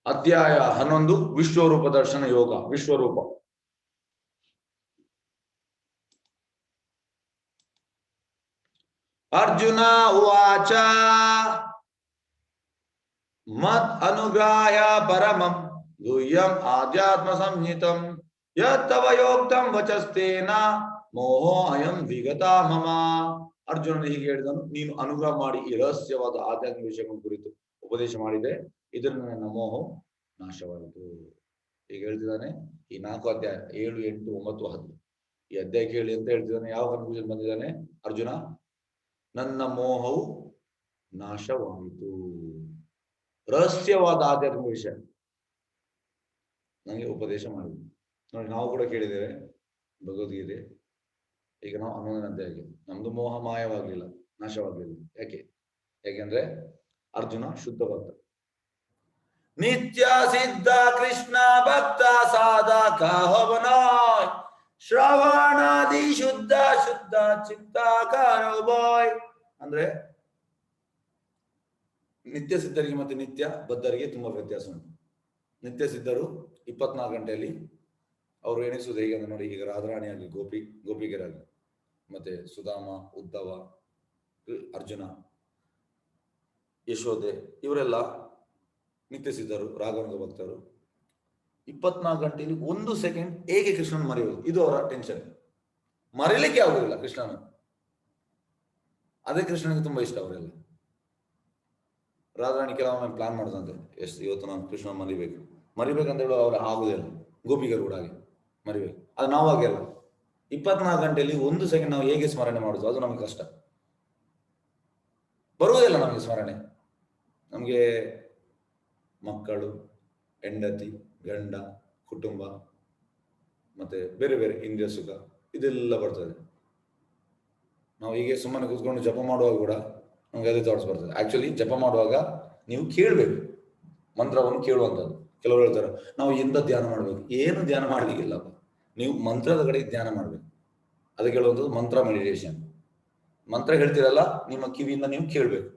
ಅಧ್ಯಾಯ 11 ವಿಶ್ವರೂಪ ದರ್ಶನ ಯೋಗ. ವಿಶ್ವರೂಪ. ಅರ್ಜುನ ಉವಾಚ ಮತ್ ಅನುಗ್ರಾಯ ಪರಮಂ ಗುಹ್ಯಂ ಆಧ್ಯಾತ್ಮ ಸಂಹಿತಂ ಯತ್ತವ ಯೋಕ್ತಂ ವಚಸ್ತೇನ ಮೋಹೋ ಅಯಂ ವಿಗತ ಮಮ. ಅರ್ಜುನನು ಹೀಗೆ ಹೇಳಿದನು, ನೀನು ಅನುಗ್ರಹ ಮಾಡಿ ಈ ರಹಸ್ಯವಾದ ಆಧ್ಯಾತ್ಮಿಕ ವಿಷಯಗಳ ಕುರಿತು ಉಪದೇಶ ಮಾಡಿದೆ, ಇದರಿಂದ ನನ್ನ ಮೋಹವು ನಾಶವಾಯಿತು. ಈಗ ಹೇಳ್ತಿದ್ದಾನೆ ಈ 4 ಅಧ್ಯಾಯ 7, 8, 9, 10 ಈ ಅಧ್ಯಾಯ ಕೇಳಿ ಅಂತ ಹೇಳ್ತಿದ್ದಾನೆ. ಯಾವ ಕನ್ಕ್ಲೂಷನ್ ಬಂದಿದ್ದಾನೆ ಅರ್ಜುನ? ನನ್ನ ಮೋಹವು ನಾಶವಾಯಿತು. ರಹಸ್ಯವಾದ ಆಧ್ಯಾತ್ಮಿಕ ವಿಷಯ ನನಗೆ ಉಪದೇಶ ಮಾಡಿದ್ರು. ನೋಡಿ, ನಾವು ಕೂಡ ಕೇಳಿದ್ದೇವೆ ಭಗವದ್ಗೀತೆ. ಈಗ ನಾವು 11ನೇ ಅಧ್ಯಾಯಕ್ಕೆ ನಮ್ದು ಮೋಹ ಮಾಯವಾಗ್ಲಿಲ್ಲ, ನಾಶವಾಗ್ಲಿಲ್ಲ. ಯಾಕೆಂದ್ರೆ ಅರ್ಜುನ ಶುದ್ಧ ಭಕ್ತ, ನಿತ್ಯ ಸಿದ್ಧ ಕೃಷ್ಣ ಭಕ್ತ ಸಾಧಕ ಹೋಬನಾಯ್ ಶ್ರವಣಾದಿ ಶುದ್ಧ ಶುದ್ಧ ಚಿತ್ತಾಕಾರ ಬಾಯ್. ಅಂದ್ರೆ ನಿತ್ಯ ಸಿದ್ಧರಿಗೆ ಮತ್ತೆ ನಿತ್ಯ ಬದ್ಧರಿಗೆ ತುಂಬಾ ವ್ಯತ್ಯಾಸ ಉಂಟು. ನಿತ್ಯ ಸಿದ್ಧರು 24 ಗಂಟೆಯಲ್ಲಿ ಅವರು ಎಣಿಸುವುದು ಹೇಗೆ ಅಂದ್ರೆ ನೋಡಿ, ಈಗ ರಾಧಾರಾಣಿಯಾಗಿ ಗೋಪಿಗರಾಗಿ, ಮತ್ತೆ ಸುಧಾಮ, ಉದ್ಧವ, ಅರ್ಜುನ, ಯಶೋದೆ, ಇವರೆಲ್ಲ ನಿತ್ಯ ಸಿದ್ಧರು, ರಾಘವನ ಭಕ್ತರು. 24 ಗಂಟೆಯಲ್ಲಿ 1 ಸೆಕೆಂಡ್ ಹೇಗೆ ಕೃಷ್ಣನ ಮರೆಯುವುದು, ಇದು ಅವರ ಟೆನ್ಷನ್. ಮರೆಯಲಿಕ್ಕೆ ಆಗುದಿಲ್ಲ ಕೃಷ್ಣನ. ಅದೇ ಕೃಷ್ಣನಿಗೆ ತುಂಬಾ ಇಷ್ಟ. ಅವರೆಲ್ಲ ರಾಧಾರಾಣಿ ಕೆಲವೊಮ್ಮೆ ಪ್ಲಾನ್ ಮಾಡೋದಂತೆ, ಇವತ್ತು ನಾನು ಕೃಷ್ಣ ಮರಿಬೇಕಂತ ಹೇಳುವ ಅವ್ರು ಆಗುದಿಲ್ಲ. ಗೋಪಿಗರು ಕೂಡ ಹಾಗೆ ಮರಿಬೇಕು. ಅದು ನಾವು ಹಾಗೆ ಅಲ್ಲ. 24 ಗಂಟೆಯಲ್ಲಿ 1 ಸೆಕೆಂಡ್ ನಾವು ಹೇಗೆ ಸ್ಮರಣೆ ಮಾಡುದು, ಅದು ನಮ್ಗೆ ಕಷ್ಟ. ಬರುವುದಿಲ್ಲ ನಮಗೆ ಸ್ಮರಣೆ. ನಮಗೆ ಮಕ್ಕಳು, ಹೆಂಡತಿ, ಗಂಡ, ಕುಟುಂಬ, ಮತ್ತೆ ಬೇರೆ ಬೇರೆ ಇಂದ್ರಿಯ ಸುಖ, ಇದೆಲ್ಲ ಬರ್ತದೆ. ನಾವು ಹೀಗೆ ಸುಮ್ಮನೆ ಕೂತ್ಕೊಂಡು ಜಪ ಮಾಡುವಾಗ ಕೂಡ ನಮ್ಗೆ ಅದೇ ಥಾಟ್ಸ್ ಬರ್ತದೆ. ಆಕ್ಚುಲಿ ಜಪ ಮಾಡುವಾಗ ನೀವು ಕೇಳಬೇಕು, ಮಂತ್ರವನ್ನು ಕೇಳುವಂಥದ್ದು. ಕೆಲವರು ಹೇಳ್ತಾರೆ ನಾವು ಎಂತ ಧ್ಯಾನ ಮಾಡ್ಬೇಕು. ಏನು ಧ್ಯಾನ ಮಾಡ್ಲಿಕ್ಕಿಲ್ಲ, ನೀವು ಮಂತ್ರದ ಕಡೆ ಧ್ಯಾನ ಮಾಡ್ಬೇಕು. ಅದಕ್ಕೆ ಹೇಳುವಂಥದ್ದು ಮಂತ್ರ ಮೆಡಿಟೇಷನ್. ಮಂತ್ರ ಹೇಳ್ತೀರಲ್ಲ, ನಿಮ್ಮ ಕಿವಿಯಿಂದ ನೀವು ಕೇಳಬೇಕು.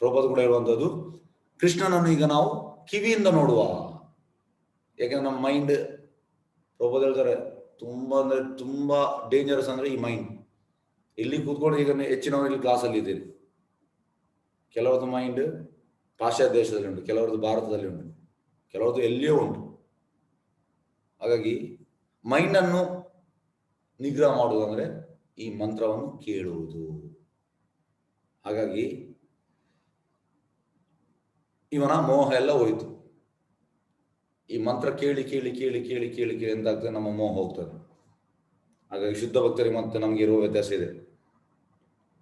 ಪ್ರಭುಪಾದ ಕೂಡ ಹೇಳುವಂಥದ್ದು, ಕೃಷ್ಣನನ್ನು ಈಗ ನಾವು ಕಿವಿಯಿಂದ ನೋಡುವ. ಯಾಕಂದ್ರೆ ನಮ್ಮ ಮೈಂಡ್, ಪ್ರಭುಪಾದ ಹೇಳ್ತಾರೆ, ತುಂಬಾ ಅಂದ್ರೆ ತುಂಬಾ ಡೇಂಜರಸ್ ಅಂದ್ರೆ ಈ ಮೈಂಡ್. ಇಲ್ಲಿ ಕೂತ್ಕೊಂಡು ಈಗ ಹೆಚ್ಚಿನವರು ಇಲ್ಲಿ ಕ್ಲಾಸಲ್ಲಿ ಇದ್ದೀರಿ. ಕೆಲವರದ್ದು ಮೈಂಡ್ ಪಾಶ್ಚಾತ್ಯ ದೇಶದಲ್ಲಿ ಉಂಟು, ಕೆಲವರದ್ದು ಭಾರತದಲ್ಲಿ ಉಂಟು, ಕೆಲವರದ್ದು ಎಲ್ಲಿಯೋ ಉಂಟು. ಹಾಗಾಗಿ ಮೈಂಡ್ ಅನ್ನು ನಿಗ್ರಹ ಮಾಡುವುದಂದ್ರೆ ಈ ಮಂತ್ರವನ್ನು ಕೇಳುವುದು. ಹಾಗಾಗಿ ಇವನ ಮೋಹ ಎಲ್ಲ ಹೋಯಿತು. ಈ ಮಂತ್ರ ಕೇಳಿ ಕೇಳಿ ಕೇಳಿ ಕೇಳಿ ಕೇಳಿ ಕೇಳಿ ಎಂತಾಗ್ತದೆ, ನಮ್ಮ ಮೋಹ ಹೋಗ್ತದೆ. ಹಾಗಾಗಿ ಶುದ್ಧ ಭಕ್ತರಿಗೆ ಮತ್ತೆ ನಮ್ಗೆ ಇರುವ ವ್ಯತ್ಯಾಸ ಇದೆ.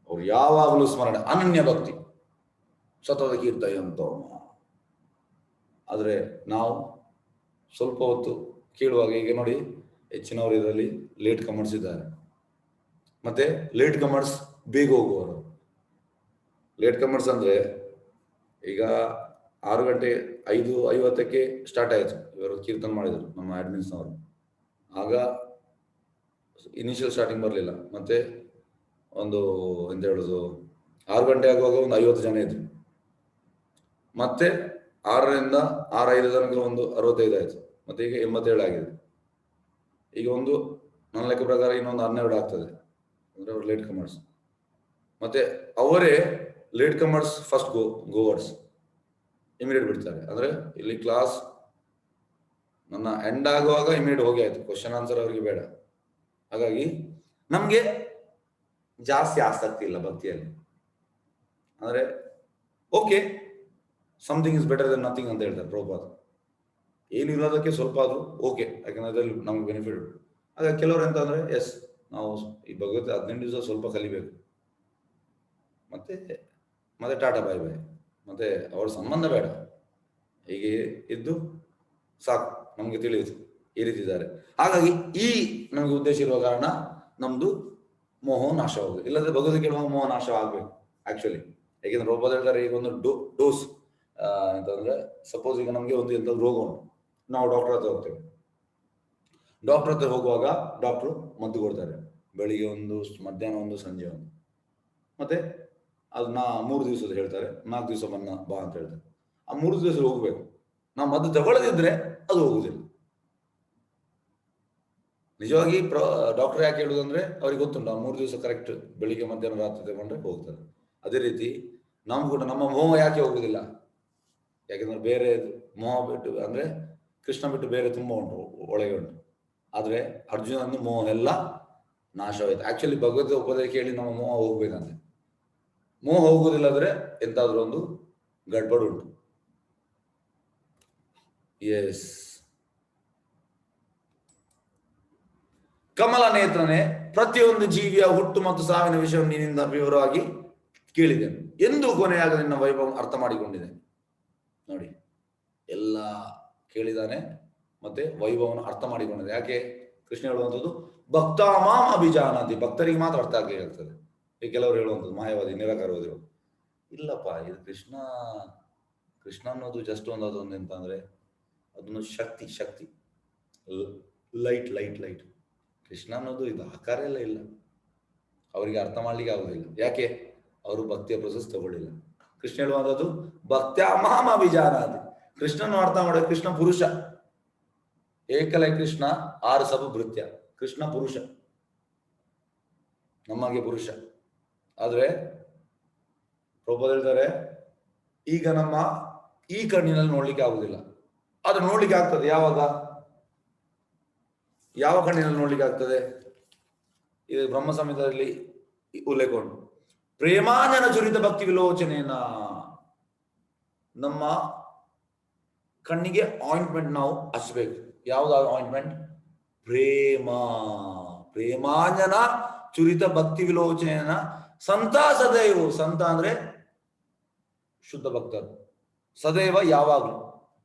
ಅವ್ರು ಯಾವಾಗಲೂ ಸ್ಮರಣೆ, ಅನನ್ಯ ಭಕ್ತಿ, ಸತತ ಕೀರ್ತಯಂತ. ಆದ್ರೆ ನಾವು ಸ್ವಲ್ಪ ಹೊತ್ತು ಕೇಳುವಾಗ, ಈಗ ನೋಡಿ ಹೆಚ್ಚಿನವರು ಇದರಲ್ಲಿ ಲೇಟ್ ಕಮರ್ಸ್ ಇದ್ದಾರೆ. ಮತ್ತೆ ಲೇಟ್ ಕಮರ್ಸ್ ಬೇಗ ಹೋಗುವವರು. ಲೇಟ್ ಕಮರ್ಸ್ ಅಂದ್ರೆ ಈಗ 6 ಗಂಟೆ 5:50ಕ್ಕೆ ಸ್ಟಾರ್ಟ್ ಆಯ್ತು, ಇವರು ಕೀರ್ತನ ಮಾಡಿದ್ರು ನಮ್ಮ ಅಡ್ಮಿನ್ಸ್ನವರು. ಆಗ ಇನಿಷಿಯಲ್ ಸ್ಟಾರ್ಟಿಂಗ್ ಬರಲಿಲ್ಲ. ಮತ್ತೆ ಒಂದು ಎಂತ ಹೇಳುದು, 6 ಗಂಟೆ ಆಗುವಾಗ ಒಂದು 50 ಜನ ಇದ್ರು. ಮತ್ತೆ 6ರಿಂದ 6:05 ತನಕ ಒಂದು 65 ಆಯ್ತು. ಮತ್ತೆ ಈಗ 87 ಆಗಿದೆ. ಈಗ ಒಂದು ನನ್ನ ಲೆಕ್ಕ ಪ್ರಕಾರ ಇನ್ನೊಂದು 12 ಆಗ್ತದೆ. ಅಂದ್ರೆ ಅವರು ಲೇಟ್ ಕಮರ್ಸ್. ಮತ್ತೆ ಅವರೇ late comers first goers immediate ಬಿಡ್ತಾರೆ. ಅಂದ್ರೆ ಇಲ್ಲಿ ಕ್ಲಾಸ್ ನನ್ನ ಎಂಡ್ ಆಗುವಾಗ ಇಮಿಡಿಯೇಟ್ ಹೋಗಿ ಆಯ್ತು, ಕ್ವಶನ್ ಆನ್ಸರ್ ಅವರಿಗೆ ಬೇಡ. ಹಾಗಾಗಿ ನಮ್ಗೆ ಜಾಸ್ತಿ ಆಸಕ್ತಿ ಇಲ್ಲ ಭಕ್ತಿಯಲ್ಲಿ. ಅಂದ್ರೆ okay, something is better than nothing ಅಂತ ಹೇಳ್ತಾರೆ ಪ್ರಭುಪಾದ. ಏನಿರೋದಕ್ಕೆ ಸ್ವಲ್ಪ ಆದ್ರೂ ಓಕೆ, ಯಾಕಂದ್ರೆ ಅದರಲ್ಲಿ ನಮ್ಗೆ ಬೆನಿಫಿಟ್ ಉಂಟು. ಹಾಗಾಗಿ ಕೆಲವರು ಎಂತ ಅಂದ್ರೆ, ಎಸ್ ನಾವು ಈ ಭಗವತ್ 18 ದಿವಸ ಸ್ವಲ್ಪ ಕಲಿಬೇಕು, ಮತ್ತೆ ಮತ್ತೆ ಟಾಟಾ ಬಾಯ್ ಬಾಯ್, ಮತ್ತೆ ಅವರ ಸಂಬಂಧ ಬೇಡ, ಹೀಗೆ ಇದ್ದು ಸಾಕು, ನಮ್ಗೆ ತಿಳಿಯಿತು ಈ ರೀತಿ ಇದ್ದಾರೆ. ಹಾಗಾಗಿ ಈ ನಮ್ಗೆ ಉದ್ದೇಶ ಇರುವ ಕಾರಣ ನಮ್ದು ಮೋಹ ನಾಶವಾಗುದು. ಇಲ್ಲದ್ರೆ ಭಗವದ್ಗೀತೆ ಕೇಳುವ ಮೋಹ ನಾಶ ಆಗ್ಬೇಕು ಆಕ್ಚುಲಿ. ಯಾಕೆಂದ್ರೆ ಒಬ್ಬ ಹೇಳ್ತಾರೆ, ಈಗ ಒಂದು ಡೋಸ್ ಅಂತಂದ್ರೆ, ಸಪೋಸ್ ಈಗ ನಮ್ಗೆ ಒಂದು ಎಂತ ರೋಗ ಉಂಟು, ನಾವು ಡಾಕ್ಟರ್ ಹತ್ರ ಹೋಗ್ತೇವೆ. ಡಾಕ್ಟರ್ ಹತ್ರ ಹೋಗುವಾಗ ಡಾಕ್ಟ್ರು ಮದ್ದು ಕೊಡ್ತಾರೆ, ಬೆಳಿಗ್ಗೆ ಒಂದು, ಮಧ್ಯಾಹ್ನ ಒಂದು, ಸಂಜೆ ಒಂದು. ಮತ್ತೆ ಅದನ್ನ 3 ದಿವಸದ ಹೇಳ್ತಾರೆ, 4 ದಿವಸ ಬಾ ಅಂತ ಹೇಳ್ತಾರೆ. ಆ 3 ದಿವಸ ಹೋಗ್ಬೇಕು. ನಾವು ಮದ್ದು ತಗೊಳ್ಳದಿದ್ರೆ ಅದು ಹೋಗುದಿಲ್ಲ. ನಿಜವಾಗಿ ಡಾಕ್ಟರ್ ಯಾಕೆ ಹೇಳುದಂದ್ರೆ ಅವ್ರಿಗೆ ಗೊತ್ತುಂಟು ಆ 3 ದಿವಸ ಕರೆಕ್ಟ್ ಬೆಳಿಗ್ಗೆ ಮಧ್ಯಾಹ್ನ ರಾತ್ರಿ ತಗೊಂಡ್ರೆ ಹೋಗ್ತದೆ. ಅದೇ ರೀತಿ ನಾವು ಕೂಡ ನಮ್ಮ ಮೋಹ ಯಾಕೆ ಹೋಗುದಿಲ್ಲ? ಯಾಕೆಂದ್ರೆ ಬೇರೆ ಮೋಹ ಬಿಟ್ಟು ಅಂದ್ರೆ ಕೃಷ್ಣ ಬಿಟ್ಟು ಬೇರೆ ತುಂಬಾ ಉಂಟು, ಒಳಗೆ ಉಂಟು. ಆದ್ರೆ ಅರ್ಜುನನ್ನು ಮೋಹ ಎಲ್ಲ ನಾಶವಾಯ್ತು. ಆಕ್ಚುಲಿ ಭಗವದ್ ಉಪದೇಶ ಕೇಳಿ ನಮ್ಮ ಮೋಹ ಹೋಗ್ಬೇಕಂತೆ. ಮೋಹ ಹೋಗುದಿಲ್ಲ ಅಂದ್ರೆ ಎಂತಾದ್ರೂ ಒಂದು ಗಡ್ಬಡ್ ಉಂಟು. ಎಸ್. ಕಮಲ ನೇತ್ರನೇ, ಪ್ರತಿಯೊಂದು ಜೀವಿಯ ಹುಟ್ಟು ಮತ್ತು ಸಾವಿನ ವಿಷಯವನ್ನು ನಿನ್ನಿಂದ ವಿವರವಾಗಿ ಕೇಳಿದ್ದೇನೆ ಎಂದು ಕೊನೆಯಾಗ ನಿನ್ನ ವೈಭವ ಅರ್ಥ ಮಾಡಿಕೊಂಡಿದ್ದೇನೆ. ನೋಡಿ, ಎಲ್ಲ ಕೇಳಿದಾನೆ ಮತ್ತೆ ವೈಭವವನ್ನು ಅರ್ಥ ಮಾಡಿಕೊಂಡಿದೆ. ಯಾಕೆ? ಕೃಷ್ಣ ಹೇಳುವಂಥದ್ದು ಭಕ್ತಾಮಾಂ ಅಭಿಜಾನಾತಿ, ಭಕ್ತರಿಗೆ ಮಾತ್ರ ಅರ್ಥ ಆಗ್ಲಿಕ್ಕೆ. ಈ ಕೆಲವರು ಹೇಳುವಂಥದ್ದು ಮಾಯವಾದಿ ನಿರಾಕಾರವಾದಿಗಳು, ಇಲ್ಲಪ್ಪ ಇದು ಕೃಷ್ಣ ಅನ್ನೋದು ಜಸ್ಟ್ ಅದೊಂದು ಎಂತ ಅಂದ್ರೆ ಅದನ್ನು ಶಕ್ತಿ ಲೈಟ್ ಕೃಷ್ಣ ಅನ್ನೋದು ಇದು ಆಕಾರ ಎಲ್ಲ ಇಲ್ಲ. ಅವರಿಗೆ ಅರ್ಥ ಮಾಡ್ಲಿಕ್ಕೆ ಆಗುದಿಲ್ಲ. ಯಾಕೆ? ಅವರು ಭಕ್ತಿಯ ಪ್ರೊಸೆಸ್ ತಗೊಳ್ಳಿಲ್ಲ. ಕೃಷ್ಣ ಹೇಳುವಂಥದ್ದು ಭಕ್ತ್ಯಾಮಾಂ ಅಭಿಜಾನಾತಿ, ಕೃಷ್ಣನ ಅರ್ಥ ಮಾಡೋದು. ಕೃಷ್ಣ ಪುರುಷ, ಏಕಲೈ ಕೃಷ್ಣ 6 ಸಬ ಭೃತ್ಯ. ಕೃಷ್ಣ ಪುರುಷ, ನಮಗೆ ಪುರುಷ. ಆದ್ರೆ ಪ್ರಭುಪಾದ ಹೇಳ್ತಾರೆ, ಈಗ ನಮ್ಮ ಈ ಕಣ್ಣಿನಲ್ಲಿ ನೋಡ್ಲಿಕ್ಕೆ ಆಗುದಿಲ್ಲ, ಆದ್ರೆ ನೋಡ್ಲಿಕ್ಕೆ ಆಗ್ತದೆ. ಯಾವಾಗ? ಯಾವ ಕಣ್ಣಿನಲ್ಲಿ ನೋಡ್ಲಿಕ್ಕೆ ಆಗ್ತದೆ? ಇದು ಬ್ರಹ್ಮ ಸಂಹಿತೆಯಲ್ಲಿ ಉಲ್ಲೇಖ ಉಂಟು. ಪ್ರೇಮಾಂಜನ ಚುರಿತ ಭಕ್ತಿ ವಿಲೋಚನೆಯನ್ನ, ನಮ್ಮ ಕಣ್ಣಿಗೆ ಆಯಿಂಟ್ಮೆಂಟ್ ನಾವು ಹಚ್ಚಬೇಕು. ಯಾವ್ದು ಆಯಿಂಟ್ಮೆಂಟ್? ಪ್ರೇಮಾಂಜನ ಚುರಿತ ಭಕ್ತಿ ವಿಲೋಚನೆಯನ್ನ ಸಂತ ಸದೈವ, ಸಂತ ಅಂದ್ರೆ ಶುದ್ಧ ಭಕ್ತರು, ಸದೈವ ಯಾವಾಗಲೂ,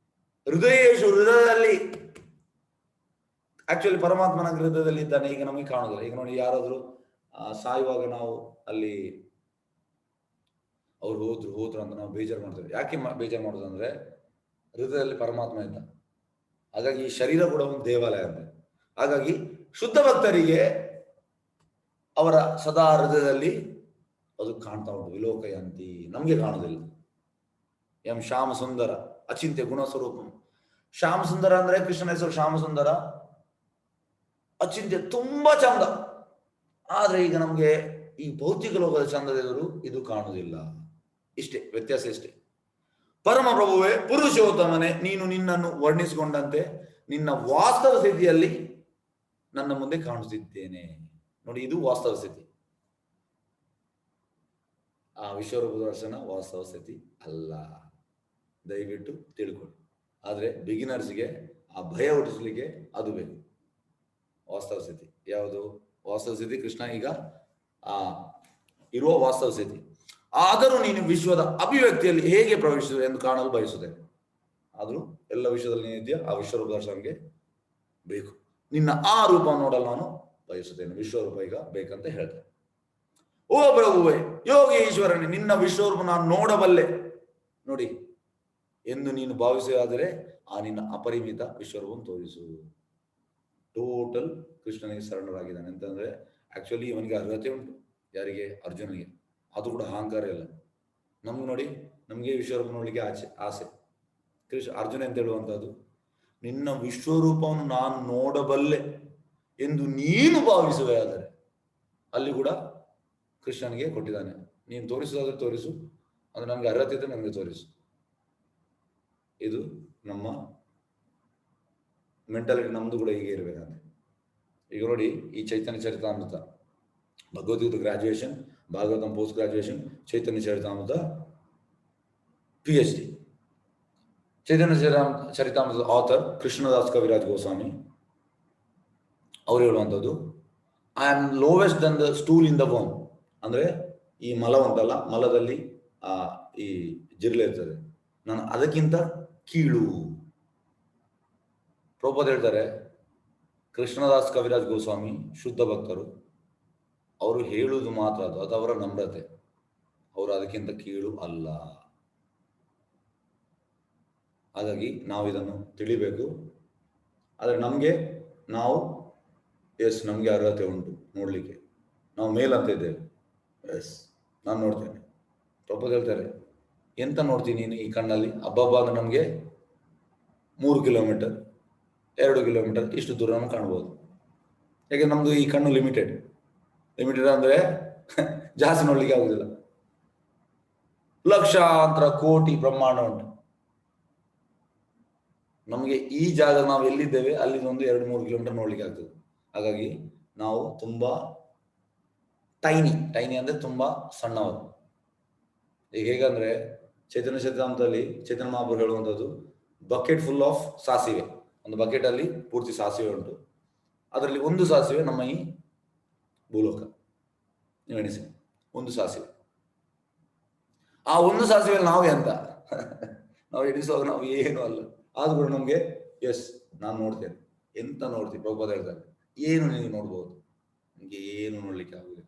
ಹೃದಯದಲ್ಲಿ. ಆಕ್ಚುಲಿ ಪರಮಾತ್ಮನ ಹೃದಯದಲ್ಲಿ ಇದ್ದಾನೆ, ಈಗ ನಮಗೆ ಕಾಣುದಿಲ್ಲ. ಈಗ ನೋಡಿ, ಯಾರಾದ್ರೂ ಸಾಯುವಾಗ ನಾವು ಅಲ್ಲಿ ಅವ್ರು ಹೋದ್ರು ಅಂತ ನಾವು ಬೇಜಾರು ಮಾಡ್ತೇವೆ. ಯಾಕೆ ಬೇಜಾರು ಮಾಡೋದು ಅಂದ್ರೆ ಹೃದಯದಲ್ಲಿ ಪರಮಾತ್ಮ ಇದ್ದ. ಹಾಗಾಗಿ ಈ ಶರೀರ ಕೂಡ ಒಂದು ದೇವಾಲಯ ಅಂತ. ಹಾಗಾಗಿ ಶುದ್ಧ ಭಕ್ತರಿಗೆ ಅವರ ಸದಾ ಹೃದಯದಲ್ಲಿ ಅದು ಕಾಣ್ತಾ ಉಂಟು. ವಿಲೋಕಯಾಂತಿ, ನಮ್ಗೆ ಕಾಣುದಿಲ್ಲ. ಎಂ ಶ್ಯಾಮ ಸುಂದರ ಅಚಿಂತ್ಯ ಗುಣ ಸ್ವರೂಪಂ. ಶ್ಯಾಮ ಸುಂದರ ಅಂದ್ರೆ ಕೃಷ್ಣನ ಹೆಸರು ಶ್ಯಾಮ ಸುಂದರ, ಅಚಿಂತ್ಯ, ತುಂಬಾ ಚಂದ. ಆದ್ರೆ ಈಗ ನಮ್ಗೆ ಈ ಭೌತಿಕ ಲೋಕದ ಚಂದದ ಎದುರು ಇದು ಕಾಣುವುದಿಲ್ಲ. ಇಷ್ಟೇ ವ್ಯತ್ಯಾಸ, ಇಷ್ಟೇ. ಪರಮ ಪ್ರಭುವೇ, ಪುರುಷೋತ್ತಮನೆ, ನೀನು ನಿನ್ನನ್ನು ವರ್ಣಿಸಿಕೊಂಡಂತೆ ನಿನ್ನ ವಾಸ್ತವ ಸ್ಥಿತಿಯಲ್ಲಿ ನನ್ನ ಮುಂದೆ ಕಾಣಿಸುತ್ತಿದ್ದೇನೆ. ನೋಡಿ, ಇದು ವಾಸ್ತವ ಸ್ಥಿತಿ. ಆ ವಿಶ್ವರೂಪ ದರ್ಶನ ವಾಸ್ತವ ಸ್ಥಿತಿ ಅಲ್ಲ, ದಯವಿಟ್ಟು ತಿಳ್ಕೊಳ್ಳಿ. ಆದ್ರೆ ಬಿಗಿನರ್ಸ್ಗೆ ಆ ಭಯ ಹುಟ್ಟಿಸ್ಲಿಕ್ಕೆ ಅದು ಬೇಕು. ವಾಸ್ತವ ಸ್ಥಿತಿ ಯಾವುದು? ವಾಸ್ತವ ಸ್ಥಿತಿ ಕೃಷ್ಣ ಈಗ ಇರುವ ವಾಸ್ತವ ಸ್ಥಿತಿ. ಆದರೂ ನೀನು ವಿಶ್ವದ ಅಭಿವ್ಯಕ್ತಿಯಲ್ಲಿ ಹೇಗೆ ಪ್ರವೇಶಿಸುವೆ ಎಂದು ಕಾಣಲು ಬಯಸುತ್ತೇನೆ. ಆದರೂ ಎಲ್ಲ ವಿಷಯದಲ್ಲಿ ನೀನಿದ್ಯಾ, ಆ ವಿಶ್ವರೂಪ ದರ್ಶನಕ್ಕೆ ಬೇಕು. ನಿನ್ನ ಆ ರೂಪ ನೋಡಲು ನಾನು ಬಯಸುತ್ತೇನೆ. ವಿಶ್ವರೂಪ ಈಗ ಬೇಕಂತ ಹೇಳ್ತೇನೆ. ಓ ಪ್ರಭುವೇ, ಯೋಗೀಶ್ವರನೇ, ನಿನ್ನ ವಿಶ್ವರೂಪ ನಾನು ನೋಡಬಲ್ಲೆ ನೋಡಿ ಎಂದು ನೀನು ಭಾವಿಸುವುದಾದರೆ ಆ ನಿನ್ನ ಅಪರಿಮಿತ ವಿಶ್ವರೂಪವನ್ನು ತೋರಿಸು. ಟೋಟಲ್ ಕೃಷ್ಣನಿಗೆ ಸರೆಂಡರ್ ಅಂತಂದ್ರೆ ಆಕ್ಚುಲಿ ಇವನಿಗೆ ಅರ್ಹತೆ ಉಂಟು. ಯಾರಿಗೆ? ಅರ್ಜುನಿಗೆ. ಅದು ಕೂಡ ಅಹಂಕಾರ ಇಲ್ಲ. ನಮ್ಗೆ ನೋಡಿ, ನಮ್ಗೆ ವಿಶ್ವರೂಪ ನೋಡ್ಲಿಕ್ಕೆ ಆಸೆ. ಅರ್ಜುನ ಅಂತ ಹೇಳುವಂತಹದ್ದು, ನಿನ್ನ ವಿಶ್ವರೂಪವನ್ನು ನಾನು ನೋಡಬಲ್ಲೆ ಎಂದು ನೀನು ಭಾವಿಸುವೆ ಆದರೆ, ಅಲ್ಲಿ ಕೂಡ ಕೃಷ್ಣನಿಗೆ ಕೊಟ್ಟಿದ್ದಾನೆ. ನೀನು ತೋರಿಸುವುದಾದ್ರೆ ತೋರಿಸು, ಅದು ನನಗೆ ಅರ್ಹತೆ ಇದ್ರೆ ನನಗೆ ತೋರಿಸು. ಇದು ನಮ್ಮ ಮೆಂಟಾಲಿಟಿ, ನಮ್ದು ಕೂಡ ಹೀಗೆ ಇರಬೇಕಂತೆ. ಈಗ ನೋಡಿ, ಈ Chaitanya Charitamrita, Bhagavad Gita graduation, Bhagavatam post graduation, Chaitanya Charitamrita PhD. Chaitanya ಚರಿತಾಮೃತದ ಆಥರ್ ಕೃಷ್ಣದಾಸ್ ಕವಿರಾಜ್ ಗೋಸ್ವಾಮಿ ಅವರು ಹೇಳುವಂಥದ್ದು, I am lowest than the stool in the worm. ಅಂದ್ರೆ ಈ ಮಲ ಉಂಟಲ್ಲ, ಮಲದಲ್ಲಿ ಈ ಜಿರ್ಲೆ ಇರ್ತದೆ, ನಾನು ಅದಕ್ಕಿಂತ ಕೀಳು. ಪ್ರಭುಪಾದ ಹೇಳ್ತಾರೆ, ಕೃಷ್ಣದಾಸ್ ಕವಿರಾಜ್ ಗೋಸ್ವಾಮಿ ಶುದ್ಧ ಭಕ್ತರು, ಅವರು ಹೇಳುವುದು ಮಾತ್ರ ಅದು ಅವರ ನಮ್ರತೆ. ಅವರು ಅದಕ್ಕಿಂತ ಕೀಳು ಅಲ್ಲ. ಹಾಗಾಗಿ ನಾವು ಇದನ್ನು ತಿಳಿಬೇಕು. ಆದರೆ ನಮಗೆ ನಮಗೆ ಅರ್ಹತೆ ಉಂಟು ನೋಡ್ಲಿಕ್ಕೆ. ನಾವು ಮೇಲಂತ ಇದ್ದೇವೆ. ನಾನು ನೋಡ್ತೇನೆ. ಪ್ರಭುಪಾದ ಹೇಳ್ತಾರೆ, ಎಂತ ನೋಡ್ತೀನಿ ನೀನು ಈ ಕಣ್ಣಲ್ಲಿ? ಹಬ್ಬ ಅಂದ್ರೆ ನಮಗೆ 3 ಕಿಲೋಮೀಟರ್ 2 ಕಿಲೋಮೀಟರ್ ಇಷ್ಟು ದೂರ ನಮ್ಗೆ ಕಾಣ್ಬೋದು. ಯಾಕೆ ನಮ್ದು ಈ ಕಣ್ಣು ಲಿಮಿಟೆಡ್ ಅಂದ್ರೆ ಜಾಸ್ತಿ ನೋಡ್ಲಿಕ್ಕೆ ಆಗುದಿಲ್ಲ. ಲಕ್ಷಾಂತರ ಕೋಟಿ ಬ್ರಹ್ಮಾಂಡ ಉಂಟು. ನಮಗೆ ಈ ಜಾಗ ನಾವು ಎಲ್ಲಿದ್ದೇವೆ ಅಲ್ಲಿ ಒಂದು 2-3 ಕಿಲೋಮೀಟರ್ ನೋಡ್ಲಿಕ್ಕೆ ಆಗ್ತದೆ. ಹಾಗಾಗಿ ನಾವು ತುಂಬಾ ಟೈನಿ ಅಂದ್ರೆ ತುಂಬಾ ಸಣ್ಣವರು. ಈಗ ಹೇಗಂದ್ರೆ ಚೈತನ್ಯ ಚೇತನಾಂತದಲ್ಲಿ ಚೈತನ್ಯ ಮಹಾಪ್ರಭು ಹೇಳುವಂಥದ್ದು, ಬಕೆಟ್ ಫುಲ್ ಆಫ್ ಸಾಸಿವೆ, ಒಂದು ಬಕೆಟ್ ಅಲ್ಲಿ ಪೂರ್ತಿ ಸಾಸಿವೆ ಉಂಟು, ಅದರಲ್ಲಿ ಒಂದು ಸಾಸಿವೆ ನಮ್ಮ ಈ ಭೂಲೋಕ. ನೀವು ಎಣಿಸಿ, ಒಂದು ಸಾಸಿವೆ. ಆ ಒಂದು ಸಾಸಿವೆ ನಾವು ಎಂತ ನಾವು ಎಣಿಸುವಾಗ ನಾವು ಏನು ಅಲ್ಲ. ಆದ್ರೂ ಕೂಡ ನಮ್ಗೆ ಎಸ್ ನಾನು ನೋಡ್ತೇನೆ. ಎಂತ ನೋಡ್ತೀನಿ? ಪ್ರಭುಪಾದ ಹೇಳ್ತಾರೆ, ಏನು ನಿನಗೆ ನೋಡ್ಬೋದು? ನಿನ್ಗೆ ಏನು ನೋಡ್ಲಿಕ್ಕೆ ಆಗುದಿಲ್ಲ.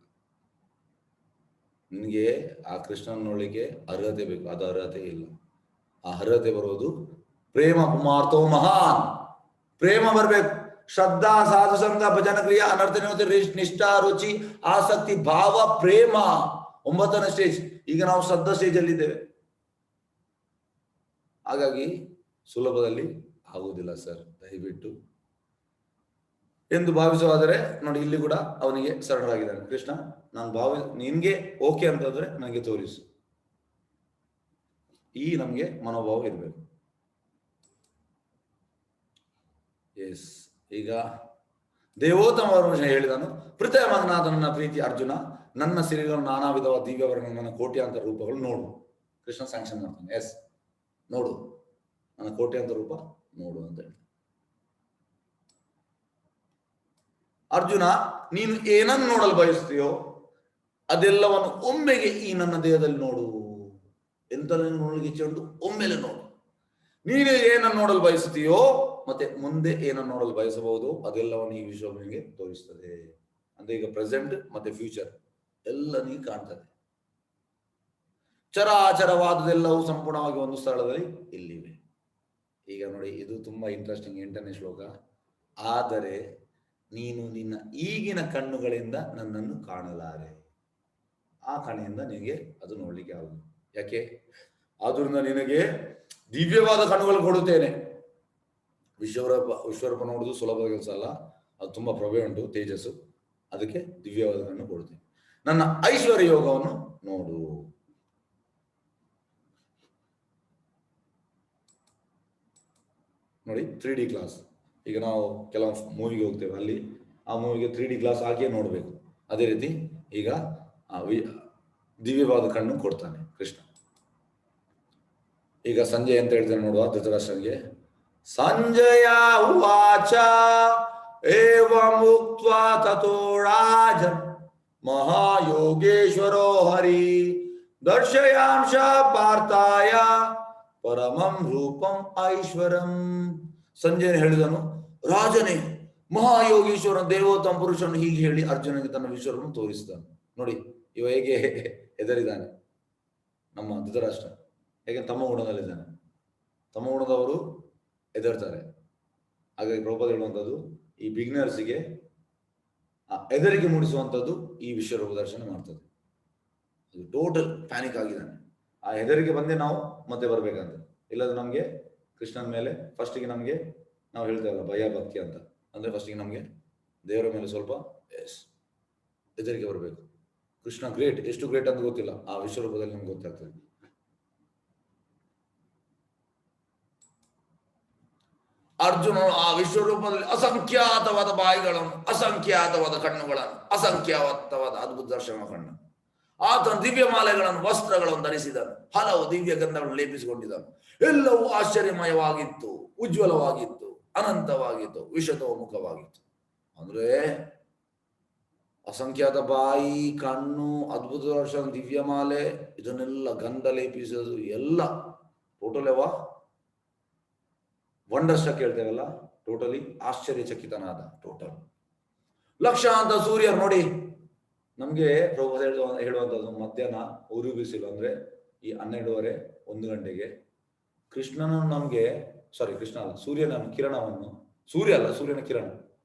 ನಿನಗೆ ಆ ಕೃಷ್ಣನ ನೋಡ್ಲಿಕ್ಕೆ ಅರ್ಹತೆ ಬೇಕು, ಅದು ಅರ್ಹತೆ ಇಲ್ಲ. ಆ ಅರ್ಹತೆ ಬರೋದು ಪ್ರೇಮ. ಪುಮಾರ್ಥೋ ಮಹಾನ್. ಪ್ರೇಮ ಬರ್ಬೇಕು. ಶ್ರದ್ಧಾ, ಸಾಧು ಸಂಘ, ಭಜನ ಕ್ರಿಯಾ, ಅನರ್ಥ ನಿಷ್ಠಾ, ರುಚಿ, ಆಸಕ್ತಿ, ಭಾವ, ಪ್ರೇಮ 9ನೇ ಸ್ಟೇಜ್. ಈಗ ನಾವು ಶ್ರದ್ಧಾ ಸ್ಟೇಜ್ ಅಲ್ಲಿ ಇದ್ದೇವೆ. ಹಾಗಾಗಿ ಸುಲಭದಲ್ಲಿ ಆಗುವುದಿಲ್ಲ ಸರ್, ದಯವಿಟ್ಟು ಎಂದು ಭಾವಿಸುವಾದರೆ ನೋಡಿ, ಇಲ್ಲಿ ಕೂಡ ಅವನಿಗೆ ಸರಳರಾಗಿದ್ದಾನೆ ಕೃಷ್ಣ. ನಾನು ನಿನ್ಗೆ ಓಕೆ ಅಂತಂದ್ರೆ ನನಗೆ ತೋರಿಸು. ಈ ನಮ್ಗೆ ಮನೋಭಾವ ಇರಬೇಕು. ಎಸ್, ಈಗ ದೇವೋತ್ತಮ ಹೇಳಿದನು, ಪೃಥ್ವಿ ಮಗನಾದ ನನ್ನ ಪ್ರೀತಿ ಅರ್ಜುನ, ನನ್ನ ಸಿರಿಗಳು ನಾನಾ ವಿಧವಾದ ದಿವ್ಯವರ್ಣ, ನನ್ನ ಕೋಟ್ಯಾಂತರ ರೂಪಗಳು ನೋಡು. ಕೃಷ್ಣ ಸ್ಯಾಂಕ್ಷನ್ ಮಾಡ್ತಾನೆ. ಎಸ್, ನೋಡು, ನನ್ನ ಕೋಟ್ಯಾಂತರ ರೂಪ ನೋಡು ಅಂತ ಹೇಳಿ. ಅರ್ಜುನ, ನೀನು ಏನನ್ನು ನೋಡಲು ಬಯಸ್ತೀಯೋ ಅದೆಲ್ಲವನ್ನು ಒಮ್ಮೆಗೆ ಈ ನನ್ನ ದೇಹದಲ್ಲಿ ನೋಡು. ಎಂತ ನೋಡಲಿಕ್ಕೆ ಇಚ್ಛೆ ಉಂಟು, ಒಮ್ಮೆಲೆ ನೋಡು. ನೀನು ಏನನ್ನು ನೋಡಲು ಬಯಸ್ತೀಯೋ ಮತ್ತೆ ಮುಂದೆ ಏನನ್ನು ನೋಡಲು ಬಯಸಬಹುದು ಅದೆಲ್ಲವನ್ನು ಈ ವಿಶ್ವ ನಿಮಗೆ ತೋರಿಸ್ತದೆ. ಅಂದ್ರೆ ಈಗ ಪ್ರೆಸೆಂಟ್ ಮತ್ತೆ ಫ್ಯೂಚರ್ ಎಲ್ಲ ನಿಮಗೆ ಕಾಣ್ತದೆ. ಚರಾಚರವಾದದೆಲ್ಲವೂ ಸಂಪೂರ್ಣವಾಗಿ ಒಂದು ಸ್ಥಳದಲ್ಲಿ ಇಲ್ಲಿವೆ. ಈಗ ನೋಡಿ, ಇದು ತುಂಬಾ ಇಂಟ್ರೆಸ್ಟಿಂಗ್ 8ನೇ ಶ್ಲೋಕ. ಆದರೆ ನೀನು ನಿನ್ನ ಈಗಿನ ಕಣ್ಣುಗಳಿಂದ ನನ್ನನ್ನು ಕಾಣಲಾರೆ. ಆ ಕಣ್ಣಿಂದ ನಿನಗೆ ಅದು ನೋಡ್ಲಿಕ್ಕೆ ಆಗುದು. ಯಾಕೆ? ಆದ್ರಿಂದ ನಿನಗೆ ದಿವ್ಯವಾದ ಕಣ್ಣುಗಳು ಕೊಡುತ್ತೇನೆ. ವಿಶ್ವರೂಪ ನೋಡುದು ಸುಲಭದ ಕೆಲಸ ಅಲ್ಲ, ಅದು ತುಂಬಾ ಪ್ರಭೆ ಉಂಟು, ತೇಜಸ್ಸು. ಅದಕ್ಕೆ ದಿವ್ಯವಾದ ಕಣ್ಣು ಕೊಡುತ್ತೇನೆ. ನನ್ನ ಐಶ್ವರ್ಯ ಯೋಗವನ್ನು ನೋಡು. ನೋಡಿ, 3D ಕ್ಲಾಸ್. ಈಗ ನಾವು ಕೆಲವು ಮೂವಿಗೆ ಹೋಗ್ತೇವೆ, ಅಲ್ಲಿ ಆ ಮೂವಿಗೆ 3D ಗ್ಲಾಸ್ ಹಾಕಿಯೇ ನೋಡ್ಬೇಕು. ಅದೇ ರೀತಿ ಈಗ ದಿವ್ಯವಾದ ಕಣ್ಣು ಕೊಡ್ತಾನೆ ಕೃಷ್ಣ. ಈಗ ಸಂಜಯ್ ಅಂತ ಹೇಳ್ತಾನೆ ನೋಡುವ ಧೃತರಾಷ್ಟ್ರನಿಗೆ. ಸಂಜಯ ಉವಾಚ ಏವಂ ಉಕ್ತ್ವಾ ತಥೋ ರಾಜನ್ ಮಹಾಯೋಗೇಶ್ವರೋ ಹರಿ ದರ್ಶಯಾಂಶ ಪಾರ್ಥಾಯ ಪರಮಂ ರೂಪಂ ಐಶ್ವರಂ. ಸಂಜಯನ ಹೇಳಿದನು, ರಾಜನೇ, ಮಹಾಯೋಗೀಶ್ವರ ದೇವೋತ್ತಮ ಪುರುಷನು ಹೀಗೆ ಹೇಳಿ ಅರ್ಜುನನಿಗೆ ತನ್ನ ವಿಶ್ವರೂಪವನ್ನು ತೋರಿಸಿದನು. ನೋಡಿ, ಇವ ಹೇಗೆ ಹೆದರಿದ್ದಾನೆ ನಮ್ಮ ಧೃತರಾಷ್ಟ್ರ. ಹೇಗೆ ತಮ್ಮ ಗುಣದಲ್ಲಿದ್ದಾನೆ. ತಮ್ಮ ಗುಣದವರು ಹೆದರ್ತಾರೆ. ಹಾಗಾಗಿ ಪ್ರಭುಪಾದ ಹೇಳುವಂಥದ್ದು, ಈ ಬಿಗ್ನರ್ಸ್ಗೆ ಹೆದರಿಕೆ ಮೂಡಿಸುವಂಥದ್ದು ಈ ವಿಶ್ವರೂಪ ದರ್ಶನ ಮಾಡ್ತದೆ. ಅದು ಟೋಟಲ್ ಪ್ಯಾನಿಕ್ ಆಗಿದ್ದಾನೆ. ಆ ಹೆದರಿಕೆ ಬಂದೇ ನಾವು ಮತ್ತೆ ಬರ್ಬೇಕಂತ. ಇಲ್ಲದ್ರೆ ನಮ್ಗೆ ಕೃಷ್ಣನ ಮೇಲೆ ಫಸ್ಟಿಗೆ ನಮ್ಗೆ ನಾವು ಹೇಳ್ತೇವಲ್ಲ ಭಯ ಭಕ್ತಿ ಅಂತ, ಅಂದ್ರೆ ಫಸ್ಟಿಗೆ ನಮ್ಗೆ ದೇವರ ಮೇಲೆ ಸ್ವಲ್ಪ ಹೆದರಿಕೆ ಬರಬೇಕು. ಕೃಷ್ಣ ಗ್ರೇಟ್, ಎಷ್ಟು ಗ್ರೇಟ್ ಅಂತ ಗೊತ್ತಿಲ್ಲ, ಆ ವಿಶ್ವರೂಪದಲ್ಲಿ ನಮ್ಗೆ ಗೊತ್ತಾಗ್ತದೆ. ಅರ್ಜುನನು ಆ ವಿಶ್ವರೂಪದಲ್ಲಿ ಅಸಂಖ್ಯಾತವಾದ ಬಾಯಿಗಳನ್ನು, ಅಸಂಖ್ಯಾತವಾದ ಕಣ್ಣುಗಳನ್ನು, ಅಸಂಖ್ಯಾತವಾದ ಅದ್ಭುತ ದರ್ಶನ ಕಣ್ಣು. ಆತನ ದಿವ್ಯ ಮಾಲೆಗಳನ್ನು, ವಸ್ತ್ರಗಳನ್ನು ಧರಿಸಿದನು. ಹಲವು ದಿವ್ಯ ಗಂಧಗಳನ್ನು ಲೇಪಿಸಿಕೊಂಡಿದ್ದನು. ಎಲ್ಲವೂ ಆಶ್ಚರ್ಯಮಯವಾಗಿತ್ತು, ಉಜ್ವಲವಾಗಿತ್ತು, ಅನಂತವಾಗಿತ್ತು, ವಿಷತೋಮುಖವಾಗಿತ್ತು. ಅಂದ್ರೆ ಅಸಂಖ್ಯಾತ ಬಾಯಿ, ಕಣ್ಣು, ಅದ್ಭುತ ದರ್ಶನ, ದಿವ್ಯ ಮಾಲೆ, ಇದನ್ನೆಲ್ಲ ಗಂಧ ಲೇಪಿಸೋದು ಎಲ್ಲ ಟೋಟಲ್ ವಂಡರ್ಸ್ ಕೇಳ್ತೇವಲ್ಲ, ಟೋಟಲಿ ಆಶ್ಚರ್ಯಚಕಿತನಾದ. ಟೋಟಲ್ ಲಕ್ಷಾಂತರ ಸೂರ್ಯರು ನೋಡಿ. ನಮ್ಗೆ ಪ್ರಭು ಹೇಳುವಂಥದ್ದು ಮಧ್ಯಾಹ್ನ ಉರಿ ಬಿಸಿಲು ಅಂದ್ರೆ ಈ 12:30 1 ಗಂಟೆಗೆ ಕೃಷ್ಣನ ನಮ್ಗೆ ಕೃಷ್ಣ ಅಲ್ಲ, ಸೂರ್ಯನ ಕಿರಣವನ್ನು, ಸೂರ್ಯನ ಕಿರಣ.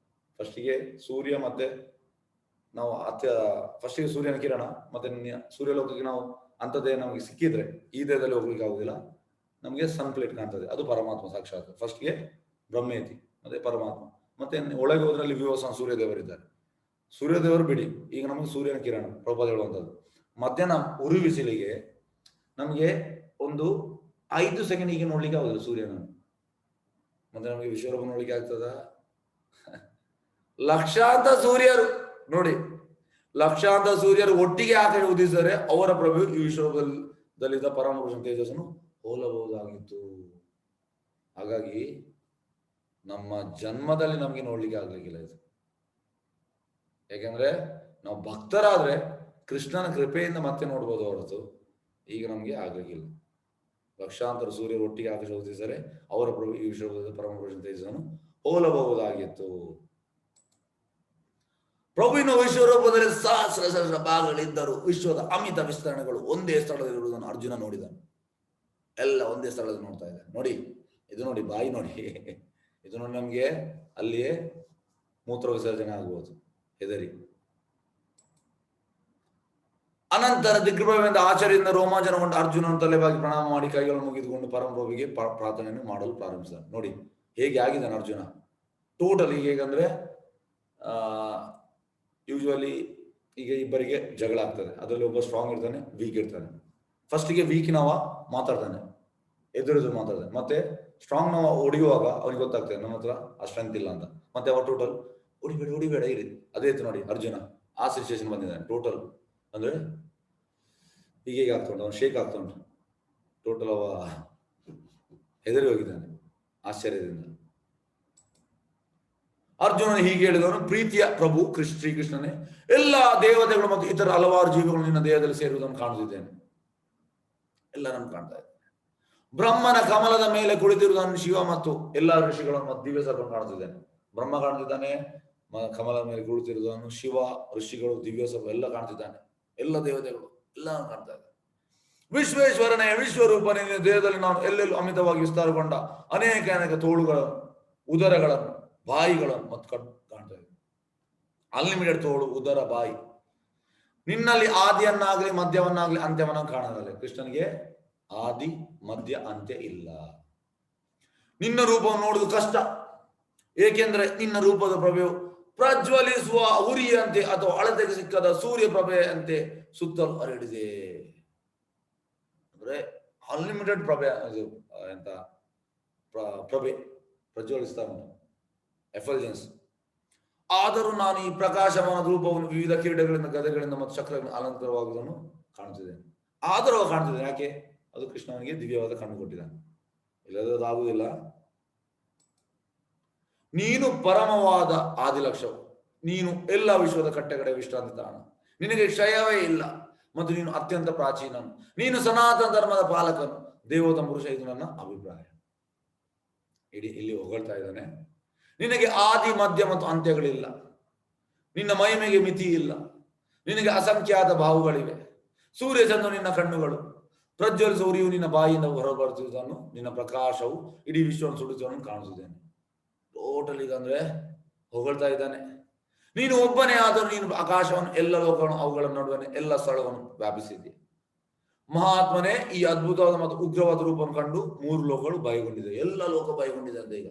ಫಸ್ಟಿಗೆ ಸೂರ್ಯ ಮತ್ತೆ ನಾವು ಫಸ್ಟಿಗೆ ಸೂರ್ಯನ ಕಿರಣ, ಮತ್ತೆ ಸೂರ್ಯಲೋಕಕ್ಕೆ ನಾವು ಅಂಥದ್ದೇ ನಮಗೆ ಸಿಕ್ಕಿದ್ರೆ ಈ ದೇಹದಲ್ಲಿ ಹೋಗ್ಲಿಕ್ಕೆ ಆಗುದಿಲ್ಲ, ನಮಗೆ ಸನ್ ಪ್ಲೇಟ್ ಕಾಣ್ತದೆ, ಅದು ಪರಮಾತ್ಮ ಸಾಕ್ಷಾತ್. ಫಸ್ಟ್ಗೆ ಬ್ರಹ್ಮೇತಿ ಮತ್ತೆ ಪರಮಾತ್ಮ, ಮತ್ತೆ ಒಳಗೆ ಹೋದ್ರಲ್ಲಿ ವಿವಸ್ವಾನ್ ಸೂರ್ಯದೇವರಿದ್ದಾರೆ. ಸೂರ್ಯದೇವರು ಬಿಡಿ, ಈಗ ನಮಗೆ ಸೂರ್ಯನ ಕಿರಣ ಪ್ರಭಾದ ಹೇಳುವಂಥದ್ದು. ಮಧ್ಯಾಹ್ನ ಉರಿ ಬಿಸಿಲಿಗೆ ನಮಗೆ ಒಂದು 5 ಸೆಕೆಂಡಿಗೆ ನೋಡ್ಲಿಕ್ಕೆ ಆಗುದಿಲ್ಲ ಸೂರ್ಯನ. ಮತ್ತೆ ನಮಗೆ ವಿಶ್ವರೂಪ ನೋಡ್ಲಿಕ್ಕೆ ಆಗ್ತದ? ಲಕ್ಷಾಂತರ ಸೂರ್ಯರು ನೋಡಿ, ಲಕ್ಷಾಂತರ ಸೂರ್ಯರು ಒಟ್ಟಿಗೆ ಆಕಾಶ ಉದಿಸಿದರೆ ಅವರ ಪ್ರಭು ಈ ವಿಶ್ವರೂಪದಲ್ಲಿದ್ದ ಪರಮಪುರುಷನ ತೇಜಸ್ಸನ್ನು ಹೋಲಬಹುದಾಗಿತ್ತು. ಹಾಗಾಗಿ ನಮ್ಮ ಜನ್ಮದಲ್ಲಿ ನಮಗೆ ನೋಡ್ಲಿಕ್ಕೆ ಆಗ್ಲಿಕ್ಕಿಲ್ಲ ಇದು. ಯಾಕೆಂದ್ರೆ ನಾವು ಭಕ್ತರಾದ್ರೆ ಕೃಷ್ಣನ ಕೃಪೆಯಿಂದ ಮತ್ತೆ ನೋಡ್ಬೋದು ಹೊರತು ಈಗ ನಮ್ಗೆ ಆಗ್ಲಿಕ್ಕಿಲ್ಲ. ಲಕ್ಷಾಂತರ ಸೂರ್ಯರು ಒಟ್ಟಿಗೆ ಆಕಾಶ ಉದಿಸಿದರೆ ಅವರ ಪ್ರಭು ಈ ವಿಶ್ವದ ಪರಮಪುರುಷನ ತೇಜಸ್ಸನ್ನು ಹೋಲಬಹುದಾಗಿತ್ತು. ಪ್ರಭುವಿನ ವಿಶ್ವರೂಪದಲ್ಲಿ ಸಹಸ್ರ ಸಹಸ್ರ ಭಾಗಗಳಿದ್ದರು. ವಿಶ್ವದ ಅಮಿತ ವಿಸ್ತರಣೆಗಳು ಒಂದೇ ಸ್ಥಳದಲ್ಲಿರುವುದನ್ನು ಅರ್ಜುನ ನೋಡಿದನು. ಎಲ್ಲ ಒಂದೇ ಸ್ಥಳದಲ್ಲಿ ನೋಡ್ತಾ ಇದ್ದಾರೆ. ನೋಡಿ, ಇದು ನೋಡಿ, ಬಾಯಿ ನೋಡಿ, ಇದು ನೋಡಿ, ನಮ್ಗೆ ಅಲ್ಲಿಯೇ ಮೂತ್ರ ವಿಸರ್ಜನೆ ಆಗ್ಬೋದು ಹೆದರಿ. ಅನಂತರ ದಿಗ್ಭ್ರಮೆಯಿಂದ ಆಚಾರ್ಯದಿಂದ ರೋಮಾಂಚನಗೊಂಡ ಅರ್ಜುನನು ತಲೆಬಾಗಿ ಪ್ರಣಾಮ ಮಾಡಿ ಕೈಗಳನ್ನು ಮುಗಿದುಕೊಂಡು ಪರಮಪ್ರಭುವಿಗೆ ಪ್ರಾರ್ಥನೆಯನ್ನು ಮಾಡಲು ಪ್ರಾರಂಭಿಸಿದ. ನೋಡಿ ಹೇಗೆ ಆಗಿದ್ದಾನೆ ಅರ್ಜುನ ಟೋಟಲ್. ಈಗ ಹೇಗಂದ್ರೆ ಯೂಶುವಲಿ ಈಗ ಇಬ್ಬರಿಗೆ ಜಗಳ ಆಗ್ತದೆ, ಅದರಲ್ಲಿ ಒಬ್ಬ ಸ್ಟ್ರಾಂಗ್ ಇರ್ತಾನೆ, ವೀಕ್ ಇರ್ತಾನೆ. ಫಸ್ಟಿಗೆ ವೀಕ್ನವ ಮಾತಾಡ್ತಾನೆ, ಎದುರು ಮಾತಾಡ್ತಾನೆ. ಮತ್ತೆ ಸ್ಟ್ರಾಂಗ್ ನಾವು ಹೊಡಿಯುವಾಗ ಅವ್ನಿಗೆ ಗೊತ್ತಾಗ್ತದೆ ನಮ್ಮ ಹತ್ರ ಆ ಸ್ಟ್ರೆಂತ್ ಇಲ್ಲ ಅಂತ. ಮತ್ತೆ ಅವ ಟೋಟಲ್ ಹೊಡಿಬೇಡ ಇರಿ. ಅದೇ ಇತ್ತು ನೋಡಿ ಅರ್ಜುನ ಆ ಸಿಚುವೇಶನ್ ಬಂದಿದ್ದಾನೆ ಟೋಟಲ್. ಅಂದ್ರೆ ಹೀಗೆ ಆಗ್ತುಂಟು, ಅವನು ಶೇಕ್ ಆಗ್ತುಂಟು ಟೋಟಲ್. ಅವ ಹೆದರಿ ಹೋಗಿದ್ದಾನೆ ಆಶ್ಚರ್ಯದಿಂದ. ಅರ್ಜುನನು ಹೀಗೆ ಹೇಳಿದವನು, ಪ್ರೀತಿಯ ಪ್ರಭು ಶ್ರೀಕೃಷ್ಣನೇ, ಎಲ್ಲಾ ದೇವತೆಗಳು ಮತ್ತು ಇತರ ಹಲವಾರು ಜೀವಿಗಳು ನಿನ್ನ ದೇಹದಲ್ಲಿ ಸೇರುವುದನ್ನು ಕಾಣುತ್ತಿದ್ದೇನೆ. ಎಲ್ಲರನ್ನು ಕಾಣ್ತಾ ಇದ್ದೇನೆ. ಬ್ರಹ್ಮನ ಕಮಲದ ಮೇಲೆ ಕುಳಿತಿರುವುದನ್ನು ಶಿವ ಮತ್ತು ಎಲ್ಲಾ ಋಷಿಗಳನ್ನು ಮತ್ತು ದಿವ್ಯ ಸರ್ಪನ್ನು ಕಾಣುತ್ತಿದ್ದೇನೆ. ಬ್ರಹ್ಮ ಕಾಣ್ತಿದ್ದಾನೆ, ಕಮಲದ ಮೇಲೆ ಕುಳಿತಿರುವುದನ್ನು ಶಿವ, ಋಷಿಗಳು, ದಿವ್ಯ ಸರ್ಪ ಎಲ್ಲ ಕಾಣ್ತಿದ್ದಾನೆ. ಎಲ್ಲ ದೇವತೆಗಳು ಎಲ್ಲ ಕಾಣ್ತಾ ಇದ್ದಾರೆ. ವಿಶ್ವೇಶ್ವರನೇ, ವಿಶ್ವರೂಪನೇ, ದೇಹದಲ್ಲಿ ನಾನು ಎಲ್ಲೆಲ್ಲೂ ಅಮಿತವಾಗಿ ವಿಸ್ತಾರಗೊಂಡ ಅನೇಕ ತೋಳುಗಳನ್ನು, ಉದರಗಳನ್ನು, ಬಾಯಿಗಳನ್ನು ಮತ್ತು ಕಾಣ್ತಾ ಇದೆ. ಅನ್ಲಿಮಿಟೆಡ್ ತೋಳು, ಉದರ, ಬಾಯಿ. ನಿನ್ನಲ್ಲಿ ಆದಿಯನ್ನಾಗ್ಲಿ ಮಧ್ಯವನ್ನಾಗ್ಲಿ ಅಂತ್ಯವನ್ನ ಕಾಣಲ್ಲ. ಕೃಷ್ಣನಿಗೆ ಆದಿ ಮಧ್ಯ ಅಂತ್ಯ ಇಲ್ಲ. ನಿನ್ನ ರೂಪವನ್ನು ನೋಡುವುದು ಕಷ್ಟ, ಏಕೆಂದ್ರೆ ನಿನ್ನ ರೂಪದ ಪ್ರಭೆಯು ಪ್ರಜ್ವಲಿಸುವ ಉರಿಯಂತೆ ಅಥವಾ ಅಳತೆಗೆ ಸಿಕ್ಕದ ಸೂರ್ಯ ಪ್ರಭೆಯಂತೆ ಸುತ್ತಲೂ ಹರಡಿದೆ. ಅಂದ್ರೆ ಅನ್ಲಿಮಿಟೆಡ್ ಪ್ರಭೆ, ಎಂತ ಪ್ರಭೆ ಪ್ರಜ್ವಲಿಸ್ತಾ ಉಂಟು, ಎಫಲ್ಜೆನ್ಸ್. ಆದರೂ ನಾನು ಈ ಪ್ರಕಾಶಮಾನ ರೂಪವನ್ನು ವಿವಿಧ ಕಿರೀಟಗಳಿಂದ, ಗದೆಗಳಿಂದ ಮತ್ತು ಚಕ್ರಗಳಿಂದ ಅಲಂಕಾರವಾಗುವುದನ್ನು ಕಾಣುತ್ತಿದ್ದೇನೆ. ಆದರೂ ಕಾಣ್ತಿದ್ದೇನೆ. ಯಾಕೆ? ಅದು ಕೃಷ್ಣನಿಗೆ ದಿವ್ಯವಾದ ಕಣ್ಣು ಕೊಟ್ಟಿದ್ದಾನೆ, ಇಲ್ಲದ ಅದಾಗುವುದಿಲ್ಲ. ನೀನು ಪರಮವಾದ ಆದಿಲಕ್ಷವು, ನೀನು ಎಲ್ಲ ವಿಶ್ವದ ಕಟ್ಟೆಗಡೆ ವಿಶ್ರಾಂತಿ ತಾಣ, ನಿನಗೆ ಕ್ಷಯವೇ ಇಲ್ಲ ಮತ್ತು ನೀನು ಅತ್ಯಂತ ಪ್ರಾಚೀನನು, ನೀನು ಸನಾತನ ಧರ್ಮದ ಪಾಲಕನು, ದೇವೋತ್ತಮ ಪುರುಷ. ಇದು ನನ್ನ ಅಭಿಪ್ರಾಯ. ಇಲ್ಲಿ ಹೊಗಳ್ತಾ ಇದ್ದಾನೆ. ನಿನಗೆ ಆದಿ ಮಧ್ಯ ಮತ್ತು ಅಂತ್ಯಗಳಿಲ್ಲ, ನಿನ್ನ ಮಹಿಮೆಗೆ ಮಿತಿ ಇಲ್ಲ, ನಿನಗೆ ಅಸಂಖ್ಯಾತ ಬಾಹುಗಳಿವೆ, ಸೂರ್ಯ ಚಂದ್ರ ನಿನ್ನ ಕಣ್ಣುಗಳು, ಪ್ರಜ್ವಲಿಸುವ ಉರಿಯು ನಿನ್ನ ಬಾಯಿಯಿಂದ ಹೊರಬರುತ್ತಿರುವುದನ್ನು, ನಿನ್ನ ಪ್ರಕಾಶವು ಇಡೀ ವಿಶ್ವವನ್ನು ಸುಡುವುದನ್ನು ಕಾಣಿಸುತ್ತೇನೆ. ಟೋಟಲ್ ಈಗ ಅಂದ್ರೆ ಹೊಗಳ್ತಾ ಇದ್ದಾನೆ. ನೀನು ಒಬ್ಬನೇ ಆದರೂ ನೀನು ಆಕಾಶವನ್ನು, ಎಲ್ಲ ಲೋಕಗಳನ್ನು, ಅವುಗಳ ನಡುವೆ ಎಲ್ಲ ಸ್ಥಳವನ್ನು ವ್ಯಾಪಿಸಿದ್ದೆ. ಮಹಾತ್ಮನೇ, ಈ ಅದ್ಭುತವಾದ ಮತ್ತು ಉಗ್ರವಾದ ರೂಪವನ್ನು ಕಂಡು 3 ಲೋಕಗಳು ಭಯಗೊಂಡಿದೆ. ಎಲ್ಲ ಲೋಕ ಭಯಗೊಂಡಿದೆ ಅಂತ. ಈಗ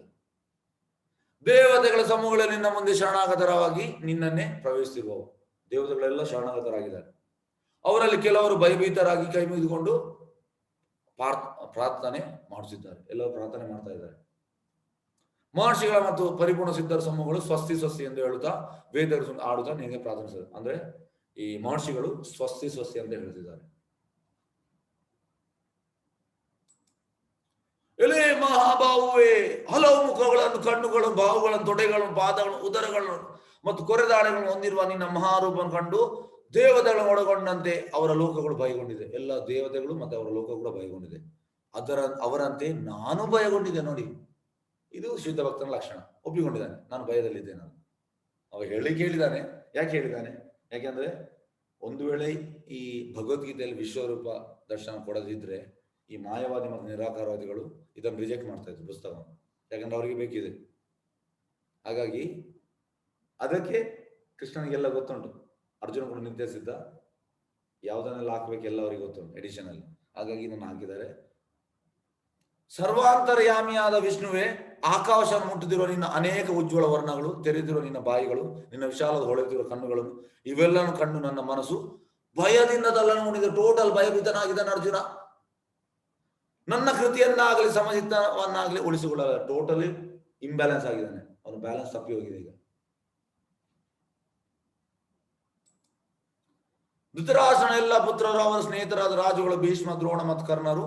ದೇವತೆಗಳ ಸಮೂಹಗಳಲ್ಲಿ ನಿನ್ನ ಮುಂದೆ ಶರಣಾಗತರಾಗಿ ನಿನ್ನನ್ನೇ ಪ್ರವೇಶಿಸಿರುವವು. ದೇವತೆಗಳೆಲ್ಲ ಶರಣಾಗತರಾಗಿದ್ದಾರೆ. ಅವರಲ್ಲಿ ಕೆಲವರು ಭಯಭೀತರಾಗಿ ಕೈ ಮುಗಿದುಕೊಂಡು ಪ್ರಾರ್ಥನೆ ಮಾಡಿಸಿದ್ದಾರೆ. ಎಲ್ಲರೂ ಪ್ರಾರ್ಥನೆ ಮಾಡ್ತಾ ಇದ್ದಾರೆ. ಮಹರ್ಷಿಗಳ ಮತ್ತು ಪರಿಪೂರ್ಣ ಸಿದ್ಧರ ಸಮೂಹಗಳು ಸ್ವಸ್ತಿ ಸ್ವಸ್ತಿ ಎಂದು ಹೇಳುತ್ತಾ ವೇದಗಳು ಆಡುತ್ತಾ ನಿನಗೆ ಪ್ರಾರ್ಥಿಸಿದ್ದಾರೆ. ಅಂದ್ರೆ ಈ ಮಹರ್ಷಿಗಳು ಸ್ವಸ್ತಿ ಸ್ವಸ್ತಿ ಅಂತ ಹೇಳ್ತಿದ್ದಾರೆ. ಎಲೆ ಮಹಾಬಾಹುವೆ, ಹಲವು ಮುಖಗಳನ್ನು, ಕಣ್ಣುಗಳನ್ನು, ಬಾಹುಗಳನ್ನು, ತೊಡೆಗಳನ್ನು, ಪಾದಗಳನ್ನು, ಉದರಗಳನ್ನು ಮತ್ತು ಕೊರೆದಾಳೆಗಳನ್ನು ಹೊಂದಿರುವ ನಿನ್ನ ಮಹಾರೂಪವನ್ನು ಕಂಡು ದೇವತೆಗಳನ್ನು ಒಳಗೊಂಡಂತೆ ಅವರ ಲೋಕಗಳು ಭಯಗೊಂಡಿದೆ. ಎಲ್ಲ ದೇವತೆಗಳು ಮತ್ತೆ ಅವರ ಲೋಕ ಕೂಡ ಭಯಗೊಂಡಿದೆ. ಅವರಂತೆ ನಾನು ಭಯಗೊಂಡಿದ್ದೆ. ನೋಡಿ, ಇದು ಶುದ್ಧ ಭಕ್ತನ ಲಕ್ಷಣ. ಒಪ್ಪಿಕೊಂಡಿದ್ದಾನೆ, ನಾನು ಭಯದಲ್ಲಿದ್ದೇನೆ. ಅವ ಹೇಳಿದ್ದಾನೆ. ಯಾಕೆ ಹೇಳಿದ್ದಾನೆ? ಯಾಕೆಂದ್ರೆ ಒಂದು ವೇಳೆ ಈ ಭಗವದ್ಗೀತೆಯಲ್ಲಿ ವಿಶ್ವರೂಪ ದರ್ಶನ ಕೊಡದಿದ್ರೆ ಈ ಮಾಯವಾದಿ ಮತ್ತು ನಿರಾಕಾರವಾದಿಗಳು ಇದನ್ನು ರಿಜೆಕ್ಟ್ ಮಾಡ್ತಾ ಇದ್ರು ಪುಸ್ತಕವನ್ನು. ಯಾಕಂದ್ರೆ ಅವರಿಗೆ ಬೇಕಿದೆ. ಹಾಗಾಗಿ ಅದಕ್ಕೆ ಕೃಷ್ಣನಿಗೆಲ್ಲ ಗೊತ್ತುಂಟು. ಅರ್ಜುನ ಕೂಡ ನಿರ್ದೇಶಿಸಿದ್ದ, ಯಾವುದನ್ನೆಲ್ಲ ಹಾಕ್ಬೇಕು ಎಲ್ಲ ಅವರಿಗೆ ಗೊತ್ತು ಎಡಿಷನ್ ಅಲ್ಲಿ, ಹಾಗಾಗಿ ಇದನ್ನು ಹಾಕಿದ್ದಾರೆ. ಸರ್ವಾಂತರ್ಯಾಮಿಯಾದ ವಿಷ್ಣುವೇ, ಆಕಾಶವನ್ನು ಮುಟ್ಟುತ್ತಿರುವ ನಿನ್ನ ಅನೇಕ ಉಜ್ವಲ ವರ್ಣಗಳು, ತೆರೆದಿರುವ ನಿನ್ನ ಬಾಯಿಗಳು, ನಿನ್ನ ವಿಶಾಲದ ಹೊಳೆಯುತ್ತಿರುವ ಕಣ್ಣುಗಳನ್ನು, ಇವೆಲ್ಲವನ್ನು ಕಂಡು ನನ್ನ ಮನಸ್ಸು ಭಯದಿಂದ ತಲ್ಲನ್ನು ನೋಡಿದ. ಟೋಟಲ್ ಭಯಭೀತನಾಗಿದ್ದಾನೆ ಅರ್ಜುನ. ನನ್ನ ಕೃತಿಯನ್ನಾಗಲಿ ಸಮಚಿತ್ತವನ್ನಾಗಲಿ ಉಳಿಸಿಕೊಳ್ಳಲ್ಲ. ಟೋಟಲಿ ಇಂಬ್ಯಾಲೆನ್ಸ್ ಆಗಿದ್ದಾನೆ, ಅವನು ಬ್ಯಾಲೆನ್ಸ್ ತಪ್ಪಿ ಹೋಗಿದೆ ಈಗ. ಧೃತರಾಷ್ಟ್ರನ ಎಲ್ಲ ಪುತ್ರರು, ಅವರ ಸ್ನೇಹಿತರಾದ ರಾಜುಗಳು ಭೀಷ್ಮ, ದ್ರೋಣ ಮತ್ತು ಕರ್ಣರು,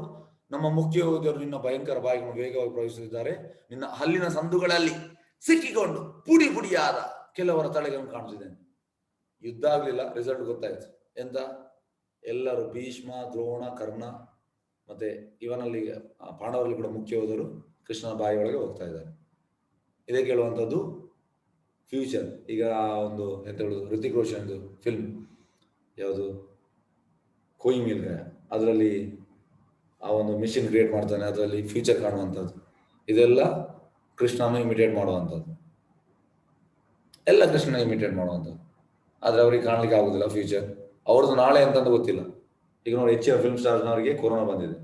ನಮ್ಮ ಮುಖ್ಯ ಯೋಧರು ನಿನ್ನ ಭಯಂಕರ ಬಾಯಿಗಳನ್ನು ವೇಗವಾಗಿ ಪ್ರವೇಶಿಸಿದ್ದಾರೆ. ನಿನ್ನ ಹಲ್ಲಿನ ಸಂದುಗಳಲ್ಲಿ ಸಿಕ್ಕಿಕೊಂಡು ಪುಡಿ ಪುಡಿಯಾದ ಕೆಲವರ ತಲೆಗಳನ್ನು ಕಾಣಿಸಿದ್ದೇನೆ. ಯುದ್ಧ ಆಗ್ಲಿಲ್ಲ, ರಿಸಲ್ಟ್ ಗೊತ್ತಾಯ್ತು. ಎಂತ? ಎಲ್ಲರೂ ಭೀಷ್ಮ, ದ್ರೋಣ, ಕರ್ಣ ಮತ್ತೆ ಇವನಲ್ಲಿ ಪಾಂಡವರಲ್ಲಿ ಕೂಡ ಮುಖ್ಯ ಯೋಧರು ಕೃಷ್ಣನ ಬಾಯಿಯೊಳಗೆ ಹೋಗ್ತಾ ಇದ್ದಾರೆ. ಇದೇ ಕೇಳುವಂಥದ್ದು ಫ್ಯೂಚರ್. ಈಗ ಒಂದು ಎಂತ ಹೇಳುದು, ಋತಿಕ್ ರೋಷನ್ ಫಿಲ್ಮ್ ಯಾವುದು, ಕೋಯಿ ಮಿಲ್ ಗಯ, ಅದರಲ್ಲಿ ಆ ಒಂದು ಮಿಷಿನ್ ಕ್ರಿಯೇಟ್ ಮಾಡ್ತಾನೆ, ಅದರಲ್ಲಿ ಫ್ಯೂಚರ್ ಕಾಣುವಂಥದ್ದು. ಇದೆಲ್ಲ ಕೃಷ್ಣನ ಇಮಿಟೇಟ್ ಮಾಡುವಂಥದ್ದು, ಎಲ್ಲ ಕೃಷ್ಣನ ಇಮಿಟೇಟ್ ಮಾಡುವಂಥದ್ದು. ಆದರೆ ಅವ್ರಿಗೆ ಕಾಣ್ಲಿಕ್ಕೆ ಆಗುದಿಲ್ಲ ಫ್ಯೂಚರ್. ಅವ್ರದ್ದು ನಾಳೆ ಅಂತಂದು ಗೊತ್ತಿಲ್ಲ. ಈಗ ನೋಡಿ, ಹೆಚ್ಚಿನ ಫಿಲ್ಮ್ ಸ್ಟಾರ್ನವರಿಗೆ ಕೊರೋನಾ ಬಂದಿದೆ.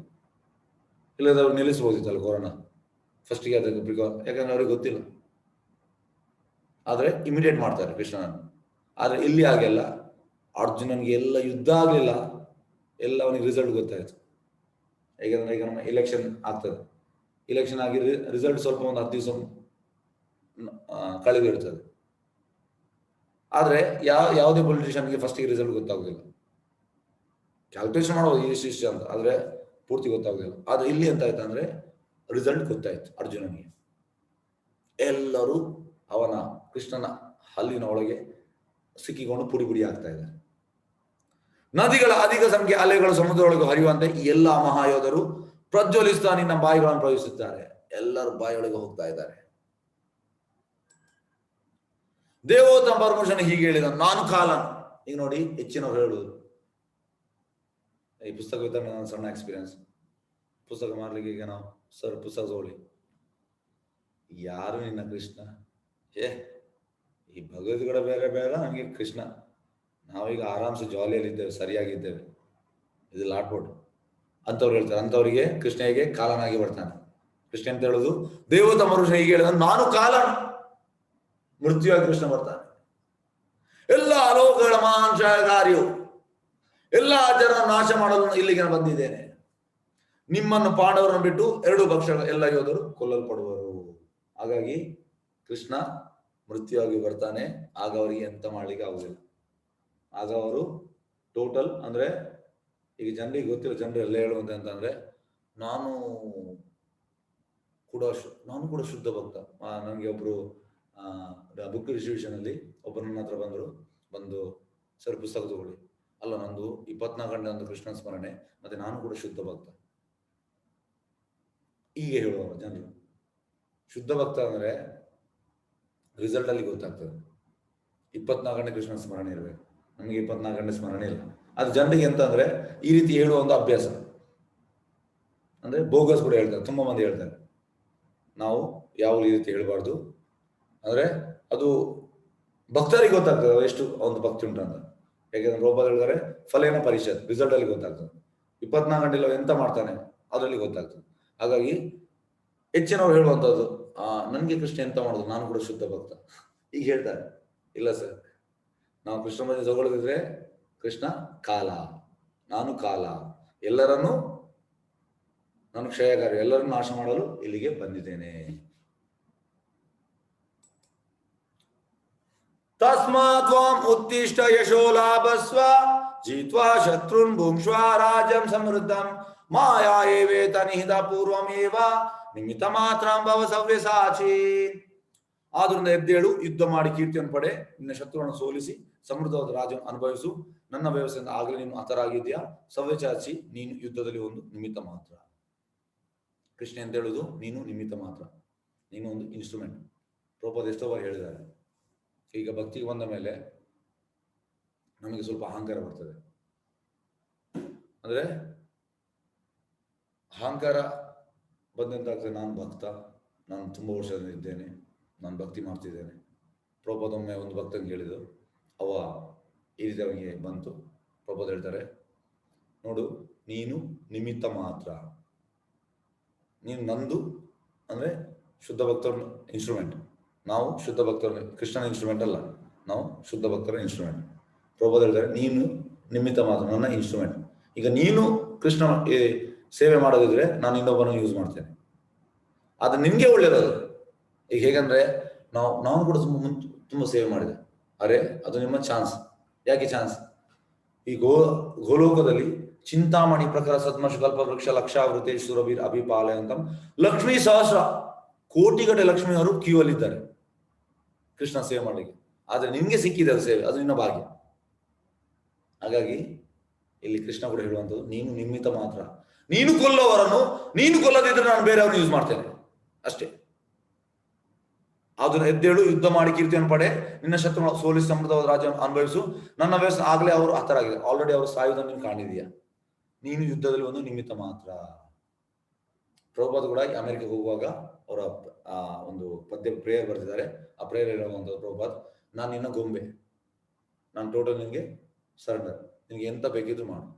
ಇಲ್ಲದ ಅವ್ರು ನಿಲ್ಲಿಸಬಹುದಿತ್ತಲ್ಲ ಕೊರೋನಾ ಫಸ್ಟಿಗೆ, ಅದಕ್ಕೆ ಯಾಕಂದ್ರೆ ಅವ್ರಿಗೆ ಗೊತ್ತಿಲ್ಲ. ಆದರೆ ಇಮಿಟೇಟ್ ಮಾಡ್ತಾರೆ ಕೃಷ್ಣನನ್ನು. ಆದರೆ ಇಲ್ಲಿ ಹಾಗೆಲ್ಲ, ಅರ್ಜುನನ್ಗೆ ಎಲ್ಲ ಯುದ್ಧ ಆಗಲಿಲ್ಲ, ಎಲ್ಲ ಅವನಿಗೆ ರಿಸಲ್ಟ್ ಗೊತ್ತಾಯ್ತು. ಯಾಕಂದ್ರೆ ಈಗ ನಮ್ಮ ಇಲೆಕ್ಷನ್ ಆಗ್ತದೆ, ಇಲೆಕ್ಷನ್ ಆಗಿ ರಿಸಲ್ಟ್ ಸ್ವಲ್ಪ ಒಂದು 10 ದಿವಸ ಕಳೆದಿರ್ತದೆ. ಆದ್ರೆ ಯಾವುದೇ ಪೊಲಿಟಿಷಿಯನ್ಗೆ ಫಸ್ಟಿಗೆ ರಿಸಲ್ಟ್ ಗೊತ್ತಾಗುದಿಲ್ಲ. ಕ್ಯಾಲ್ಕುಲೇಷನ್ ಮಾಡೋದು ಇಷ್ಟು ಅಂತ, ಆದ್ರೆ ಪೂರ್ತಿ ಗೊತ್ತಾಗುದಿಲ್ಲ. ಆದ್ರೆ ಇಲ್ಲಿ ಎಂತ ಆಯ್ತು ಅಂದ್ರೆ ರಿಸಲ್ಟ್ ಗೊತ್ತಾಯ್ತು ಅರ್ಜುನನಿಗೆ. ಎಲ್ಲರೂ ಅವನ ಕೃಷ್ಣನ ಹಲ್ಲಿನ ಒಳಗೆ ಸಿಕ್ಕಿಕೊಂಡು ಪುಡಿ ಪುಡಿ ಆಗ್ತಾ ಇದ್ದಾರೆ. ನದಿಗಳ ಅಧಿಕ ಸಂಖ್ಯೆ ಅಲೆಗಳು ಸಮುದ್ರದೊಳಗೆ ಹರಿಯುವಂತೆ ಈ ಎಲ್ಲಾ ಮಹಾಯೋಧರು ಪ್ರಜ್ವಲಿಸ್ತಾ ನಿನ್ನ ಬಾಯಿಗಳನ್ನು ಪ್ರವೇಶಿಸುತ್ತಾರೆ. ಎಲ್ಲರೂ ಬಾಯಿಯೊಳಗೆ ಹೋಗ್ತಾ ಇದ್ದಾರೆ. ದೇವೋತ್ತಮ ಪರಮೇಶ್ವರನ ಹೀಗೆ ಹೇಳಿದ, ನಾನು ಕಾಲನು. ಈಗ ನೋಡಿ, ಹೆಚ್ಚಿನವ್ರು ಹೇಳುವುದು, ಈ ಪುಸ್ತಕ ವಿತರಣೆ ನನ್ನ ಸಣ್ಣ ಎಕ್ಸ್ಪೀರಿಯನ್ಸ್. ಪುಸ್ತಕ ಮಾರ್ಲಿಕ್ಕೆ ಈಗ ನಾವು ಸರ್ ಪುಸ್ತಕ ತಗೊಳ್ಳಿ, ಯಾರು ನಿನ್ನ ಕೃಷ್ಣ? ಈ ಭಗವದ್ಗೀತೆ ಬೇರೆ ಬೇರೆ, ನಮಗೆ ಕೃಷ್ಣ. ನಾವೀಗ ಆರಾಮ್ಸೆ ಜಾಲಿಯಲ್ಲಿದ್ದೇವೆ, ಸರಿಯಾಗಿದ್ದೇವೆ. ಇದು ಲಾಟ್ಬೋಟ್ ಅಂತವ್ರು ಹೇಳ್ತಾರೆ. ಅಂತವರಿಗೆ ಕೃಷ್ಣ ಹೇಗೆ ಕಾಲನಾಗಿ ಬರ್ತಾನೆ. ಕೃಷ್ಣ ಅಂತ ಹೇಳುದು, ದೇವೋತ್ತಮ ಪರಮೇಶ್ವರ ಹೀಗೆ ಹೇಳಿದ, ನಾನು ಕಾಲನು. ಮೃತ್ಯುವಾಗಿ ಕೃಷ್ಣ ಬರ್ತಾನೆ. ಎಲ್ಲ ಅಲೋಕಗಳ ಮಹಾಂಶಕಾರಿಯು, ಎಲ್ಲ ಜನ ನಾಶ ಮಾಡಲು ಇಲ್ಲಿಗೆ ಬಂದಿದ್ದೇನೆ. ನಿಮ್ಮನ್ನು ಪಾಂಡವರನ್ನು ಬಿಟ್ಟು 2 ಪಕ್ಷಗಳ ಎಲ್ಲ ಯೋಧರು ಕೊಲ್ಲಲ್ಪಡುವರು. ಹಾಗಾಗಿ ಕೃಷ್ಣ ಮೃತ್ಯುವಾಗಿ ಬರ್ತಾನೆ. ಆಗ ಅವರಿಗೆ ಎಂತ ಮಾಡ್ಲಿಕ್ಕೆ ಆಗುದಿಲ್ಲ. ಆಗ ಅವರು ಟೋಟಲ್ ಅಂದ್ರೆ, ಈಗ ಜನರಿಗೆ ಗೊತ್ತಿಲ್ಲ, ಜನರು ಎಲ್ಲ ಹೇಳುವಂತ ಅಂತಂದ್ರೆ, ನಾನು ಕೂಡ ಶುದ್ಧ ಭಕ್ತ. ನನಗೆ ಒಬ್ರು ಬುಕ್ ಡಿಸ್ಟ್ರಿಬ್ಯೂಷನ್ ಅಲ್ಲಿ ಒಬ್ಬರು ನನ್ನ ಹತ್ರ ಬಂದು ಸರ್ ಪುಸ್ತಕ ತಗೊಳ್ಳಿ. ಅಲ್ಲ, ನಂದು 24 ಗಂಟೆ ಒಂದು ಕೃಷ್ಣ ಸ್ಮರಣೆ, ಮತ್ತೆ ನಾನು ಕೂಡ ಶುದ್ಧ ಭಕ್ತ. ಹೀಗೆ ಹೇಳುವವರು ಜನರು. ಶುದ್ಧ ಭಕ್ತ ಅಂದ್ರೆ ರಿಸಲ್ಟ್ ಅಲ್ಲಿ ಗೊತ್ತಾಗ್ತದೆ. 24 ಗಂಟೆ ಕೃಷ್ಣ ಸ್ಮರಣೆ ಇರಬೇಕು. ನಮಗೆ 24 ಗಂಟೆ ಸ್ಮರಣೆ ಇಲ್ಲ. ಅದು ಜನರಿಗೆ ಎಂತ ಅಂದ್ರೆ, ಈ ರೀತಿ ಹೇಳುವ ಒಂದು ಅಭ್ಯಾಸ. ಅಂದ್ರೆ ಬೋಗಸ್ ಕೂಡ ಹೇಳ್ತಾರೆ, ತುಂಬಾ ಮಂದಿ ಹೇಳ್ತಾರೆ, ನಾವು ಯಾವ ಈ ರೀತಿ ಹೇಳ್ಬಾರ್ದು. ಅಂದ್ರೆ ಅದು ಭಕ್ತರಿಗೆ ಗೊತ್ತಾಗ್ತದೆ ಎಷ್ಟು ಒಂದು ಭಕ್ತಿ ಉಂಟು ಅಂತ. ಯಾಕೆಂದ್ರೆ ಒಬ್ಬ ಹೇಳಿದರೆ ಫಲೇನ ಪರಿಷತ್, ರಿಸಲ್ಟ್ ಅಲ್ಲಿ ಗೊತ್ತಾಗ್ತದೆ. 24 ಗಂಟೆ ಎಂತ ಮಾಡ್ತಾನೆ ಅದರಲ್ಲಿ ಗೊತ್ತಾಗ್ತದೆ. ಹಾಗಾಗಿ ಹೆಚ್ಚಿನವ್ರು ಹೇಳುವಂತದ್ದು, ನನ್ಗೆ ಕೃಷ್ಣ ಎಂತ ಮಾಡುದು, ನಾನು ಕೂಡ ಶುದ್ಧ ಭಕ್ತ. ಈಗ ಹೇಳ್ತಾರೆ, ಇಲ್ಲ ಸರ್, ನಾವು ಕೃಷ್ಣ ಬಗ್ಗೆ ತಗೊಳ್ಳದಿದ್ರೆ ಕೃಷ್ಣ ಕಾಲ, ನಾನು ಕಾಲ, ಎಲ್ಲರನ್ನೂ ನಾನು ಕ್ಷಯಕಾರಿ, ಎಲ್ಲರನ್ನು ನಾಶ ಮಾಡಲು ಇಲ್ಲಿಗೆ ಬಂದಿದ್ದೇನೆ. ತಸ್ಮಾತ್ ತ್ವಂ ಉತ್ತಿಷ್ಠ ಯಶೋ ಲಾಭಸ್ವ ಜಿತ್ವಾ ಶತ್ರುನ್ ಭುಂಕ್ಷ್ವಾ ರಾಜ್ಯಂ ಸಮೃದ್ಧಂ ಮಾಯಾ ಏವೇತ ನಿಹಿತ ಪೂರ್ವಮೇವ ನಿಮಿತ್ತ ಮಾತ್ರ ಭವ ಸವ್ಯಸಾಚಿ. ಆದ್ರಿಂದ ಎದ್ದೇಳು, ಯುದ್ಧ ಮಾಡಿ ಕೀರ್ತಿಯನ್ನು ಪಡೆ, ನಿನ್ನ ಶತ್ರುವನ್ನು ಸೋಲಿಸಿ ಸಮೃದ್ಧವಾದ ರಾಜ್ಯವನ್ನು ಅನುಭವಿಸು. ನನ್ನ ವ್ಯವಸ್ಥೆಯಿಂದ ಆಗಲೇ ನೀನು ಹತರಾಗಿದ್ಯಾ. ಸವ್ಯಸಾಚಿ, ನೀನು ಯುದ್ಧದಲ್ಲಿ ಒಂದು ನಿಮಿತ್ತ ಮಾತ್ರ. ಕೃಷ್ಣ ಅಂತ ಹೇಳುದು, ನೀನು ನಿಮಿತ್ತ ಮಾತ್ರ, ನೀನು ಒಂದು ಇನ್ಸ್ಟ್ರೂಮೆಂಟ್. ಪ್ರಭುಪಾದ ಎಷ್ಟೋ ಬಾರಿ ಹೇಳಿದ್ದಾರೆ, ಈಗ ಭಕ್ತಿಗೆ ಬಂದ ಮೇಲೆ ನಮಗೆ ಸ್ವಲ್ಪ ಅಹಂಕಾರ ಬರ್ತದೆ. ಅಂದ್ರೆ ಅಹಂಕಾರ ಬಂದಂತಾಗ್ತದೆ, ನಾನು ಭಕ್ತ, ನಾನು ತುಂಬಾ ವರ್ಷದಿಂದ ಇದ್ದೇನೆ, ನಾನು ಭಕ್ತಿ ಮಾಡ್ತಿದ್ದೇನೆ. ಪ್ರಭುಪಾದೊಮ್ಮೆ ಒಂದು ಭಕ್ತಂಗೆ ಹೇಳಿದ್ರು, ಅವ ಈ ರೀತಿ ಅವನಿಗೆ ಬಂತು. ಪ್ರಭುಪಾದ ಹೇಳ್ತಾರೆ, ನೋಡು, ನೀನು ನಿಮಿತ್ತ ಮಾತ್ರ. ನೀನು ನಂದು ಅಂದ್ರೆ ಶುದ್ಧ ಭಕ್ತರ ಇನ್ಸ್ಟ್ರೂಮೆಂಟ್. ನಾವು ಶುದ್ಧ ಭಕ್ತರ, ಕೃಷ್ಣನ ಇನ್ಸ್ಟ್ರೂಮೆಂಟ್ ಅಲ್ಲ, ನಾವು ಶುದ್ಧ ಭಕ್ತರ ಇನ್ಸ್ಟ್ರೂಮೆಂಟ್. ಪ್ರಭುಪಾದ ಹೇಳ್ತಾರೆ, ನೀನು ನಿಮಿತ್ತ ಮಾತ್ರ, ನನ್ನ ಇನ್ಸ್ಟ್ರೂಮೆಂಟ್. ಈಗ ನೀನು ಕೃಷ್ಣ ಸೇವೆ ಮಾಡೋದಿದ್ರೆ ನಾನು ಇನ್ನೊಬ್ಬನ ಯೂಸ್ ಮಾಡ್ತೇನೆ, ಅದು ನಿನ್ಗೆ ಒಳ್ಳೇದದು. ಈಗ ಹೇಗಂದ್ರೆ ನಾನು ಕೂಡ ತುಂಬ ಸೇವೆ ಮಾಡಿದೆ, ಅರೆ ಅದು ನಿಮ್ಮ ಚಾನ್ಸ್. ಯಾಕೆ ಚಾನ್ಸ್? ಈ ಗೋಲೋಕದಲ್ಲಿ ಚಿಂತಾಮಣಿ ಪ್ರಕಾರ ಸದ್ಮಶು ಕಲ್ಪ ವೃಕ್ಷ ಲಕ್ಷಾವೃತೆ ಸುರಬೀರ್ ಅಭಿಪಾಲಯ ಅಂತ ಲಕ್ಷ್ಮೀ ಸಹಸ್ರ ಕೋಟಿಗಟ್ಟೆ ಲಕ್ಷ್ಮಿಯವರು ಕ್ಯೂ ಅಲ್ಲಿದ್ದಾರೆ ಕೃಷ್ಣ ಸೇವೆ ಮಾಡಲಿಕ್ಕೆ. ಆದ್ರೆ ನಿನ್ಗೆ ಸಿಕ್ಕಿದೆ ಅದು ಸೇವೆ, ಅದು ನಿನ್ನ ಭಾಗ್ಯ. ಹಾಗಾಗಿ ಇಲ್ಲಿ ಕೃಷ್ಣ ಕೂಡ ಹೇಳುವಂಥದ್ದು, ನೀನು ನಿಮಿತ್ತ ಮಾತ್ರ. ನೀನು ಕೊಲ್ಲವರನ್ನು, ನೀನು ಕೊಲ್ಲದಿದ್ರೆ ನಾನು ಬೇರೆಯವ್ರನ್ನ ಯೂಸ್ ಮಾಡ್ತೇನೆ ಅಷ್ಟೇ. ಅದನ್ನ ಎದ್ದೇಳು, ಯುದ್ಧ ಮಾಡಿ ಕೀರ್ತಿಯನ್ನು ಪಡೆ, ನಿನ್ನ ಶತ್ರು ಸೋಲಿಸಿ ಸಮೃದ್ಧವಾದ ರಾಜ್ಯವನ್ನು ಅನುಭವಿಸು. ನನ್ನ ವ್ಯವಸ್ಥೆ ಆಗಲೇ ಅವರು ಹತರಾಗಿದೆ, ಆಲ್ರೆಡಿ ಅವರು ಸಾಯುವುದನ್ನು ನೀನು ಕಾಣಿದೀಯ. ನೀನು ಯುದ್ಧದಲ್ಲಿ ಒಂದು ನಿಮಿತ್ತ ಮಾತ್ರ. ಪ್ರಭುಪಾದ ಕೂಡ ಅಮೆರಿಕಕ್ಕೆ ಹೋಗುವಾಗ ಅವರ ಒಂದು ಪದ್ಯ ಪ್ರೇಯರ್ ಬರ್ತಿದ್ದಾರೆ. ಆ ಪ್ರೇಯರ್ ಹೇಳುವಂಥದ್ದು, ಪ್ರಭುಪಾದ್ ನಾನು ನಿನ್ನ ಗೊಂಬೆ, ನಾನು ಟೋಟಲ್ ನಿನಗೆ ಸರೆಂಡರ್, ನಿನಗೆ ಎಂತ ಬೇಕಿದ್ರು ಮಾಡು.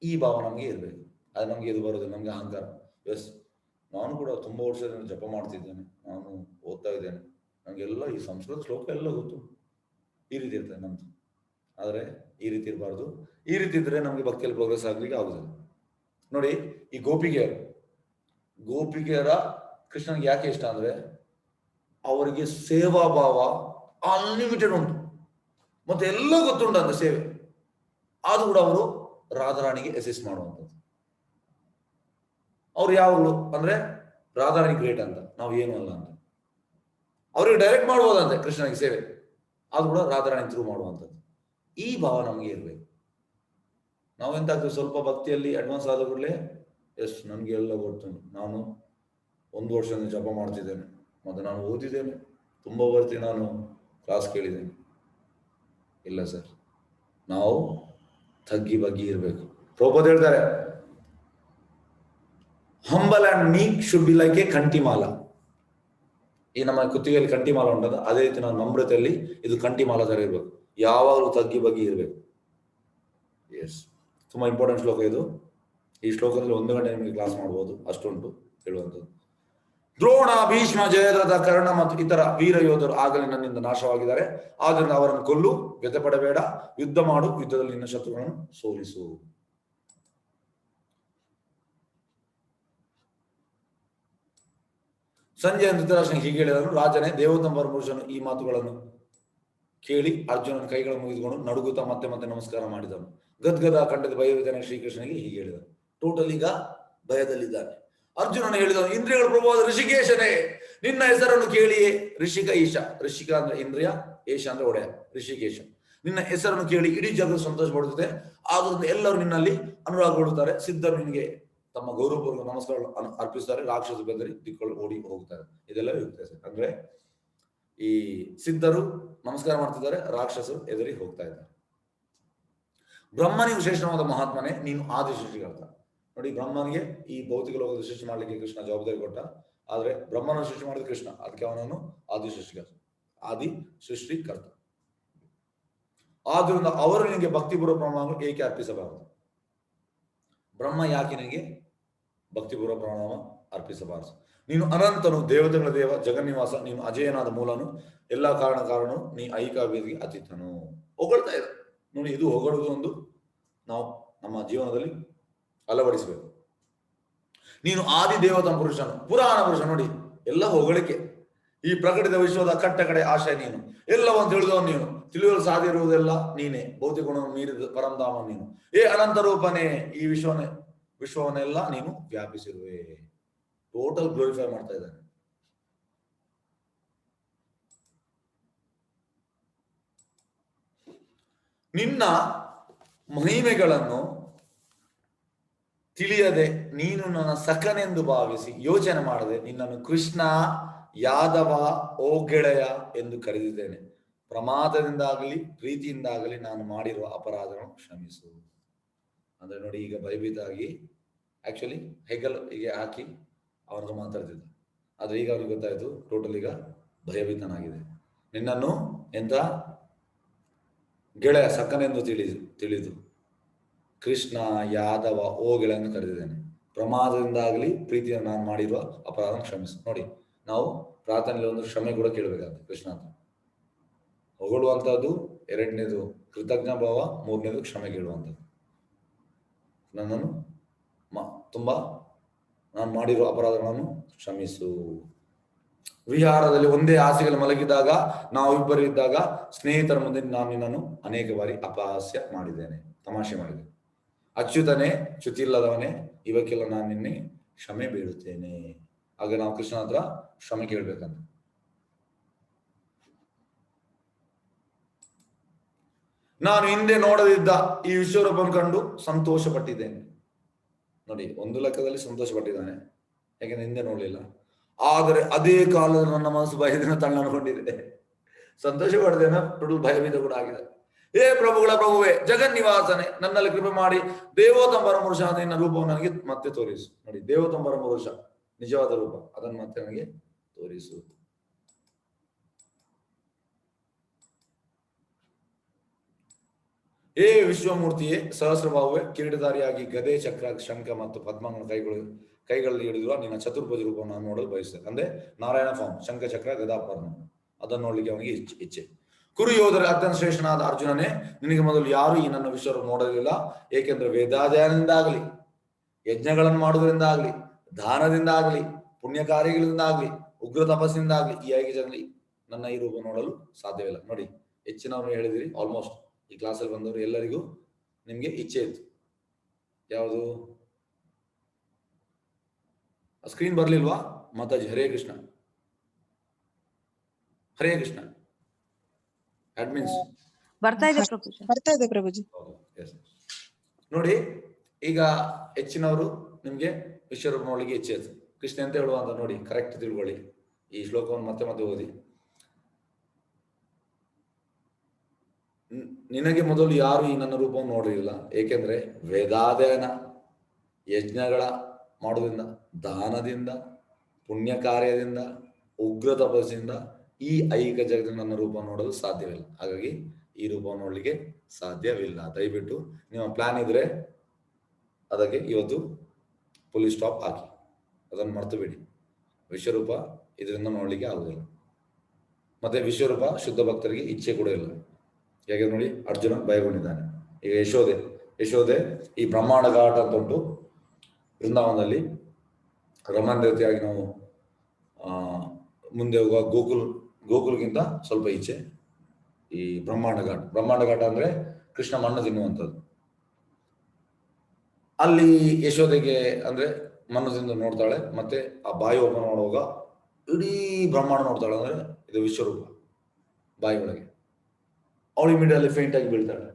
ಈ ಭಾವ ನಮಗೆ ಇರಬೇಕು. ಅದು ನಮ್ಗೆ ಇದು ಬರೋದಿಲ್ಲ, ನಮ್ಗೆ ಅಹಂಕಾರ. ಎಸ್, ನಾನು ಕೂಡ ತುಂಬಾ ವರ್ಷದಿಂದ ಜಪ ಮಾಡ್ತಿದ್ದೇನೆ, ನಾನು ಓದ್ತಾ ಇದ್ದೇನೆ, ನಮಗೆಲ್ಲ ಈ ಸಂಸ್ಕೃತ ಶ್ಲೋಕ ಎಲ್ಲ ಗೊತ್ತು, ಈ ರೀತಿ ಇರ್ತದೆ ನಮ್ದು. ಆದರೆ ಈ ರೀತಿ ಇರಬಾರ್ದು. ಈ ರೀತಿ ಇದ್ರೆ ನಮ್ಗೆ ಭಕ್ತಿಯಲ್ಲಿ ಪ್ರೋಗ್ರೆಸ್ ಆಗ್ಲಿಕ್ಕೆ ಆಗುದಿಲ್ಲ. ನೋಡಿ, ಈ ಗೋಪಿಗೆಯರ ಕೃಷ್ಣನಿಗೆ ಯಾಕೆ ಇಷ್ಟ ಅಂದ್ರೆ ಅವರಿಗೆ ಸೇವಾ ಭಾವ ಅನ್ಲಿಮಿಟೆಡ್ ಉಂಟು, ಮತ್ತೆ ಎಲ್ಲ ಗೊತ್ತುಂಟು ಅಂತ ಸೇವೆ. ಆದ್ರೂ ಕೂಡ ಅವರು ರಾಧಾರಾಣಿಗೆ ಅಸಿಸ್ಟ್ ಮಾಡುವಂಥದ್ದು. ಅವ್ರು ಯಾವಾಗಲೂ ಅಂದ್ರೆ ರಾಧಾರಾಣಿ ಗ್ರೇಟ್ ಅಂತ, ನಾವು ಏನು ಅಲ್ಲ ಅಂತ. ಅವ್ರಿಗೆ ಡೈರೆಕ್ಟ್ ಮಾಡ್ಬೋದಂತೆ ಕೃಷ್ಣನಿಗೆ ಸೇವೆ, ಆದ್ರೂ ಕೂಡ ರಾಧಾರಾಣಿ ಥ್ರೂ ಮಾಡುವಂಥದ್ದು. ಈ ಭಾವ ನಮಗೆ ಇರಬೇಕು. ನಾವೆಂತಾಗ್ತದೆ, ಸ್ವಲ್ಪ ಭಕ್ತಿಯಲ್ಲಿ ಅಡ್ವಾನ್ಸ್ ಆದ ಕೂಡಲೇ ಎಸ್ ನನಗೆ ಎಲ್ಲ ಗೊತ್ತುಂಟು, ನಾನು 1 ವರ್ಷದಿಂದ ಜಪ ಮಾಡ್ತಿದ್ದೇನೆ, ಮತ್ತೆ ನಾನು ಓದಿದ್ದೇನೆ, ತುಂಬ ಬರ್ತಿ ನಾನು ಕ್ಲಾಸ್ ಕೇಳಿದ್ದೇನೆ. ಇಲ್ಲ ಸರ್, ನಾವು ತಗ್ಗಿ ಬಗ್ಗಿ ಇರಬೇಕು. ಪ್ರಭುಪಾದ ಹೇಳ್ತಾರೆ, humble and meek should be like a kanthimala. ಈ ನಮ್ಮ ಕುತ್ತಿಗೆಯಲ್ಲಿ ಕಂಠಿಮಾಲ ಉಂಟದ, ಅದೇ ರೀತಿ ನಾವು ನಮ್ರತೆಯಲ್ಲಿ ಇದು ಕಂಠಿಮಾಲ ತರ ಇರ್ಬೇಕು, ಯಾವಾಗಲೂ ತಗ್ಗಿ ಬಗ್ಗಿ ಇರಬೇಕು. ಎಸ್, ತುಂಬಾ ಇಂಪಾರ್ಟೆಂಟ್ ಶ್ಲೋಕ ಇದು. ಈ ಶ್ಲೋಕದಲ್ಲಿ 1 ಗಂಟೆ ನಿಮಗೆ ಕ್ಲಾಸ್ ಮಾಡಬಹುದು, ಅಷ್ಟುಂಟು ಹೇಳುವಂಥದ್ದು. ದ್ರೋಣ, ಭೀಷ್ಮ, ಜಯದ್ರಥ, ಕರ್ಣ ಮತ್ತು ಇತರ ವೀರ ಯೋಧರು ಆಗಲೇ ನನ್ನಿಂದ ನಾಶವಾಗಿದ್ದಾರೆ. ಆದ್ದರಿಂದ ಅವರನ್ನು ಕೊಲ್ಲು, ವ್ಯಥೆಪಡಬೇಡ, ಯುದ್ಧ ಮಾಡು, ಯುದ್ಧದಲ್ಲಿ ನಿನ್ನ ಶತ್ರುಗಳನ್ನು ಸೋಲಿಸು. ಸಂಜಯ ಧೃತರಾಷ್ಟ್ರನಿಗೆ ಹೀಗೆ ಹೇಳಿದನು, ರಾಜನೇ, ದೇವೋತ್ತಮ ಪುರುಷನು ಈ ಮಾತುಗಳನ್ನು ಕೇಳಿ ಅರ್ಜುನನ ಕೈಗಳನ್ನು ಮುಗಿದುಕೊಂಡು ನಡುಗುತ್ತಾ ಮತ್ತೆ ಮತ್ತೆ ನಮಸ್ಕಾರ ಮಾಡಿದನು. ಗದ್ಗದ ಕಂಠದ ಭಯವಿದ್ದಾನೆ ಶ್ರೀಕೃಷ್ಣನಿಗೆ ಹೀಗೆ ಹೇಳಿದನು. ಟೋಟಲ್ ಈಗ ಭಯದಲ್ಲಿದ್ದಾನೆ. ಅರ್ಜುನನು ಹೇಳಿದನು, ಇಂದ್ರಿಯಗಳ ಪ್ರಭುವಾದ ಋಷಿಕೇಶನೇ, ನಿನ್ನ ಹೆಸರನ್ನು ಕೇಳಿಯೇ ಋಷಿಕ ಈಶ, ಋಷಿಕ ಅಂದ್ರೆ ಇಂದ್ರಿಯ, ಏಷ ಅಂದ್ರೆ ಒಡೆಯ, ಋಷಿಕೇಶ, ನಿನ್ನ ಹೆಸರನ್ನು ಕೇಳಿ ಇಡೀ ಜಗತ್ತು ಸಂತೋಷ ಪಡುತ್ತದೆ. ಆದ್ರಿಂದ ಎಲ್ಲರೂ ನಿನ್ನಲ್ಲಿ ಅನುರಾಗಗೊಳ್ಳುತ್ತಾರೆ. ಸಿದ್ಧರು ನಿನಗೆ ತಮ್ಮ ಗೌರವಪೂರ್ವಕ ನಮಸ್ಕಾರ ಅರ್ಪಿಸುತ್ತಾರೆ. ರಾಕ್ಷಸರು ಬೆದರಿ ದಿಕ್ಕಳು ಓಡಿ ಹೋಗುತ್ತಾರೆ. ಇದೆಲ್ಲ ಇರುತ್ತೆ ಸರ್. ಅಂದ್ರೆ ಈ ಸಿದ್ಧರು ನಮಸ್ಕಾರ ಮಾಡ್ತಿದ್ದಾರೆ, ರಾಕ್ಷಸರು ಎದುರಿ ಹೋಗ್ತಾ ಇದ್ದಾರೆ. ಬ್ರಹ್ಮನಿಗೆ ವಿಶೇಷವಾದ ಮಹಾತ್ಮನೇ, ನೀನು ಆದಿ ಸೃಷ್ಟಿಕರ್ತ. ನೋಡಿ, ಬ್ರಹ್ಮನಿಗೆ ಈ ಭೌತಿಕ ಲೋಕದ ಸೃಷ್ಟಿ ಮಾಡ್ಲಿಕ್ಕೆ ಕೃಷ್ಣ ಜವಾಬ್ದಾರಿ ಕೊಟ್ಟ. ಆದ್ರೆ ಬ್ರಹ್ಮನ ಸೃಷ್ಟಿ ಮಾಡಿದ ಕೃಷ್ಣ, ಅದಕ್ಕೆ ಅವನನ್ನು ಆದಿ ಸೃಷ್ಟಿಕರ್ತ. ಆದ್ರಿಂದ ಅವರು ನಿನಗೆ ಭಕ್ತಿಪೂರ್ವ ಪ್ರಣಾಮ ಏಕೆ ಅರ್ಪಿಸಬಾರದು? ಬ್ರಹ್ಮ ಯಾಕೆ ನಿನಗೆ ಭಕ್ತಿಪೂರ್ವ ಪ್ರಣಾಮ ಅರ್ಪಿಸಬಾರದು? ನೀನು ಅನಂತನು, ದೇವತೆಗಳ ದೇವ, ಜಗನ್ನಿವಾಸ, ನೀನು ಅಜಯನಾದ ಮೂಲನು, ಎಲ್ಲಾ ಕಾರಣನು, ನೀ ಐಕಾವ್ಯದಿಗೆ ಅತೀತನು. ಹೊಗಳ್ತಾ ಇದೆ ನೋಡಿ. ಇದು ಹೊಗಳುವುದು ಒಂದು ನಾವು ನಮ್ಮ ಜೀವನದಲ್ಲಿ ಅಳವಡಿಸಬೇಕು. ನೀನು ಆದಿ ದೇವತಾ ಪುರುಷನು, ಪುರಾಣ ಪುರುಷ. ನೋಡಿ, ಎಲ್ಲ ಹೊಗಳಿಕೆ. ಈ ಪ್ರಕಟಿತ ವಿಶ್ವದ ಕಟ್ಟ ಕಡೆ ಆಶಯ ನೀನು, ಎಲ್ಲವನ್ನು ತಿಳಿದವನು ನೀನು, ತಿಳಿಯಲು ಸಾಧ್ಯ ಇರುವುದೆಲ್ಲ ನೀನೇ, ಭೌತಿಕ ಗುಣವನ್ನು ಮೀರಿದ ಪರಂಧಾಮ ನೀನು. ಏ ಅನಂತ ರೂಪನೇ, ಈ ವಿಶ್ವವನ್ನೆಲ್ಲ ನೀನು ವ್ಯಾಪಿಸಿರುವೆ. ಟೋಟಲ್ ಗ್ಲೋರಿಫೈ ಮಾಡ್ತಾ ಇದ್ದಾನೆ. ನಿನ್ನ ಮಹಿಮೆಗಳನ್ನು ತಿಳಿಯದೆ, ನೀನು ನನ್ನ ಸಖನೆಂದು ಭಾವಿಸಿ ಯೋಚನೆ ಮಾಡದೆ ನಿನ್ನನ್ನು ಕೃಷ್ಣ, ಯಾದವ, ಓ ಗೆಳೆಯ ಎಂದು ಕರೆದಿದ್ದೇನೆ. ಪ್ರಮಾದದಿಂದಾಗಲಿ ಪ್ರೀತಿಯಿಂದಾಗಲಿ ನಾನು ಮಾಡಿರುವ ಅಪರಾಧಗಳನ್ನು ಕ್ಷಮಿಸು. ಅಂದ್ರೆ ನೋಡಿ, ಈಗ ಭಯಭೀತ ಆಗಿ ಆಕ್ಚುಲಿ ಹೆಗಲ್ ಹೀಗೆ ಹಾಕಿ ಅವರನ್ನು ಮಾತಾಡ್ತಿದ್ದ. ಆದ್ರೆ ಈಗ ಅವ್ರಿಗೆ ಗೊತ್ತಾಯ್ತು, ಟೋಟಲ್ ಈಗ ಭಯಭೀತನಾಗಿದೆ. ನಿನ್ನನ್ನು ಎಂತ ಗೆಳೆಯ, ಸಕ್ಕನೆಂದು ತಿಳಿದು ಕೃಷ್ಣ, ಯಾದವ, ಓಗೆಳೆಯನ್ನು ಕರೆದಿದ್ದೇನೆ. ಪ್ರಮಾದದಿಂದಾಗಲಿ ಪ್ರೀತಿಯನ್ನು ನಾನು ಮಾಡಿರುವ ಅಪರಾಧ ಕ್ಷಮಿಸು. ನೋಡಿ, ನಾವು ಪ್ರಾರ್ಥನೆಯಲ್ಲಿ ಒಂದು ಕ್ಷಮೆ ಕೂಡ ಕೇಳಬೇಕಾಗುತ್ತೆ ಕೃಷ್ಣ ಅಂತ. ಹೊಗಳುವಂಥದ್ದು, ಎರಡನೇದು ಕೃತಜ್ಞ ಭಾವ, ಮೂರನೇದು ಕ್ಷಮೆ ಕೇಳುವಂಥದ್ದು. ನನ್ನನ್ನು ತುಂಬಾ ನಾನು ಮಾಡಿರುವ ಅಪರಾಧಗಳನ್ನು ಕ್ಷಮಿಸು. ವಿಹಾರದಲ್ಲಿ ಒಂದೇ ಹಾಸಿಗೆಯಲ್ಲಿ ಮಲಗಿದಾಗ, ನಾವು ಇಬ್ಬರು ಇದ್ದಾಗ ಸ್ನೇಹಿತರ ಮುಂದೆ ನಾನು ನಿನ್ನನ್ನು ಅನೇಕ ಬಾರಿ ಅಪಹಾಸ್ಯ ಮಾಡಿದ್ದೇನೆ, ತಮಾಷೆ ಮಾಡಿದ್ದೇನೆ. ಅಚ್ಯುತನೇ, ಚ್ಯುತಿಲ್ಲದವನೇ, ಇವಕ್ಕೆಲ್ಲ ನಾನು ನಿನ್ನೆ ಕ್ಷಮೆ ಬೇಡುತ್ತೇನೆ. ಆಗ ನಾವು ಕೃಷ್ಣ ಹತ್ರ ಕ್ಷಮೆ ಕೇಳ್ಬೇಕಂತ. ನಾನು ಹಿಂದೆ ನೋಡದಿದ್ದ ಈ ವಿಶ್ವರೂಪವನ್ನು ಕಂಡು ಸಂತೋಷ ಪಟ್ಟಿದ್ದೇನೆ. ನೋಡಿ, ಒಂದು ಲೆಕ್ಕದಲ್ಲಿ ಸಂತೋಷ ಪಟ್ಟಿದ್ದಾನೆ, ಯಾಕೆಂದ್ರೆ ಹಿಂದೆ ನೋಡ್ಲಿಲ್ಲ. ಆದರೆ ಅದೇ ಕಾಲದಲ್ಲಿ ನನ್ನ ಮನಸ್ಸು ಭಯದಿಂದ ತಣ್ಣಗೊಂಡಿದೆ. ಸಂತೋಷ ಪಡೆದೇನ, ಟೋಟಲ್ ಭಯಭೀತ ಕೂಡ ಆಗಿದೆ. ಹೇ ಪ್ರಭುಗಳ ಪ್ರಭುವೇ, ಜಗನ್ನಿವಾಸನೆ, ನನ್ನಲ್ಲಿ ಕೃಪೆ ಮಾಡಿ ದೇವೋತ್ತಂಬರ ಪುರುಷ ನಿನ್ನ ರೂಪವನ್ನು ನನಗೆ ಮತ್ತೆ ತೋರಿಸು. ನೋಡಿ, ದೇವೋತ್ತಂಬರ ಪುರುಷ ನಿಜವಾದ ರೂಪ, ಅದನ್ನು ಮತ್ತೆ ನನಗೆ ತೋರಿಸು. ಹೇ ವಿಶ್ವಮೂರ್ತಿಯೇ, ಸಹಸ್ರಭಾವೇ, ಕಿರೀಟಧಾರಿಯಾಗಿ ಗದೆ, ಚಕ್ರ, ಶಂಖ ಮತ್ತು ಪದ್ಮಗಳ ಕೈಗಳಲ್ಲಿ ಹಿಡಿದಿರುವ ನಿನ್ನ ಚತುರ್ಭುಜ ರೂಪವನ್ನು ನಾನು ನೋಡಲು ಬಯಸ್ತೇನೆ. ಅಂದ್ರೆ ನಾರಾಯಣ ಫಾರ್ಮ್, ಶಂಖ, ಚಕ್ರ, ಗದಾ, ಪದ್ಮ, ಅದನ್ನು ನೋಡ್ಲಿಕ್ಕೆ ಅವನಿಗೆ ಇಚ್ಛೆ. ಕುರು ಯೋಧರ ಅತ್ಯಂತ ಶ್ರೇಷ್ಠನಾದ ಅರ್ಜುನನೇ, ನಿನಗೆ ಮೊದಲು ಯಾರು ಈ ನನ್ನ ವಿಶ್ವರೂಪ ನೋಡಲಿಲ್ಲ. ಏಕೆಂದ್ರೆ ವೇದಾಧ್ಯಯನದಿಂದಾಗಲಿ, ಯಜ್ಞಗಳನ್ನು ಮಾಡುವುದರಿಂದ ಆಗಲಿ, ದಾನದಿಂದ ಆಗಲಿ, ಪುಣ್ಯ ಕಾರ್ಯಗಳಿಂದ ಆಗಲಿ, ಉಗ್ರ ತಪಸ್ಸಿನಿಂದ ಆಗಲಿ ಈ ಐಕ್ಯದಲ್ಲಿ ನನ್ನ ಈ ರೂಪ ನೋಡಲು ಸಾಧ್ಯವಿಲ್ಲ. ನೋಡಿ, ಹೆಚ್ಚಿನವರು ಹೇಳಿದಿರಿ, ಆಲ್ಮೋಸ್ಟ್ ಈ ಕ್ಲಾಸಲ್ಲಿ ಬಂದವರು ಎಲ್ಲರಿಗೂ ನಿಮ್ಗೆ ಇಚ್ಛೆ ಇತ್ತು. ಯಾವುದು ಸ್ಕ್ರೀನ್ ಬರ್ಲಿಲ್ವಾ ಮಾತಾಜಿ? ಹರೇ ಕೃಷ್ಣ, ಹರೇ ಕೃಷ್ಣ. ಅಡ್ಮಿನ್ಸ್ ಬರ್ತಾ ಇದೆ ಪ್ರಭುಜಿ. ನೋಡಿ, ಈಗ ಹೆಚ್ಚಿನವರು ನಿಮ್ಗೆ ವಿಶ್ವರೂಪ ನೋಡ್ಲಿಕ್ಕೆ ಇಚ್ಛೆ ಇತ್ತು. ಕೃಷ್ಣ ಅಂತ ಹೇಳುವ ಅಂತ ನೋಡಿ, ಕರೆಕ್ಟ್ ತಿಳ್ಕೊಳ್ಳಿ. ಈ ಶ್ಲೋಕವನ್ನು ಮತ್ತೆ ಮತ್ತೆ ಓದಿ. ನಿನಗೆ ಮೊದಲು ಯಾರು ಈ ನನ್ನ ರೂಪವನ್ನು ನೋಡಲಿಲ್ಲ. ಏಕೆಂದ್ರೆ ವೇದಾಧ್ಯಯನ, ಯಜ್ಞಗಳ ಮಾಡುವುದರಿಂದ, ದಾನದಿಂದ, ಪುಣ್ಯ ಕಾರ್ಯದಿಂದ, ಉಗ್ರ ತಪಸ್ಸಿನಿಂದ ಈ ಐಹಿಕ ಜಗತ್ತಿನ ನನ್ನ ರೂಪ ನೋಡಲು ಸಾಧ್ಯವಿಲ್ಲ. ಹಾಗಾಗಿ ಈ ರೂಪ ನೋಡ್ಲಿಕ್ಕೆ ಸಾಧ್ಯವಿಲ್ಲ. ದಯವಿಟ್ಟು ನಿಮ್ಮ ಪ್ಲಾನ್ ಇದ್ರೆ ಅದಕ್ಕೆ ಇವತ್ತು ಫುಲ್ ಸ್ಟಾಪ್ ಹಾಕಿ, ಅದನ್ನು ಮರ್ತು ಬಿಡಿ. ವಿಶ್ವರೂಪ ಇದರಿಂದ ನೋಡ್ಲಿಕ್ಕೆ ಆಗುದಿಲ್ಲ. ಮತ್ತೆ ವಿಶ್ವರೂಪ ಶುದ್ಧ ಭಕ್ತರಿಗೆ ಇಚ್ಛೆ ಕೂಡ ಇಲ್ಲ. ಹೇಗೆ ನೋಡಿ, ಅರ್ಜುನ ಭಯಗೊಂಡಿದ್ದಾನೆ. ಈಗ ಯಶೋದೆ ಈ ಬ್ರಹ್ಮಾಂಡ ಘಾಟ ಅಂತ ಉಂಟು ವೃಂದಾವನದಲ್ಲಿ, ರಮಣ ದೇವತೆಯಾಗಿ ನಾವು ಮುಂದೆ ಹೋಗುವ ಗೋಕುಲ್ಗಿಂತ ಸ್ವಲ್ಪ ಈಚೆ ಈ ಬ್ರಹ್ಮಾಂಡ ಘಾಟ ಅಂದ್ರೆ ಕೃಷ್ಣ ಮಣ್ಣು ತಿನ್ನುವಂಥದ್ದು. ಅಲ್ಲಿ ಯಶೋದೆಗೆ ಅಂದ್ರೆ ಮಣ್ಣು ತಿಂದು ನೋಡ್ತಾಳೆ, ಮತ್ತೆ ಆ ಬಾಯಿ ಓಪನ್ ಮಾಡುವಾಗ ಇಡೀ ಬ್ರಹ್ಮಾಂಡ ನೋಡ್ತಾಳೆ. ಅಂದ್ರೆ ಇದು ವಿಶ್ವರೂಪ ಬಾಯಿ ಒಳಗೆ. ಅವಳು ಇಮಿಡಿಯೇಟ್ಲಿ ಫೇಂಟ್ ಆಗಿ ಬೀಳ್ತಾಳೆ.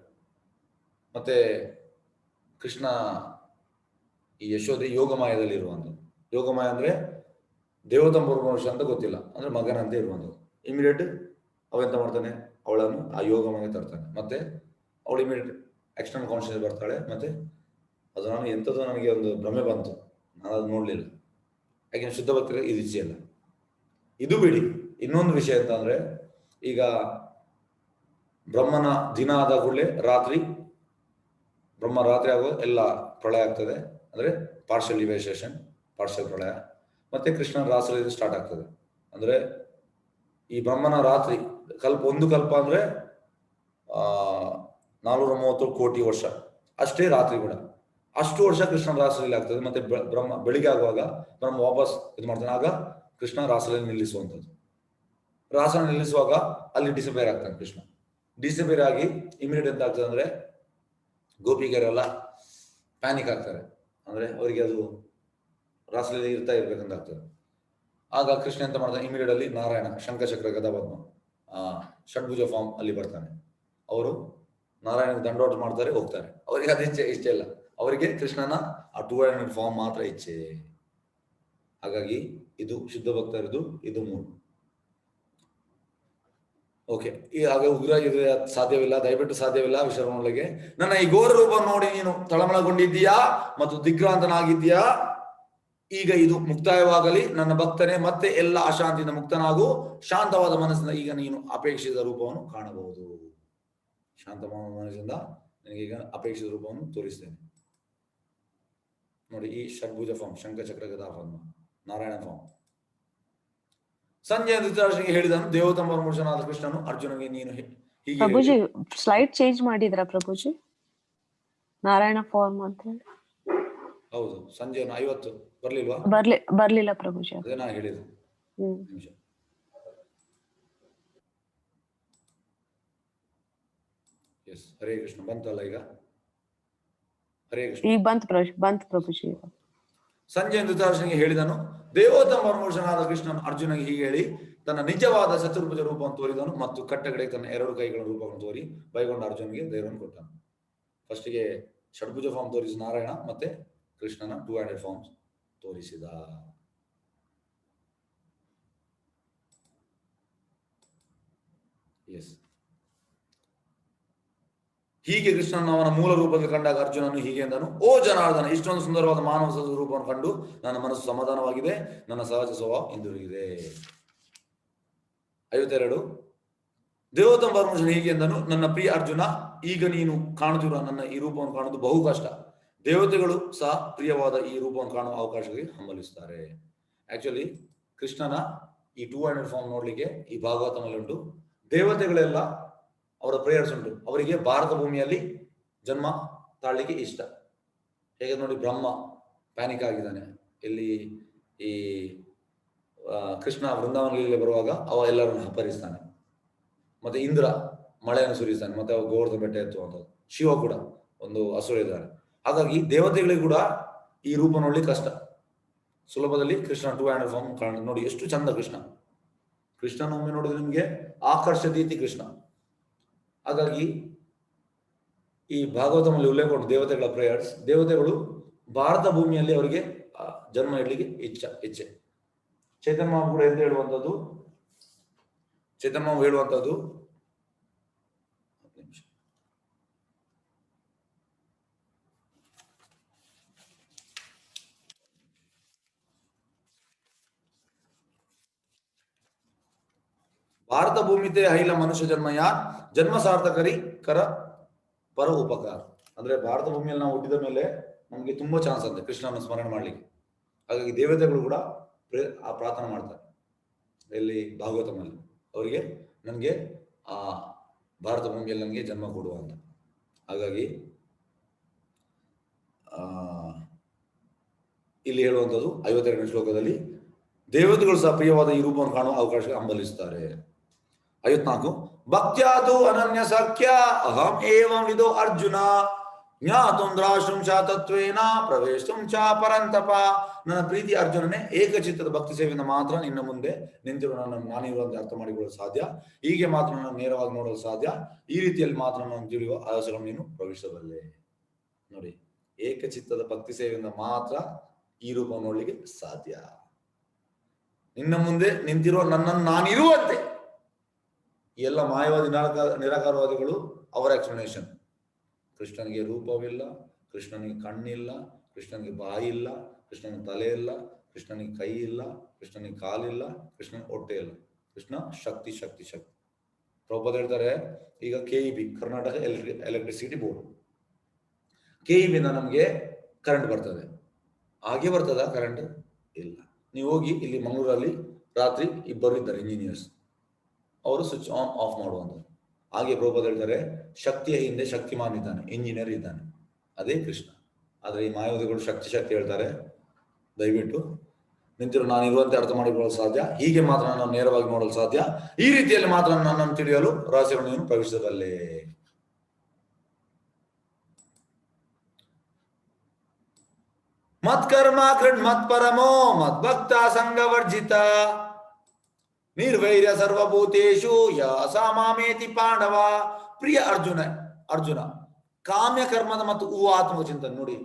ಮತ್ತೆ ಕೃಷ್ಣ ಈ ಯಶೋದೆ ಯೋಗಮಾಯದಲ್ಲಿ ಇರುವಂಥದ್ದು. ಯೋಗಮಾಯ ಅಂದ್ರೆ ದೇವೋತ್ತಂಬರ ಪುರುಷ ಅಂತ ಗೊತ್ತಿಲ್ಲ, ಅಂದ್ರೆ ಮಗನಂತ ಇರುವಂಥದ್ದು. ಇಮಿಡಿಯೇಟ್ ಅವೆಂತ ಮಾಡ್ತಾನೆ, ಅವಳನ್ನು ಆ ಯೋಗಮಾಯ ತರ್ತಾನೆ. ಮತ್ತೆ ಅವಳು ಇಮಿಡಿಯೇಟ್ ಎಕ್ಸ್ಟರ್ನಲ್ ಕಾನ್ಶಿಯಸ್ ಬರ್ತಾಳೆ. ಮತ್ತೆ ಅದು ನಾನು ಎಂಥದ್ದು ನನಗೆ ಒಂದು ಭ್ರಮೆ ಬಂತು, ನಾನು ಅದು ನೋಡ್ಲಿಲ್ಲ. ಯಾಕೆ ಶುದ್ಧ ಭಕ್ತರಿಗೆ ಇದು ಇಚ್ಛೆ ಇಲ್ಲ. ಇದು ಬಿಡಿ, ಇನ್ನೊಂದು ವಿಷಯ ಅಂತ ಅಂದ್ರೆ, ಈಗ ಬ್ರಹ್ಮನ ದಿನ ಆದ ಕೂಡಲೇ ಬ್ರಹ್ಮ ರಾತ್ರಿ ಆಗೋ ಎಲ್ಲ ಪ್ರಳಯ ಆಗ್ತದೆ. ಅಂದ್ರೆ ಪಾರ್ಷಲ್ ಡಿವೈಸೇಷನ್, ಪಾರ್ಷಲ್ ಪ್ರಳಯ. ಮತ್ತೆ ಕೃಷ್ಣನ ರಾತ್ರಿ ಸ್ಟಾರ್ಟ್ ಆಗ್ತದೆ. ಅಂದ್ರೆ ಈ ಬ್ರಹ್ಮನ ರಾತ್ರಿ ಒಂದು ಕಲ್ಪ ಅಂದ್ರೆ 430 ಕೋಟಿ ವರ್ಷ ಅಷ್ಟೇ ರಾತ್ರಿ ಕೂಡ. ಅಷ್ಟು ವರ್ಷ ಕೃಷ್ಣನ ರಾಸಲೀಲೆ ಆಗ್ತದೆ. ಮತ್ತೆ ಬೆಳಿಗ್ಗೆ ಆಗುವಾಗ ಬ್ರಹ್ಮ ವಾಪಸ್ ಇದು ಮಾಡ್ತಾನೆ. ಆಗ ಕೃಷ್ಣ ರಾಸಲೀಲೆ ನಿಲ್ಲಿಸುವಂಥದ್ದು. ರಾಸನ ನಿಲ್ಲಿಸುವಾಗ ಅಲ್ಲಿ ಡಿಸಪೇರ್ ಆಗ್ತಾನೆ ಕೃಷ್ಣ. ಡಿಸಪೇರ್ ಆಗಿ ಇಮಿಡಿಯೇಟ್ ಎಂತ ಆಗ್ತದೆ ಅಂದ್ರೆ, ಗೋಪಿಗರೆಲ್ಲ ಪ್ಯಾನಿಕ್ ಆಗ್ತಾರೆ. ಅಂದ್ರೆ ಅವರಿಗೆ ಅದು ರಾಸಲೀಲೆ ಇರ್ಬೇಕಂತ ಆಗ್ತದೆ. ಆಗ ಕೃಷ್ಣ ಎಂತ ಮಾಡ್ತಾನೆ, ಇಮಿಡಿಯೇಟ್ ಅಲ್ಲಿ ನಾರಾಯಣ ಶಂಖಚಕ್ರ ಗದಾ ಪದ್ಮ ಷಡ್ಭುಜ ಫಾರ್ಮ್ ಅಲ್ಲಿ ಬರ್ತಾನೆ. ಅವರು ನಾರಾಯಣ ದಂಡೋಟ ಮಾಡ್ತಾರೆ, ಹೋಗ್ತಾರೆ. ಅವರಿಗೆ ಅದು ಇಚ್ಛೆ ಇಲ್ಲ. ಅವರಿಗೆ ಕೃಷ್ಣನ ಆ 200 ಫಾರ್ಮ್ ಮಾತ್ರ ಇಚ್ಛೆ. ಹಾಗಾಗಿ ಇದು ಶುದ್ಧ ಭಕ್ತರದು, ಇದು 3. ಓಕೆ, ಆಗ ಉಗ್ರ ಇದು ಸಾಧ್ಯವಿಲ್ಲ, ದಯವಿಟ್ಟು ಸಾಧ್ಯವಿಲ್ಲ ವಿಶ್ವರೂಪನೊಳಗೆ. ನನ್ನ ಈ ಘೋರ ರೂಪ ನೋಡಿ ನೀನು ತಳಮಳಗೊಂಡಿದ್ದೀಯಾ ಮತ್ತು ದಿಗ್ಭ್ರಾಂತನಾಗಿದ್ದೀಯಾ. ಈಗ ಇದು ಮುಕ್ತಾಯವಾಗಲಿ ನನ್ನ ಭಕ್ತನೇ, ಮತ್ತೆ ಎಲ್ಲ ಅಶಾಂತಿಯಿಂದ ಮುಕ್ತನಾಗು. ಶಾಂತವಾದ ಮನಸ್ಸಿಂದ ಈಗ ನೀನು ಅಪೇಕ್ಷಿತ ರೂಪವನ್ನು ಕಾಣಬಹುದು. ಶಾಂತವಾದ ಮನಸ್ಸಿಂದ ನನಗೆ ಈಗ ಅಪೇಕ್ಷಿತ ರೂಪವನ್ನು ತೋರಿಸ್ತೇನೆ. ನೋಡಿ, ಈ ಷಡ್ಭುಜ ಫಾರ್ಮ್, ಶಂಖಚಕ್ರ ಗದಾ ಫಾರ್ಮ್, ನಾರಾಯಣ ಫಾರ್ಮ್. ಸಂಜಯ ಧೃತರಾಷ್ಟ್ರನಿಗೆ ಹೇಳಿದನು, ದೇವತಾ ಪರಮಪುರುಷನಾದ ಕೃಷ್ಣನು ಅರ್ಜುನನಿಗೆ ನೀನು ಹೀಗೆ ಪ್ರಭುಜಿ ಸ್ಲೈಡ್ ಚೇಂಜ್ ಮಾಡಿದ್ರಾ ಪ್ರಭುಜಿ? ನಾರಾಯಣ ಫಾರ್ಮ್ ಅಂತ ಹೇಳಿ. ಹೌದು, ಸಂಜೆ 50 ಬರ್ಲಿಲ್ವಾ? ಬರ್ಲಿಲ್ಲ ಪ್ರಭುಜಿ. ಅದೇ ನಾ ಹೇಳಿದ್ದು. ನಿಮಿಷ. ಎಸ್, ಹರೇ ಕೃಷ್ಣ ಬಂತಲ್ಲ ಈಗ? ಹರೇ ಕೃಷ್ಣ. ಈಗ ಬಂತ್ ಪ್ರಭುಜಿ. ಸಂಜಯ ಧೃತರಾಷ್ಟ್ರನಿಗೆ ಹೇಳಿದನು, ದೇವೋತ್ತಮ ಪರಮಪುರುಷನಾದ ಕೃಷ್ಣನು ಅರ್ಜುನಿಗೆ ಹೀಗೆ ಹೇಳಿ ತನ್ನ ನಿಜವಾದ ಚತುರ್ಭುಜ ರೂಪವನ್ನು ತೋರಿದನು ಮತ್ತು ಕಟ್ಟಕಡೆ ತನ್ನ 2 ಕೈಗಳ ರೂಪವನ್ನು ತೋರಿ ಬೈಗೊಂಡ ಅರ್ಜುನಿಗೆ ಧೈರ್ಯವನ್ನು ಕೊಟ್ಟನು. ಫಸ್ಟಿಗೆ ಷಡ್ಭುಜ ಫಾರ್ಮ್ ತೋರಿಸಿದ ನಾರಾಯಣ, ಮತ್ತೆ ಕೃಷ್ಣನ 2 ಹ್ಯಾಂಡೆಡ್ ಫಾರ್ಮ್ಸ್ ತೋರಿಸಿದ. ಎಸ್, ಹೀಗೆ ಕೃಷ್ಣನು ಅವನ ಮೂಲ ರೂಪದಲ್ಲಿ ಕಂಡಾಗ ಅರ್ಜುನನು ಹೀಗೆ ಎಂದನು, ಓ ಜನಾರ್ದನ, ಇಷ್ಟೊಂದು ಸುಂದರವಾದ ಮಾನವ ರೂಪವನ್ನು ಕಂಡು ನನ್ನ ಮನಸ್ಸು ಸಮಾಧಾನವಾಗಿದೆ, ನನ್ನ ಸಹಜ ಸ್ವಭಾವ ಹಿಂದಿರುಗಿದೆ. 52 ದೇವೋತ್ತಮ ಪರಮಪುರುಷನು ಹೀಗೆ ಎಂದನು, ನನ್ನ ಪ್ರಿಯ ಅರ್ಜುನ, ಈಗ ನೀನು ಕಾಣುತ್ತಿರುವ ನನ್ನ ಈ ರೂಪವನ್ನು ಕಾಣುವುದು ಬಹು ಕಷ್ಟ. ದೇವತೆಗಳು ಸಹ ಪ್ರಿಯವಾದ ಈ ರೂಪವನ್ನು ಕಾಣುವ ಅವಕಾಶಗಳಿಗೆ ಹಂಬಲಿಸುತ್ತಾರೆ. ಆಕ್ಚುಲಿ ಕೃಷ್ಣನ ಈ 2 ಹ್ಯಾಂಡೆಡ್ ಫಾರ್ಮ್ ನೋಡ್ಲಿಕ್ಕೆ ಈ ಭಾಗವತದಲ್ಲಿ ಉಂಟು. ದೇವತೆಗಳೆಲ್ಲ ಅವರ ಪ್ರೇಯರ್ಸ್ ಉಂಟು. ಅವರಿಗೆ ಭಾರತ ಭೂಮಿಯಲ್ಲಿ ಜನ್ಮ ತಾಳ್ಲಿಕ್ಕೆ ಇಷ್ಟ. ಹೇಗೆ ನೋಡಿ, ಬ್ರಹ್ಮ ಪ್ಯಾನಿಕ್ ಆಗಿದ್ದಾನೆ. ಇಲ್ಲಿ ಈ ಕೃಷ್ಣ ವೃಂದಾವನದಲ್ಲಿ ಬರುವಾಗ ಅವ ಎಲ್ಲರನ್ನು ಅಪಹರಿಸ್ತಾನೆ. ಮತ್ತೆ ಇಂದ್ರ ಮಳೆಯನ್ನು ಸುರಿಸ್ತಾನೆ, ಮತ್ತೆ ಅವ ಗೋವರ್ಧನ ಬೆಟ್ಟ ಎತ್ತುವಂಥದ್ದು. ಶಿವ ಕೂಡ ಒಂದು ಅಸುರ ಇದ್ದಾನೆ. ಹಾಗಾಗಿ ದೇವತೆಗಳಿಗೆ ಕೂಡ ಈ ರೂಪ ನೋಡ್ಲಿಕ್ಕೆ ಕಷ್ಟ. ಸುಲಭದಲ್ಲಿ ಕೃಷ್ಣ 2 ಹ್ಯಾಂಡೆಡ್ ಫಾರ್ಮ್ ಕಾಣ ನೋಡಿ, ಎಷ್ಟು ಚಂದ ಕೃಷ್ಣ. ಕೃಷ್ಣನ ಒಮ್ಮೆ ನೋಡಿದ್ರೆ ನಿಮ್ಗೆ ಆಕರ್ಷತೀತಿ ಕೃಷ್ಣ. ಹಾಗಾಗಿ ಈ ಭಾಗವತದಲ್ಲಿ ಉಲ್ಲೇಖ ಉಂಟು ದೇವತೆಗಳ ಪ್ರೇಯರ್ಸ್. ದೇವತೆಗಳು ಭಾರತ ಭೂಮಿಯಲ್ಲಿ ಅವರಿಗೆ ಜನ್ಮ ಇಡ್ಲಿಕ್ಕೆ ಇಚ್ಛೆ. ಚೈತನ್ಯ ಮಹಾಪ್ರಭು ಕೂಡ ಎಂದು ಹೇಳುವಂಥದ್ದು, ಚೈತನ್ಯ ಮಹಾಪ್ರಭು ಹೇಳುವಂಥದ್ದು, ಭಾರತ ಭೂಮಿತೆ ಹೈಲ ಮನುಷ್ಯ ಜನ್ಮಯ ಜನ್ಮ ಸಾರ್ಥಕರಿ ಕರ ಪರ ಉಪಕಾರ. ಅಂದ್ರೆ ಭಾರತ ಭೂಮಿಯಲ್ಲಿ ನಾವು ಹುಟ್ಟಿದ ಮೇಲೆ ನಮ್ಗೆ ತುಂಬಾ ಚಾನ್ಸ್ ಅಂತೆ ಕೃಷ್ಣನ ಸ್ಮರಣೆ ಮಾಡ್ಲಿಕ್ಕೆ. ಹಾಗಾಗಿ ದೇವತೆಗಳು ಕೂಡ ಪ್ರಾರ್ಥನೆ ಮಾಡ್ತಾರೆ ಎಲ್ಲಿ ಭಾಗವತಮಲ್ಲಿ, ಅವರಿಗೆ ನನಗೆ ಆ ಭಾರತ ಭೂಮಿಯಲ್ಲಿ ನನಗೆ ಜನ್ಮ ಕೊಡುವ ಅಂತ. ಹಾಗಾಗಿ ಇಲ್ಲಿ ಹೇಳುವಂಥದ್ದು 52ನೇ ಶ್ಲೋಕದಲ್ಲಿ, ದೇವತೆಗಳು ಸಹ ಪ್ರಿಯವಾದ ಈ ರೂಪವನ್ನು ಕಾಣುವ ಅವಕಾಶ ಹಂಬಲಿಸುತ್ತಾರೆ. 54 ಭಕ್ತ್ಯಾದು ಅನನ್ಯ ಸಖ್ಯ ಅಹಂ ಏವಂ ವಿದೋ ಅರ್ಜುನ ಜ್ಞಾತುಂ ದ್ರಾಷ್ಟುಂ ಚ ತತ್ವೇನ ಪ್ರವೇಶುಂ ಚ ಪರಂತಪ. ನನ್ನ ಪ್ರೀತಿ ಅರ್ಜುನನೇ, ಏಕಚಿತ್ತದ ಭಕ್ತಿ ಸೇವೆಯಿಂದ ಮಾತ್ರ ನಿನ್ನ ಮುಂದೆ ನಿಂತಿರುವ ನನ್ನನ್ನು ನಾನಿರುವಂತೆ ಅರ್ಥ ಮಾಡಿಕೊಳ್ಳಲು ಸಾಧ್ಯ. ಹೀಗೆ ಮಾತ್ರ ನಾನು ನೇರವಾಗಿ ನೋಡಲು ಸಾಧ್ಯ. ಈ ರೀತಿಯಲ್ಲಿ ಮಾತ್ರ ನಾನು ತಿಳಿಯುವ ಆಸೆಗಳನ್ನು ನೀನು ಪ್ರವೇಶಿಸಬಲ್ಲೆ. ನೋಡಿ, ಏಕಚಿತ್ತದ ಭಕ್ತಿ ಸೇವೆಯಿಂದ ಮಾತ್ರ ಈ ರೂಪ ನೋಡ್ಲಿಕ್ಕೆ ಸಾಧ್ಯ. ನಿನ್ನ ಮುಂದೆ ನಿಂತಿರುವ ನನ್ನನ್ನು ನಾನಿರುವಂತೆ. ಎಲ್ಲ ಮಾಯವಾದಿ ನಿರಾಕಾರವಾದಿಗಳು ಅವರ ಎಕ್ಸ್ಪ್ಲನೇಷನ್. ಕೃಷ್ಣನಿಗೆ ರೂಪವಿಲ್ಲ, ಕೃಷ್ಣನಿಗೆ ಕಣ್ಣಿಲ್ಲ, ಕೃಷ್ಣನಿಗೆ ಬಾಯಿ ಇಲ್ಲ, ಕೃಷ್ಣನಿಗೆ ತಲೆ ಇಲ್ಲ, ಕೃಷ್ಣನಿಗೆ ಕೈ ಇಲ್ಲ, ಕೃಷ್ಣನಿಗೆ ಕಾಲಿಲ್ಲ, ಕೃಷ್ಣನಿಗೆ ಹೊಟ್ಟೆ ಇಲ್ಲ. ಕೃಷ್ಣ ಶಕ್ತಿ ಶಕ್ತಿ ಶಕ್ತಿ. ಪ್ರಭುಪಾದ ಹೇಳ್ತಾರೆ, ಈಗ KEB Karnataka electricity board, KEB ಇಂದ ನಮಗೆ ಕರೆಂಟ್ ಬರ್ತದೆ. ಹಾಗೆ ಬರ್ತದ ಕರೆಂಟ್? ಇಲ್ಲ. ನೀವು ಹೋಗಿ ಇಲ್ಲಿ ಮಂಗಳೂರಲ್ಲಿ ರಾತ್ರಿ ಇಬ್ಬರು ಇದ್ದಾರೆ ಇಂಜಿನಿಯರ್ಸ್, ಅವರು ಸ್ವಿಚ್ ಆನ್ ಆಫ್ ಮಾಡುವಂಥದ್ದು. ಹಾಗೆ ಪ್ರಭುಪಾದ ಹೇಳ್ತಾರೆ, ಶಕ್ತಿಯ ಹಿಂದೆ ಶಕ್ತಿಮಾನ್ ಇದ್ದಾನೆ, ಇಂಜಿನಿಯರ್ ಇದ್ದಾನೆ, ಅದೇ ಕೃಷ್ಣ. ಆದರೆ ಈ ಮಾಯಾವಾದಿಗಳು ಶಕ್ತಿ ಶಕ್ತಿ ಹೇಳ್ತಾರೆ. ದಯವಿಟ್ಟು ನಿಂತಿರೋ ನಾನು ಇರುವಂತೆ ಅರ್ಥ ಮಾಡಿಕೊಳ್ಳಲು ಸಾಧ್ಯ. ಹೀಗೆ ಮಾತ್ರ ನಾನು ನೇರವಾಗಿ ನೋಡಲು ಸಾಧ್ಯ. ಈ ರೀತಿಯಲ್ಲಿ ಮಾತ್ರ ನನ್ನನ್ನು ತಿಳಿಯಲು ರಹಸ್ಯಗಳನ್ನು ನೀನು ಪ್ರವೇಶಿಸಬಲ್ಲೆ. ಮತ್ಕರ್ಮ ಕೃಣ್ ಮತ್ಪರಮೋ ಮದ್ಭಕ್ತ ಸಂಗವರ್ಜಿತ ನಿರ್ವೈರ್ಯ ಸರ್ವಭೂತೇಶು ಯ ಅಸಾಮಾಮೇತಿ ಪಾಂಡವ. ಪ್ರಿಯ ಅರ್ಜುನ ಕಾಮ್ಯ ಕರ್ಮದ ಮತ್ತು ಊಹಾತ್ಮಕ ಚಿಂತನೆ. ನೋಡಿ,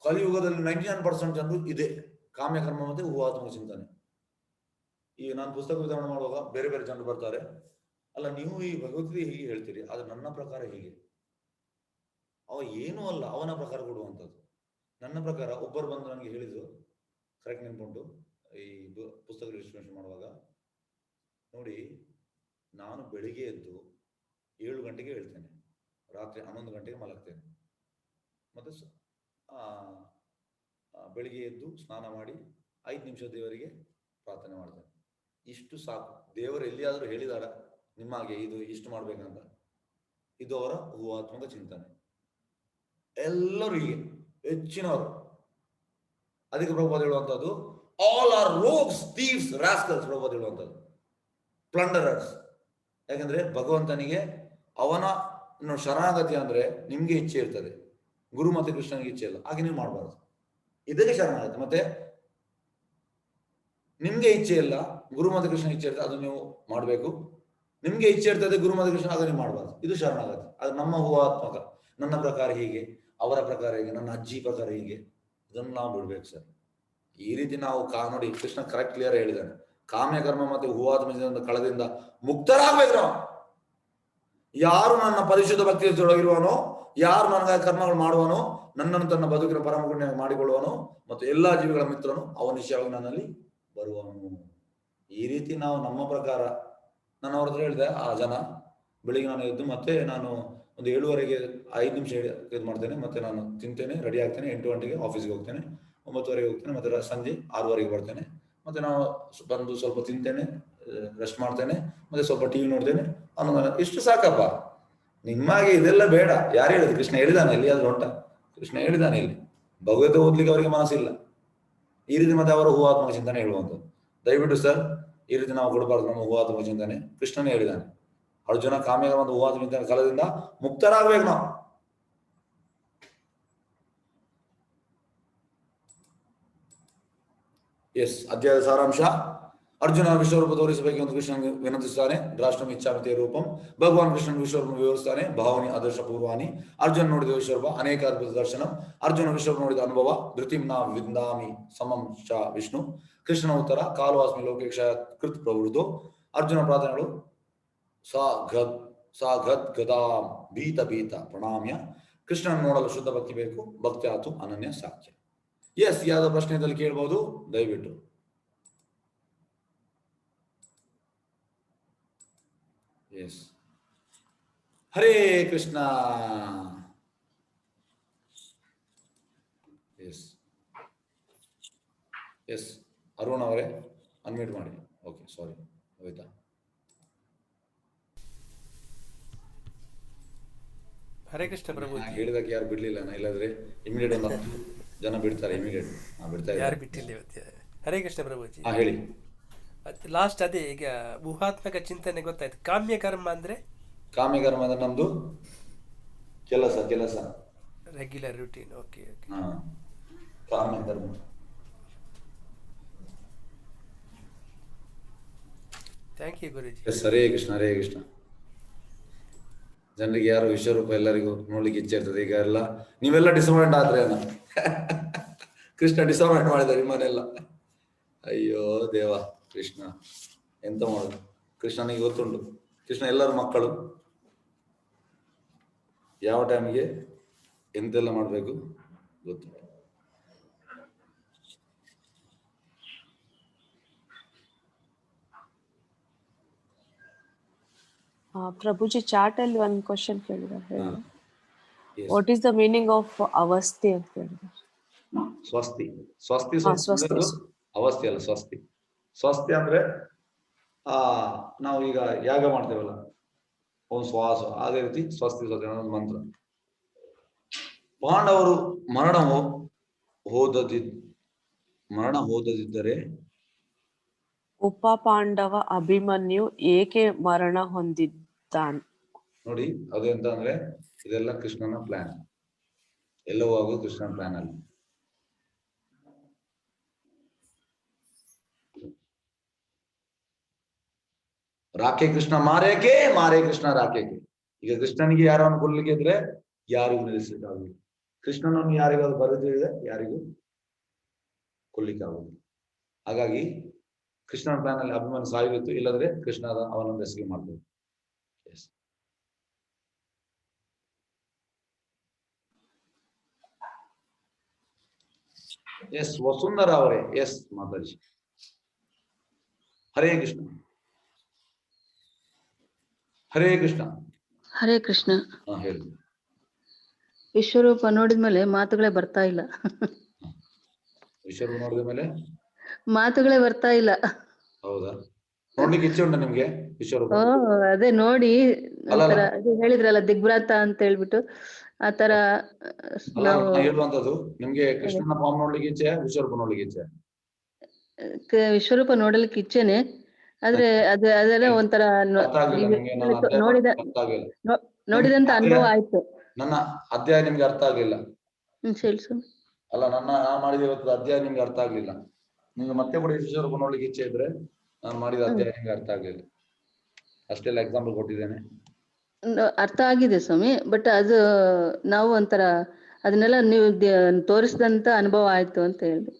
ಕಲಿಯುಗದಲ್ಲಿ 99% ಜನರು ಇದೆ ಕಾಮ್ಯ ಕರ್ಮ ಮತ್ತೆ ಊಹಾತ್ಮಕ ಚಿಂತನೆ. ಈಗ ನಾನು ಪುಸ್ತಕ ವಿತರಣೆ ಮಾಡುವಾಗ ಬೇರೆ ಬೇರೆ ಜನರು ಬರ್ತಾರೆ, ಅಲ್ಲ ನೀವು ಈ ಭಗವದ್ಗೀತೆ ಹೀಗೆ ಹೇಳ್ತೀರಿ, ಆದ್ರೆ ನನ್ನ ಪ್ರಕಾರ ಹೀಗೆ. ಅವ ಏನೂ ಅಲ್ಲ, ಅವನ ಪ್ರಕಾರ ಕೊಡುವಂಥದ್ದು. ನನ್ನ ಪ್ರಕಾರ ಒಬ್ಬರು ಬಂದು ನನಗೆ ಹೇಳಿದ್ರು, ಕರೆಕ್ಟ್ ನೆನ್ಪುಂಟು, ಈ ಪುಸ್ತಕ ರಿಜಿಸ್ಟ್ರೇಷನ್ ಮಾಡುವಾಗ, ನೋಡಿ ನಾನು ಬೆಳಿಗ್ಗೆ ಎದ್ದು 7 ಗಂಟೆಗೆ ಹೇಳ್ತೇನೆ, ರಾತ್ರಿ 11 ಗಂಟೆಗೆ ಮಲಗ್ತೇನೆ, ಮತ್ತೆ ಬೆಳಿಗ್ಗೆ ಎದ್ದು ಸ್ನಾನ ಮಾಡಿ 5 ನಿಮಿಷ ದೇವರಿಗೆ ಪ್ರಾರ್ಥನೆ ಮಾಡ್ತಾನೆ. ಇಷ್ಟು ಸಾಕು. ದೇವರು ಎಲ್ಲಿಯಾದರೂ ಹೇಳಿದಾರ ನಿಮಗೆ ಇದು ಇಷ್ಟು ಮಾಡ್ಬೇಕಂತ? ಇದು ಅವರ ಊಹಾತ್ಮಕ ಚಿಂತನೆ. ಎಲ್ಲರೂ ಹೀಗೆ, ಹೆಚ್ಚಿನವರು. ಅದಕ್ಕೆ ಪ್ರಭುಪಾದ ಹೇಳುವಂಥದ್ದು all are rogues, thieves, rascals. Prabhupada ಹೇಳುವಂಥದ್ದು ಪ್ಲಂಡರರ್ಸ್. ಯಾಕಂದ್ರೆ ಭಗವಂತನಿಗೆ ಅವನ ಶರಣಾಗತಿ ಅಂದ್ರೆ ನಿಮ್ಗೆ ಇಚ್ಛೆ ಇರ್ತದೆ, ಗುರು ಮತ್ತೆ ಕೃಷ್ಣನಿಗೆ ಇಚ್ಛೆ ಇಲ್ಲ, ಹಾಗೆ ನೀವು ಮಾಡಬಾರ್ದು. ಇದಕ್ಕೆ ಶರಣಾಗತಿ. ಮತ್ತೆ ನಿಮ್ಗೆ ಇಚ್ಛೆ ಇಲ್ಲ, ಗುರು ಮತ್ತೆ ಕೃಷ್ಣ ಇಚ್ಛೆ ಇರ್ತದೆ, ಅದು ನೀವು ಮಾಡಬೇಕು. ನಿಮ್ಗೆ ಇಚ್ಛೆ ಇರ್ತದೆ, ಗುರು ಮತ್ತೆ ಕೃಷ್ಣ, ಅದನ್ನ ನೀವು ಮಾಡಬಾರ್ದು. ಇದು ಶರಣಾಗತಿ. ಅದು ನಮ್ಮ ಊಹಾತ್ಮಕ. ನನ್ನ ಪ್ರಕಾರ ಹೀಗೆ, ಅವರ ಪ್ರಕಾರ ಹೀಗೆ, ನನ್ನ ಅಜ್ಜಿ ಪ್ರಕಾರ ಹೀಗೆ, ಇದನ್ನು ನಾವು ಬಿಡ್ಬೇಕು ಸರ್. ಈ ರೀತಿ ನಾವು ನೋಡಿ, ಕೃಷ್ಣ ಕರೆಕ್ಟ್ ಕ್ಲಿಯರ್ ಹೇಳಿದ್ದಾನೆ, ಕಾಮ್ಯ ಕರ್ಮ ಮತ್ತೆ ಹೂವಾತ್ಮದಿಂದ ಕಳದಿಂದ ಮುಕ್ತರಾಗ್ಬೇಕು ನಾವು. ಯಾರು ನನ್ನ ಪರಿಶುದ್ಧ ಭಕ್ತಿ ತೊಡಗಿರುವನೋ, ಯಾರು ನನಗಾಗಿ ಕರ್ಮಗಳು ಮಾಡುವನೋ, ನನ್ನನ್ನು ತನ್ನ ಬದುಕಿನ ಪರಮ ಗುಣ ಮಾಡಿಕೊಳ್ಳುವನು ಮತ್ತು ಎಲ್ಲಾ ಜೀವಿಗಳ ಮಿತ್ರನು, ಅವನ ನಿಶ್ಚಯವಾಗಿ ನನ್ನಲ್ಲಿ ಬರುವನು. ಈ ರೀತಿ ನಾವು ನಮ್ಮ ಪ್ರಕಾರ. ನಾನು ಅವ್ರ ಹತ್ರ ಹೇಳಿದೆ, ಆ ಜನ ಬೆಳಿಗ್ಗೆ ನಾನು ಎದ್ದು ಮತ್ತೆ ನಾನು ಒಂದು 7:30ಗೆ 5 ನಿಮಿಷ ಇದು ಮಾಡ್ತೇನೆ, ಮತ್ತೆ ನಾನು ತಿಂತೇನೆ, ರೆಡಿ ಆಗ್ತೇನೆ, 8 ಗಂಟೆಗೆ ಆಫೀಸ್ಗೆ ಹೋಗ್ತೇನೆ, 9:30ಗೆ ಹೋಗ್ತೇನೆ, ಮತ್ತೆ ಸಂಜೆ 6:30ಗೆ ಬರ್ತೇನೆ. ಮತ್ತೆ ನಾವು ಬಂದು ಸ್ವಲ್ಪ ತಿಂತೇನೆ, ರೆಸ್ಟ್ ಮಾಡ್ತೇನೆ, ಮತ್ತೆ ಸ್ವಲ್ಪ ಟಿವಿ ನೋಡ್ತೇನೆ ಅನ್ನೋದು. ಇಷ್ಟು ಸಾಕಪ್ಪ. ನಿಮ್ಮಾಗೆ ಇದೆಲ್ಲ ಬೇಡ. ಯಾರು ಹೇಳಿದ್ರು? ಕೃಷ್ಣ ಹೇಳಿದಾನೆ ಇಲ್ಲಿ? ಅದು ಹೊಂಟ ಕೃಷ್ಣ ಹೇಳಿದಾನೆ ಇಲ್ಲಿ. ಭಗವದ್ಗೀತೆ ಓದ್ಲಿಕ್ಕೆ ಅವರಿಗೆ ಮನಸ್ಸಿಲ್ಲ. ಈ ರೀತಿ ಮತ್ತೆ ಅವರ ಹೂವಾತ್ಮಕ ಚಿಂತನೆ ಹೇಳುವಂಥದ್ದು. ದಯವಿಟ್ಟು ಸರ್, ಈ ರೀತಿ ನಾವು ಕೊಡಬಾರ್ದು ನಮ್ಮ ಹೂವಾತ್ಮಕ ಚಿಂತನೆ. ಕೃಷ್ಣನೇ ಹೇಳಿದಾನೆ, ಅರ್ಜುನ ಕಾಮ್ಯ ಒಂದು ಹೂವಾತ್ಮಕ ಚಿಂತನೆ ಕಾಲದಿಂದ ಮುಕ್ತರಾಗ್ಬೇಕು ನಾವು. ಎಸ್, ಅಧ್ಯಾಯದ ಸಾರಾಂಶ. ಅರ್ಜುನ ವಿಶ್ವರೂಪ ತೋರಿಸಬೇಕು ಎಂದು ಕೃಷ್ಣನಿಗೆ ವಿನಂತಿಸುತ್ತಾನೆ. ರಾಷ್ಟ್ರಂ ಇಚ್ಛಾಮಿತೆ ರೂಪಂ. ಭಗವಾನ್ ಕೃಷ್ಣನ್ ವಿಶ್ವರೂಪ ವಿವರಿಸುತ್ತಾನೆ. ಭಾವನಿ ಆದರ್ಶ ಪೂರ್ವಾನಿ. ಅರ್ಜುನ ನೋಡಿದ ವಿಶ್ವರೂಪ, ಅನೇಕ ಅದ್ಭುತ ದರ್ಶನ. ಅರ್ಜುನ ವಿಶ್ವರೂಪ ನೋಡಿದ ಅನುಭವ. ಧೃತಿಂ ನ ವಿಂದಾಮಿ ಸಮಂ ಚ ವಿಷ್ಣು. ಕೃಷ್ಣನ ಉತ್ತರ, ಕಾಲವಾಸ್ಮಿ ಲೋಕೇಕ್ಷ ಕೃತ್ ಪ್ರವೃತ್ತೋ. ಅರ್ಜುನ ಪ್ರಾರ್ಥನೆಗಳು, ಸಾ ಗದ್ ಗದಾಂ ಭೀತ ಭೀತ ಪ್ರಣಾಮ್ಯ. ಕೃಷ್ಣನ ನೋಡಲು ಶುದ್ಧ ಭಕ್ತಿ ಬೇಕು, ಭಕ್ತಿ ಆತು ಅನನ್ಯ ಸಾಕ್ಷ್ಯ. ಎಸ್, ಯಾವ್ದೋ ಪ್ರಶ್ನೆದಲ್ಲಿ ಕೇಳ್ಬೋದು, ದಯವಿಟ್ಟು. S, Hare Krishna. S S, Arun ಅವರೇ ಅನ್ಮ್ಯೂಟ್ ಮಾಡಿ. ಓಕೆ, ಸಾರಿ, ಹೋಯ್ತಾ? ಹರೇ ಕೃಷ್ಣ ಪ್ರಭು. ಹೇಳಿದಕ್ಕೆ ಯಾರು ಬಿಡ್ಲಿಲ್ಲ, ಇಲ್ಲದ್ರೆ ಇಮಿಡಿಯೇಟ್ ಒಂದು 10 ಜನ ಬಿಡ್ತಾರೆ. ಇಮಿಡಿಯೇಟ್ ಬಿಡ್ತಾರೆ. ಯಾರು ಬಿಟ್ಟಿಲ್ಲ ಇವತ್ತು. ಹರೇ ಕೃಷ್ಣ ಪ್ರಭುಜಿ. ಹೇಳಿ. ಲಾಸ್ಟ್ ಅದೇ, ಈಗ ಊಹಾತ್ಮಕ ಚಿಂತನೆ ಗೊತ್ತಾಯ್ತು. ಕಾಮ್ಯ ಕರ್ಮ ಅಂದ್ರೆ? ಕಾಮ್ಯ ಕರ್ಮ ಅಂದ್ರೆ ನಮ್ದು ಕೆಲಸ ರೆಗ್ಯುಲರ್ ರೂಟೀನ್. Okay okay. ಕಾಮ್ಯ ಕರ್ಮ. Thank you Guruji. Yes, Hare Krishna, Hare Krishna. ಜನರಿಗೆ ಯಾರು ವಿಶ್ವರೂಪ ಎಲ್ಲರಿಗೂ ನೋಡ್ಲಿಕ್ಕೆ ಇಚ್ಛೆ ಇರ್ತದೆ. ಈಗ ಎಲ್ಲ ನೀವೆಲ್ಲ ಡಿಸಪಾಯಿಂಟ್ ಆದ್ರೆ ಕೃಷ್ಣ ಡಿಸಪಾಯಿಂಟ್ ಮಾಡಿದ್ದಾರೆ ನಿಮ್ಮನ್ನೆಲ್ಲ. ಅಯ್ಯೋ ದೇವ ಕೃಷ್ಣ, ಎಂತ ಮಾಡುದು? ಕೃಷ್ಣನಿಗೆ ಗೊತ್ತುಂಟು, ಕೃಷ್ಣ ಎಲ್ಲರ ಮಕ್ಕಳು ಯಾವ ಟೈಮಿಗೆ ಎಂತೆಲ್ಲ ಮಾಡಬೇಕು ಗೊತ್ತುಂಟು. ಪ್ರಭುಜಿ ಚಾಟ್ ಅಲ್ಲಿ ಒಂದು ಕ್ವಶನ್ ಕೇಳಿದ್ದಾರೆ. What is the meaning of ಅವಸ್ಥೆ ಅಂತ ಹೇಳಿದ್ದಾರೆ. ಸ್ವಸ್ತಿ ಅವಸ್ಥೆ ಅಲ್ಲ, ಸ್ವಸ್ತಿ ಅಂದ್ರೆ ನಾವು ಈಗ ಯಾಗ ಮಾಡ್ತೇವಲ್ಲ, ಒಂದು ಶ್ವಾಸ, ಅದೇ ರೀತಿ ಸ್ವಸ್ತಿ ಅನ್ನೋದು ಮಂತ್ರ. ಪಾಂಡವರು ಮರಣ ಹೋದದಿದ್ದರೆ ಉಪ ಪಾಂಡವ ಅಭಿಮನ್ಯು ಏಕೆ ಮರಣ ಹೊಂದಿದ್ದಾನೆ? ನೋಡಿ, ಅದೆಂತ ಅಂದ್ರೆ ಇದೆಲ್ಲ ಕೃಷ್ಣನ ಪ್ಲಾನ್. ಎಲ್ಲವೂ ಆಗೋದು ಕೃಷ್ಣನ ಪ್ಲಾನ್ ಅಲ್ಲಿ. ರಾಕೆ ಕೃಷ್ಣ ಮಾರೇಕೆ, ಮಾರೇ ಕೃಷ್ಣ ರಾಕೆಗೆ. ಈಗ ಕೃಷ್ಣನಿಗೆ ಯಾರನ್ನು ಕೊಲ್ಲಿಕ್ಕೆ ಇದ್ರೆ ಯಾರಿಗೂ ನಿಲ್ಲಿಸಲಿಕ್ಕಾಗುದಿಲ್ಲ. ಕೃಷ್ಣನನ್ನು ಯಾರಿಗಾದ್ರು ಬರೆದಿದೆ, ಯಾರಿಗೂ ಕೊಲ್ಲಿಕ್ಕೆ ಆಗುದಿಲ್ಲ. ಹಾಗಾಗಿ ಕೃಷ್ಣನ ಪ್ಲಾನ್ ಅಲ್ಲಿ ಅಭಿಮಾನ ಸಾಯುವಿತ್ತು, ಇಲ್ಲದ್ರೆ ಕೃಷ್ಣ ಅವನನ್ನು ರೆಸ್ಕ್ಯೂ ಮಾಡ್ತೇವೆ. ಎಸ್, ವಸುಂಧರಾ ಅವರೇ. ಎಸ್, ಮಾತಾಡಿ. ಹರೇ ಕೃಷ್ಣ. ಹರೇ ಕೃಷ್ಣ. ಹರೇ ಕೃಷ್ಣ. ಹೇಳಿ. ವಿಶ್ವರೂಪ ನೋಡಿದ್ಮೇಲೆ ಮಾತುಗಳೇ ಬರ್ತಾ ಇಲ್ಲ. ವಿಶ್ವರೂಪ ನೋಡಿದ ಮೇಲೆ ಮಾತುಗಳೇ ಬರ್ತಾ ಇಲ್ಲ. ಹೌದಾ, ನೋಡ್ಲಿಕ್ಕೆ ಇಚ್ಛೆ ಉಂಟಾ ನಿಮ್ಗೆ ವಿಶ್ವರೂಪ? ಅದೇ ನೋಡಿ ಅಲ್ಲ ಒಂಥರ ಅದು ಹೇಳಿದ್ರಲ್ಲ ದಿಗ್ಭ್ರಾತ ಅಂತ ಹೇಳ್ಬಿಟ್ಟು ಆತರ ಅಲ್ಲ, ನಾವು ನಾನು ಹೇಳುವಂತದ್ದು ನಿಮ್ಗೆ ಕೃಷ್ಣನ ಫಾರ್ಮ್ ನೋಡ್ಲಿಕ್ಕೆ ಇಚ್ಛೆ, ವಿಶ್ವರೂಪ ನೋಡ್ಲಿಕ್ಕೆ ಇಚ್ಛೆ? ವಿಶ್ವರೂಪ ನೋಡಲಿಕ್ಕೆ ಇಚ್ಛೆನೆ, ಆದ್ರೆ ಅದೆಲ್ಲ ಒಂಥರ ಅರ್ಥ ಆಗ್ಲಿಲ್ಲ ನಿಮ್ಗೆ ನನ್ನ ಅಧ್ಯಾಯ ನೋಡಿದ ಅರ್ಥ ಆಗ್ಲಿಲ್ಲ. ನೋಡಿದಂತ ಅನುಭವ ಆಯ್ತು. ನನ್ನ ಅಧ್ಯಾಯ ನಿಮ್ಗೆ ಅರ್ಥ ಆಗ್ಲಿಲ್ಲ. ಹೇಳ್ಸು. ಅಲ್ಲ, ನಾನು ಮಾಡಿದ ಇವತ್ತು ಅಧ್ಯಾಯ ನಿಮ್ಗೆ ಅರ್ಥ ಆಗ್ಲಿಲ್ಲ. ನಿಮ್ಗೆ ಮತ್ತೆ ಕೂಡ ವಿಶ್ವರೂಪ ನೋಡ್ಲಿಕ್ಕೆ ಇಚ್ಛೆ ಇದ್ರೆ ನಾನು ಮಾಡಿದ ಅಧ್ಯಾಯ ನಿಮ್ಗೆ ಅರ್ಥ ಆಗ್ಲಿಲ್ಲ. ಅಷ್ಟೆಲ್ಲ ಎಕ್ಸಾಂಪಲ್ ಕೊಟ್ಟಿದ್ದೇನೆ. ಅರ್ಥ ಆಗಿದೆ ಸ್ವಾಮಿ, ಬಟ್ ಅದು ನಾವು ಒಂಥರ ಅದನ್ನೆಲ್ಲ ನೀವು ತೋರಿಸಿದಂತ ಅನುಭವ ಆಯ್ತು ಅಂತ ಹೇಳಿದೆ.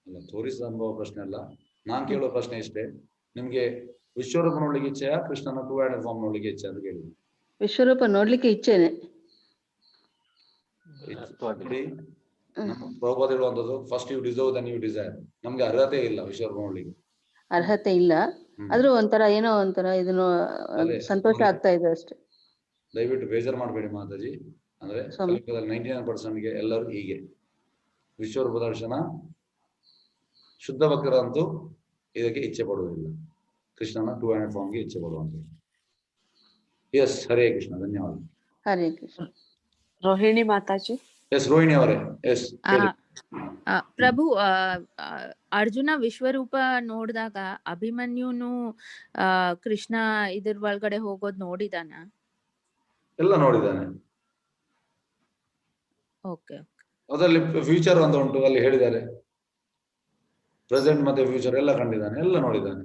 ಅಲ್ಲ, ತೋರಿಸಿದ ಅನುಭವ ಪ್ರಶ್ನೆ ಅಲ್ಲ. ನಾನ್ ಕೇಳುವ ಪ್ರಶ್ನೆ ಇಷ್ಟೇ, ನಿಮ್ಗೆ ವಿಶ್ವರೂಪ ನೋಡ್ಲಿಕ್ಕೆ ಇಚ್ಛೆಯಾ ಕೃಷ್ಣನ ಟೂ ಹ್ಯಾಂಡೆಡ್ ಫಾರ್ಮ್ ನೋಡ್ಲಿಕ್ಕೆ ಇಚ್ಛೆ ಅಂತ ಕೇಳಿದ್ವಿ. ವಿಶ್ವರೂಪ ನೋಡ್ಲಿಕ್ಕೆ ಇಚ್ಛೆನೆ. ಪ್ರಭುಪಾದ ಹೇಳುವಂತದ್ದು first you deserve then you desire. ನಮ್ಗೆ ಅರ್ಹತೆ ಇಲ್ಲ ವಿಶ್ವರೂಪ ನೋಡ್ಲಿಕ್ಕೆ, ಅರ್ಹತೆ ಇಲ್ಲ. ಆದ್ರೂ ಒಂಥರ ಏನೋ ಒಂಥರ ಇದನ್ನು ಸಂತೋಷ ಆಗ್ತಾ ಇದೆ ಅಷ್ಟೇ. ದಯವಿಟ್ಟು ಬೇಜಾರು ಮಾಡಬೇಡಿ ಮಾತಾಜಿ. ಅಂದ್ರೆ 99% ಎಲ್ಲರೂ ಹೀಗೆ ವಿಶ್ವರೂಪ ದರ್ಶನ ಶುದ್ಧ ಭಕ್ತರಂತೂ ಇದಕ್ಕೆ ಇಚ್ಛೆ ಪಡುವುದಿಲ್ಲ. ಕೃಷ್ಣನ ಟೂ ಹ್ಯಾಂಡೆಡ್ ಫಾರ್ಮ್ಗೆ ಇಚ್ಛೆ ಪಡುವಂತ. ಎಸ್, ಹರೇ ಕೃಷ್ಣ, ಧನ್ಯವಾದ. ಹರೇ ಕೃಷ್ಣ. ರೋಹಿಣಿ ಮಾತಾಜಿ. ಎಸ್, ರೋಹಿಣಿ ಅವರೇ. ಎಸ್, ಪ್ರಭು, ಅರ್ಜುನ ವಿಶ್ವರೂಪ ನೋಡಿದಾಗ ಅಭಿಮನ್ಯುನು ಕೃಷ್ಣ ಇದ್ರ ಒಳಗಡೆ ಹೋಗೋದ್ ನೋಡಿದಾನ? ಎಲ್ಲ ನೋಡಿದ್ದಾನೆ. ಓಕೆ. ಅದರಲ್ಲಿ ಫ್ಯೂಚರ್ ಅಂತ ಉಂಟು, ಅಲ್ಲಿ ಹೇಳಿದ್ದಾರೆ. ಪ್ರೆಸೆಂಟ್ ಮತ್ತೆ ಫ್ಯೂಚರ್ ಎಲ್ಲ ಕಂಡಿದ್ದಾನೆ, ಎಲ್ಲ ನೋಡಿದ್ದಾನೆ.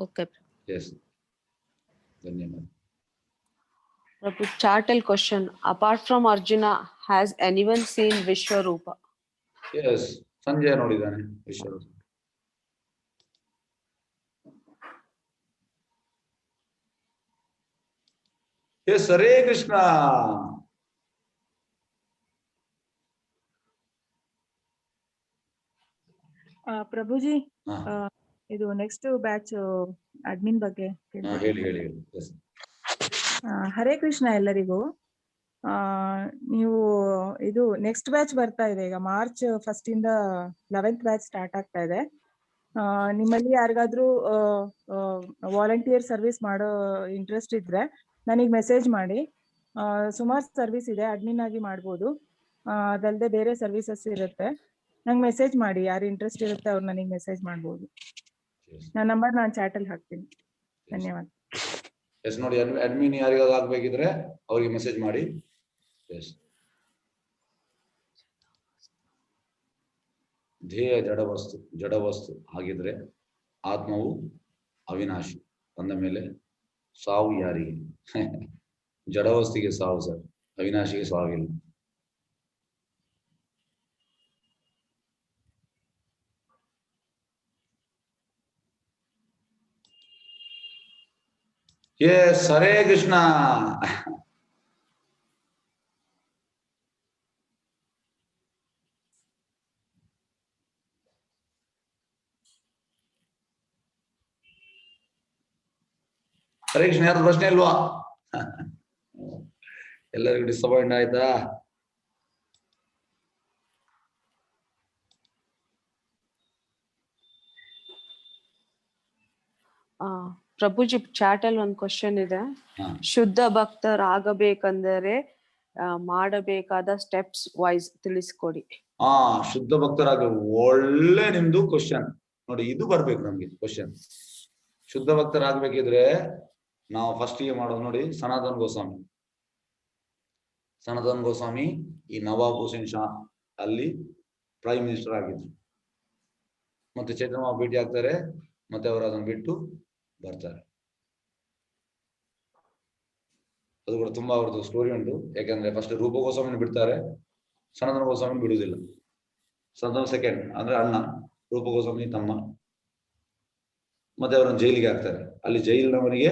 ಓಕೆ. ಎಸ್, ಧನ್ಯವಾದ. Prabhu, chartel question. Apart from Arjuna, has anyone seen Vishwarupa? Yes, Sanjaya ನೋಡಿದ್ದಾನೆ ವಿಶ್ವರೂಪ. ಎಸ್, ಹರೇ ಕೃಷ್ಣ. ಪ್ರಭುಜಿ, ಇದು ನೆಕ್ಸ್ಟ್ ಬ್ಯಾಚ್ ಅಡ್ಮಿನ್ ಬಗ್ಗೆ ಹೇಳಿ ಹೇಳಿ. ಎಸ್. ಹರೇ ಕೃಷ್ಣ ಎಲ್ಲರಿಗೂ. ನೀವು ಇದು ನೆಕ್ಸ್ಟ್ ಬ್ಯಾಚ್ ಬರ್ತಾ ಇದೆ ಈಗ ಮಾರ್ಚ್ 1 ಇಂದ 11th ಬ್ಯಾಚ್ ಸ್ಟಾರ್ಟ್ ಆಗ್ತಾ ಇದೆ. ನಿಮ್ಮಲ್ಲಿ ಯಾರಿಗಾದ್ರೂ ವಾಲಂಟಿಯರ್ ಸರ್ವಿಸ್ ಮಾಡೋ ಇಂಟ್ರೆಸ್ಟ್ ಇದ್ರೆ ನನಗೆ ಮೆಸೇಜ್ ಮಾಡಿ. ಸುಮಾರು ಸರ್ವಿಸ್ ಇದೆ, ಅಡ್ಮಿನ್ ಆಗಿ ಮಾಡ್ಬೋದು. ಅದಲ್ಲದೆ ಬೇರೆ ಸರ್ವಿಸಸ್ ಇರುತ್ತೆ. ನಂಗೆ ಮೆಸೇಜ್ ಮಾಡಿ, ಯಾರು ಇಂಟ್ರೆಸ್ಟ್ ಇರುತ್ತೆ ಅವ್ರು ನನಗೆ ಮೆಸೇಜ್ ಮಾಡ್ಬೋದು. ನನ್ನ ನಂಬರ್ ನಾನು ಚಾಟಲ್ಲಿ ಹಾಕ್ತೀನಿ. ಧನ್ಯವಾದ. ಎಸ್, ನೋಡಿ, ಅಡ್ಮಿನ್ ಯಾರಿಗಾದ್ರು ಆಗ್ಬೇಕಿದ್ರೆ ಅವ್ರಿಗೆ ಮೆಸೇಜ್ ಮಾಡಿ. ಎಸ್. ಧ್ಯೇಯ ಜಡವಸ್ತು ಆಗಿದ್ರೆ ಆತ್ಮವು ಅವಿನಾಶಿ ಅಂದ ಮೇಲೆ ಸಾವು ಯಾರಿಗೆ? ಜಡವಸ್ತಿಗೆ ಸಾವು ಸರ್, ಅವಿನಾಶಿಗೆ ಸಾವಿಲ್ಲ. ಎಸ್, ಹರೇ ಕೃಷ್ಣ. ಹರೇ ಕೃಷ್ಣ. ಯಾರು ಪ್ರಶ್ನೆ ಇಲ್ವಾ? ಎಲ್ಲರಿಗೂ ಡಿಸಪಾಯಿಂಟ್ ಆಯ್ತಾ? ಪ್ರಭುಜಿ, ಚಾಟಲ್ ಒಂದು ಕ್ವಶನ್ ಇದೆ. ಶುದ್ಧ ಭಕ್ತರಾಗಬೇಕಂದರೆ ಮಾಡಬೇಕಾದ ಸ್ಟೆಪ್ಸ್ ವೈಸ್ ತಿಳಿಸ್ಕೊಡಿ. ಶುದ್ಧ ಭಕ್ತರಾಗ ಒಳ್ಳೆ ನಿಮ್ದು ಕ್ವಶನ್ ನೋಡಿ. ಇದು ಬರ್ಬೇಕು ನಮ್ಗೆ ಕ್ವಶನ್. ಶುದ್ಧ ಭಕ್ತರಾಗ್ಬೇಕಿದ್ರೆ ನಾವು ಫಸ್ಟ್ ಗೆ ಮಾಡೋದು ನೋಡಿ, ಸನಾತನ್ ಗೋಸ್ವಾಮಿ ಈ ನವಾಬ್ ಹುಸೇನ್ ಶಾ ಅಲ್ಲಿ ಪ್ರೈಮ್ ಮಿನಿಸ್ಟರ್ ಆಗಿದ್ರು. ಮತ್ತೆ ಚೈತನ್ಯ ಭೇಟಿ ಆಗ್ತಾರೆ, ಮತ್ತೆ ಅವರು ಅದನ್ನು ಬಿಟ್ಟು ಬರ್ತಾರೆ. ಅದು ಕೂಡ ತುಂಬಾ ಅವ್ರದ್ದು ಸ್ಟೋರಿ ಉಂಟು. ಯಾಕಂದ್ರೆ ಫಸ್ಟ್ ರೂಪ ಗೋಸ್ವಾಮಿನ ಬಿಡ್ತಾರೆ, ಸನಾತನ ಗೋಸ್ವಾಮಿ ಬಿಡುವುದಿಲ್ಲ. ಸನಾತನ ಸೆಕೆಂಡ್ ಅಂದ್ರೆ ಅಣ್ಣ, ರೂಪ ಗೋಸ್ವಾಮಿ ತಮ್ಮ. ಮತ್ತೆ ಅವರನ್ನು ಜೈಲಿಗೆ ಹಾಕ್ತಾರೆ. ಅಲ್ಲಿ ಜೈಲಿನವನಿಗೆ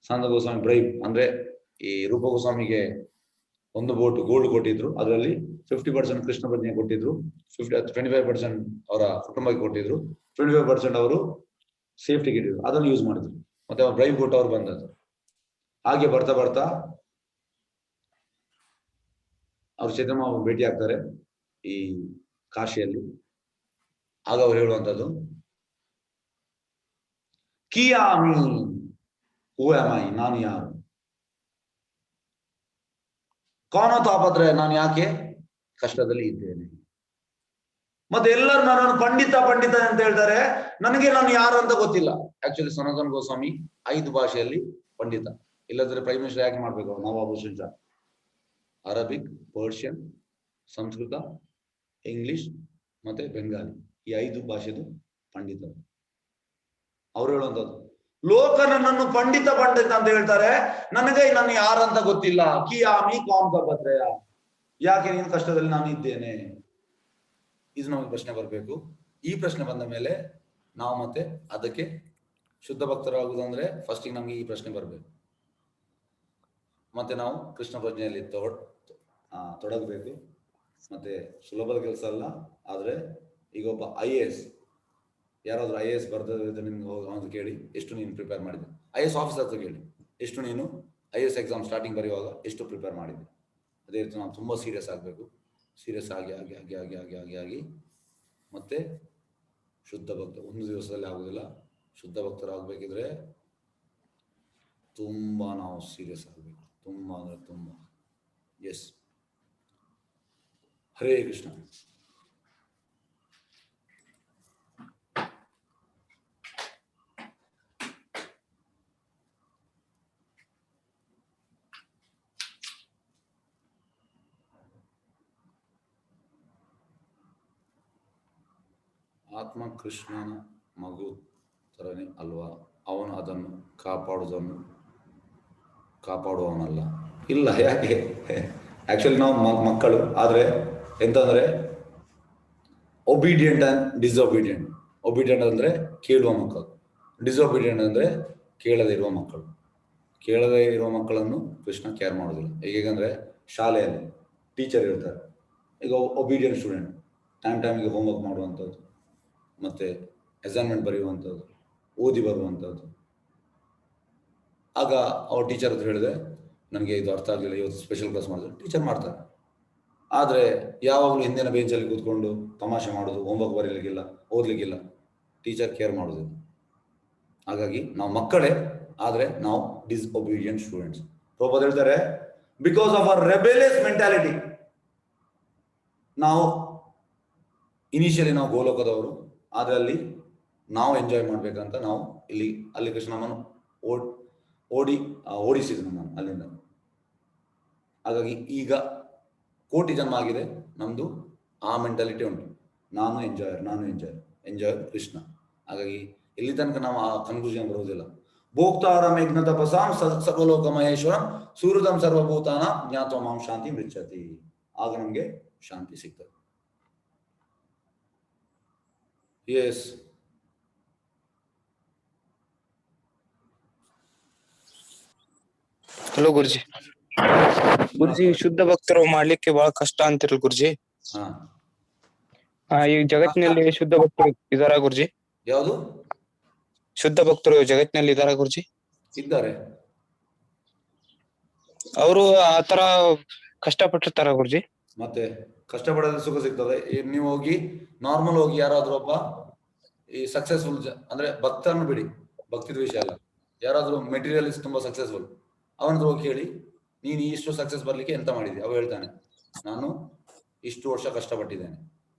ಸನಾತನ ಗೋಸ್ವಾಮಿ ಬ್ರೈಬ್ ಅಂದ್ರೆ ಈ ರೂಪ ಗೋಸ್ವಾಮಿಗೆ ಒಂದು ಬೋಟ್ ಗೋಲ್ಡ್ ಕೊಟ್ಟಿದ್ರು. ಅದರಲ್ಲಿ 50% ಕೃಷ್ಣ ಪ್ರಜ್ಞೆ ಕೊಟ್ಟಿದ್ರು, 25% ಅವರ ಕುಟುಂಬಕ್ಕೆ ಕೊಟ್ಟಿದ್ರು, 25% ಅವರು ಸೇಫ್ಟಿಗೆ ಇಟ್ಟಿದ್ರು. ಅದನ್ನು ಯೂಸ್ ಮಾಡಿದ್ರು. ಮತ್ತೆ ಅವ್ರು ಬ್ರೈಬ್ ಕೊಟ್ಟು ಅವ್ರು ಬಂದದ್ದು. ಹಾಗೆ ಬರ್ತಾ ಬರ್ತಾ ಅವ್ರು ಚೈತನ್ಯ ಭೇಟಿ ಆಗ್ತಾರೆ. ಈ ಕಾಶಿಯಲ್ಲಿ. ಆಗ ಅವ್ರು ಹೇಳುವಂಥದ್ದು ಕಿಯಾಮಿ, ಹೂ ಆಮ್ ಐ, ನಾನು ಯಾರು, ಕೋನ ತಾಪತ್ರೆ, ನಾನು ಯಾಕೆ ಕಷ್ಟದಲ್ಲಿ ಇದ್ದೇನೆ. ಮತ್ತೆ ಎಲ್ಲರೂ ನನ್ನನ್ನು ಪಂಡಿತ ಪಂಡಿತ ಅಂತ ಹೇಳ್ತಾರೆ, ನನಗೆ ನಾನು ಯಾರು ಅಂತ ಗೊತ್ತಿಲ್ಲ. ಆಕ್ಚುಲಿ ಸನಾತನ ಗೋಸ್ವಾಮಿ 5 ಭಾಷೆಯಲ್ಲಿ ಪಂಡಿತ. ಇಲ್ಲದ್ರೆ ಪ್ರೈಮ್ ಮಿನಿಸ್ಟರ್ ಯಾಕೆ ಮಾಡ್ಬೇಕು Nawab Hussain Shah? Arabic, Persian, Sanskrit, English ಮತ್ತೆ ಬೆಂಗಾಲಿ, ಈ 5 ಭಾಷೆದು ಪಂಡಿತ. ಅವ್ರು ಹೇಳುವಂಥದ್ದು ಲೋಕ ನನ್ನನ್ನು ಪಂಡಿತ ಪಂಡಿತ ಅಂತ ಹೇಳ್ತಾರೆ, ನನಗೆ ನಾನು ಯಾರಂತ ಗೊತ್ತಿಲ್ಲ. ಕಿಯಾಮಿ ಕಾಮ್ ಕಪತ್ರೆಯ, ಯಾಕೆ ನೀನು ಕಷ್ಟದಲ್ಲಿ ನಾನು ಇದ್ದೇನೆ. ಇದು ನಮಗೆ ಪ್ರಶ್ನೆ ಬರಬೇಕು. ಈ ಪ್ರಶ್ನೆ ಬಂದ ಮೇಲೆ ನಾವು ಮತ್ತೆ ಅದಕ್ಕೆ ಶುದ್ಧ ಭಕ್ತರಾಗುವುದಂದ್ರೆ ಫಸ್ಟಿಗೆ ನಮ್ಗೆ ಈ ಪ್ರಶ್ನೆ ಬರಬೇಕು. ಮತ್ತೆ ನಾವು ಕೃಷ್ಣ ಪ್ರಜ್ಞೆಯಲ್ಲಿ ತೊಡಗಬೇಕು. ಮತ್ತೆ ಸುಲಭದ ಕೆಲಸ ಅಲ್ಲ. ಆದ್ರೆ ಈಗ ಒಬ್ಬ IAS, ಯಾರಾದ್ರೂ IAS ಬರ್ದಿದ್ರೆ ನಿಮ್ಗೆ ಹೋಗಿ ಕೇಳಿ, ಎಷ್ಟು ನೀನು ಪ್ರಿಪೇರ್ ಮಾಡಿದೆ. IAS ಆಫೀಸರ್ ಹತ್ರ ಕೇಳಿ, ಎಷ್ಟು ನೀನು IAS ಎಕ್ಸಾಮ್ ಸ್ಟಾರ್ಟಿಂಗ್ ಬರೆಯುವಾಗ ಎಷ್ಟು ಪ್ರಿಪೇರ್ ಮಾಡಿದೆ. ಅದೇ ರೀತಿ ನಾವು ತುಂಬಾ ಸೀರಿಯಸ್ ಆಗಬೇಕು. ಸೀರಿಯಸ್ ಆಗಿ ಆಗಿ ಆಗಿ ಆಗಿ ಆಗಿ ಆಗಿ ಆಗಿ ಮತ್ತೆ ಶುದ್ಧ ಭಕ್ತ ಒಂದು ದಿವಸದಲ್ಲಿ ಆಗುದಿಲ್ಲ. ಶುದ್ಧ ಭಕ್ತರಾಗಬೇಕಿದ್ರೆ ತುಂಬಾ ನಾವು ಸೀರಿಯಸ್ ಆಗಬೇಕು. ತುಂಬಾ ಅಂದ್ರೆ ತುಂಬಾ. ಎಸ್, ಹರೇ ಕೃಷ್ಣ. ಆತ್ಮ ಕೃಷ್ಣನ ಮಗು ತರನೇ ಅಲ್ವಾ? ಅವನು ಅದನ್ನು ಕಾಪಾಡುವವನಲ್ಲ. ಇಲ್ಲ, ಯಾಕೆ? ಆಕ್ಚುಲಿ ನಾವು ಮಕ್ಕಳು. ಆದ್ರೆ ಎಂತಂದ್ರೆ ಒಬಿಡಿಯಂಟ್ ಅಂಡ್ ಡಿಸೊಬಿಡಿಯಂಟ್. ಒಬಿಡಿಯಂಟ್ ಅಂದ್ರೆ ಕೇಳುವ ಮಕ್ಕಳು, ಡಿಸೊಬಿಡಿಯಂಟ್ ಅಂದ್ರೆ ಕೇಳದೇ ಇರುವ ಮಕ್ಕಳು. ಕೇಳದೇ ಇರುವ ಮಕ್ಕಳನ್ನು ಕೃಷ್ಣ ಕೇರ್ ಮಾಡೋದಿಲ್ಲ. ಹೇಗಂದ್ರೆ ಶಾಲೆಯಲ್ಲಿ ಟೀಚರ್ ಇರ್ತಾರೆ. ಈಗ ಒಬಿಡಿಯಂಟ್ ಸ್ಟೂಡೆಂಟ್ ಟೈಮಿಗೆ ಹೋಮ್ವರ್ಕ್ ಮಾಡುವಂಥದ್ದು, ಮತ್ತೆ ಅಸೈನ್ಮೆಂಟ್ ಬರೆಯುವಂಥದ್ದು, ಓದಿ ಬರುವಂಥದ್ದು. ಆಗ ಅವ್ರ ಟೀಚರ್ ಹತ್ರ ಹೇಳಿದೆ, ನನಗೆ ಇದು ಅರ್ಥ ಆಗಲಿಲ್ಲ, ಇವತ್ತು ಸ್ಪೆಷಲ್ ಕ್ಲಾಸ್ ಮಾಡಿದ್ರೆ ಟೀಚರ್ ಮಾಡ್ತಾರೆ. ಆದರೆ ಯಾವಾಗಲೂ ಹಿಂದಿನ ಬೆಂಚಲ್ಲಿ ಕೂತ್ಕೊಂಡು ತಮಾಷೆ ಮಾಡೋದು, ಹೋಮ್ವರ್ಕ್ ಬರೀಲಿಕ್ಕಿಲ್ಲ, ಓದ್ಲಿಕ್ಕಿಲ್ಲ, ಟೀಚರ್ ಕೇರ್ ಮಾಡೋದಿಲ್ಲ. ಹಾಗಾಗಿ ನಾವು ಮಕ್ಕಳೇ, ಆದರೆ ನಾವು ಡಿಸ್ಒಬಿಡಿಯಂಟ್ ಸ್ಟೂಡೆಂಟ್ಸ್. ಪ್ರಭುಪಾದ ಹೇಳ್ತಾರೆ, because of our rebellious mentality. ನಾವು ಇನಿಷಿಯಲಿ ನಾವು ಗೋಲೋಕದವರು, ಆದರೆ ಅಲ್ಲಿ ನಾವು ಎಂಜಾಯ್ ಮಾಡ್ಬೇಕಂತ ನಾವು ಅಲ್ಲಿ ಕೃಷ್ಣ ನಮ್ಮನ್ನು ಓಡಿಸಿದ್ರು ನಮ್ಮನ್ನು ಅಲ್ಲಿಂದ. ಹಾಗಾಗಿ ಈಗ ಕೋಟಿ ಜನ್ಮ ಆಗಿದೆ, ನಮ್ದು ಆ ಮೆಂಟಾಲಿಟಿ ಉಂಟು. ನಾನು ಎಂಜಾಯರ್ ಕೃಷ್ಣ. ಹಾಗಾಗಿ ಇಲ್ಲಿ ತನಕ ನಾವು ಆ ಕನ್ಕ್ಲೂಷನ್ ಬರುವುದಿಲ್ಲ. ಭೋಕ್ತಾರ ಮೇಘ್ನ ತಪಸಾಂ ಸರ್ವಲೋಕ ಮಹೇಶ್ವರಂ ಸೂರ್ಯದಂ ಸರ್ವಭೂತಾನ ಜ್ಞಾತ್ವ ಮಾಂ ಶಾಂತಿ ಮೃಚ್ಛತಿ. ಆಗ ನಮ್ಗೆ ಶಾಂತಿ ಸಿಗ್ತದೆ. ಎಸ್, ಹಲೋ ಗುರುಜಿ. ಗುರುಜಿ, ಶುದ್ಧ ಭಕ್ತರು ಮಾಡ್ಲಿಕ್ಕೆ ಬಹಳ ಕಷ್ಟ ಅಂತಿರಲ್ ಗುರುಜಿ. ಈ ಜಗತ್ತಿನಲ್ಲಿ ಶುದ್ಧ ಭಕ್ತರು ಇದಾರ ಗುರುಜಿ? ಯಾವುದು ಶುದ್ಧ ಭಕ್ತರು ಜಗತ್ತಿನಲ್ಲಿ ಇದಾರ ಗುರುಜಿ? ಇದ್ದಾರೆ. ಅವರು ಆತರ ಕಷ್ಟಪಟ್ಟಿರ್ತಾರ ಗುರುಜಿ? ಮತ್ತೆ ಕಷ್ಟಪಡೋದ್ರೆ ಸುಖ ಸಿಗ್ತದೆ. ನೀವು ಹೋಗಿ ನಾರ್ಮಲ್ ಹೋಗಿ ಯಾರಾದ್ರೂ ಒಬ್ಬ ಈ ಸಕ್ಸಸ್ಫುಲ್ ಅಂದ್ರೆ ಭಕ್ತರನ್ನು ಬಿಡಿ, ಭಕ್ತಿದ ವಿಷಯ ಅಲ್ಲ, ಯಾರಾದ್ರೂ ಮೆಟೀರಿಯಲಿಸ್ಟ್ ತುಂಬಾ ಸಕ್ಸಸ್ಫುಲ್, ಅವನತ್ರ ಹೋಗಿ ಕೇಳಿ, ನೀನು ಇಷ್ಟು ಸಕ್ಸಸ್ ಬರ್ಲಿಕ್ಕೆ ಎಂತ ಮಾಡಿದೆ? ಅವ ಹೇಳ್ತಾನೆ, ನಾನು ಇಷ್ಟು ವರ್ಷ ಕಷ್ಟಪಟ್ಟಿದ್ದೇನೆ.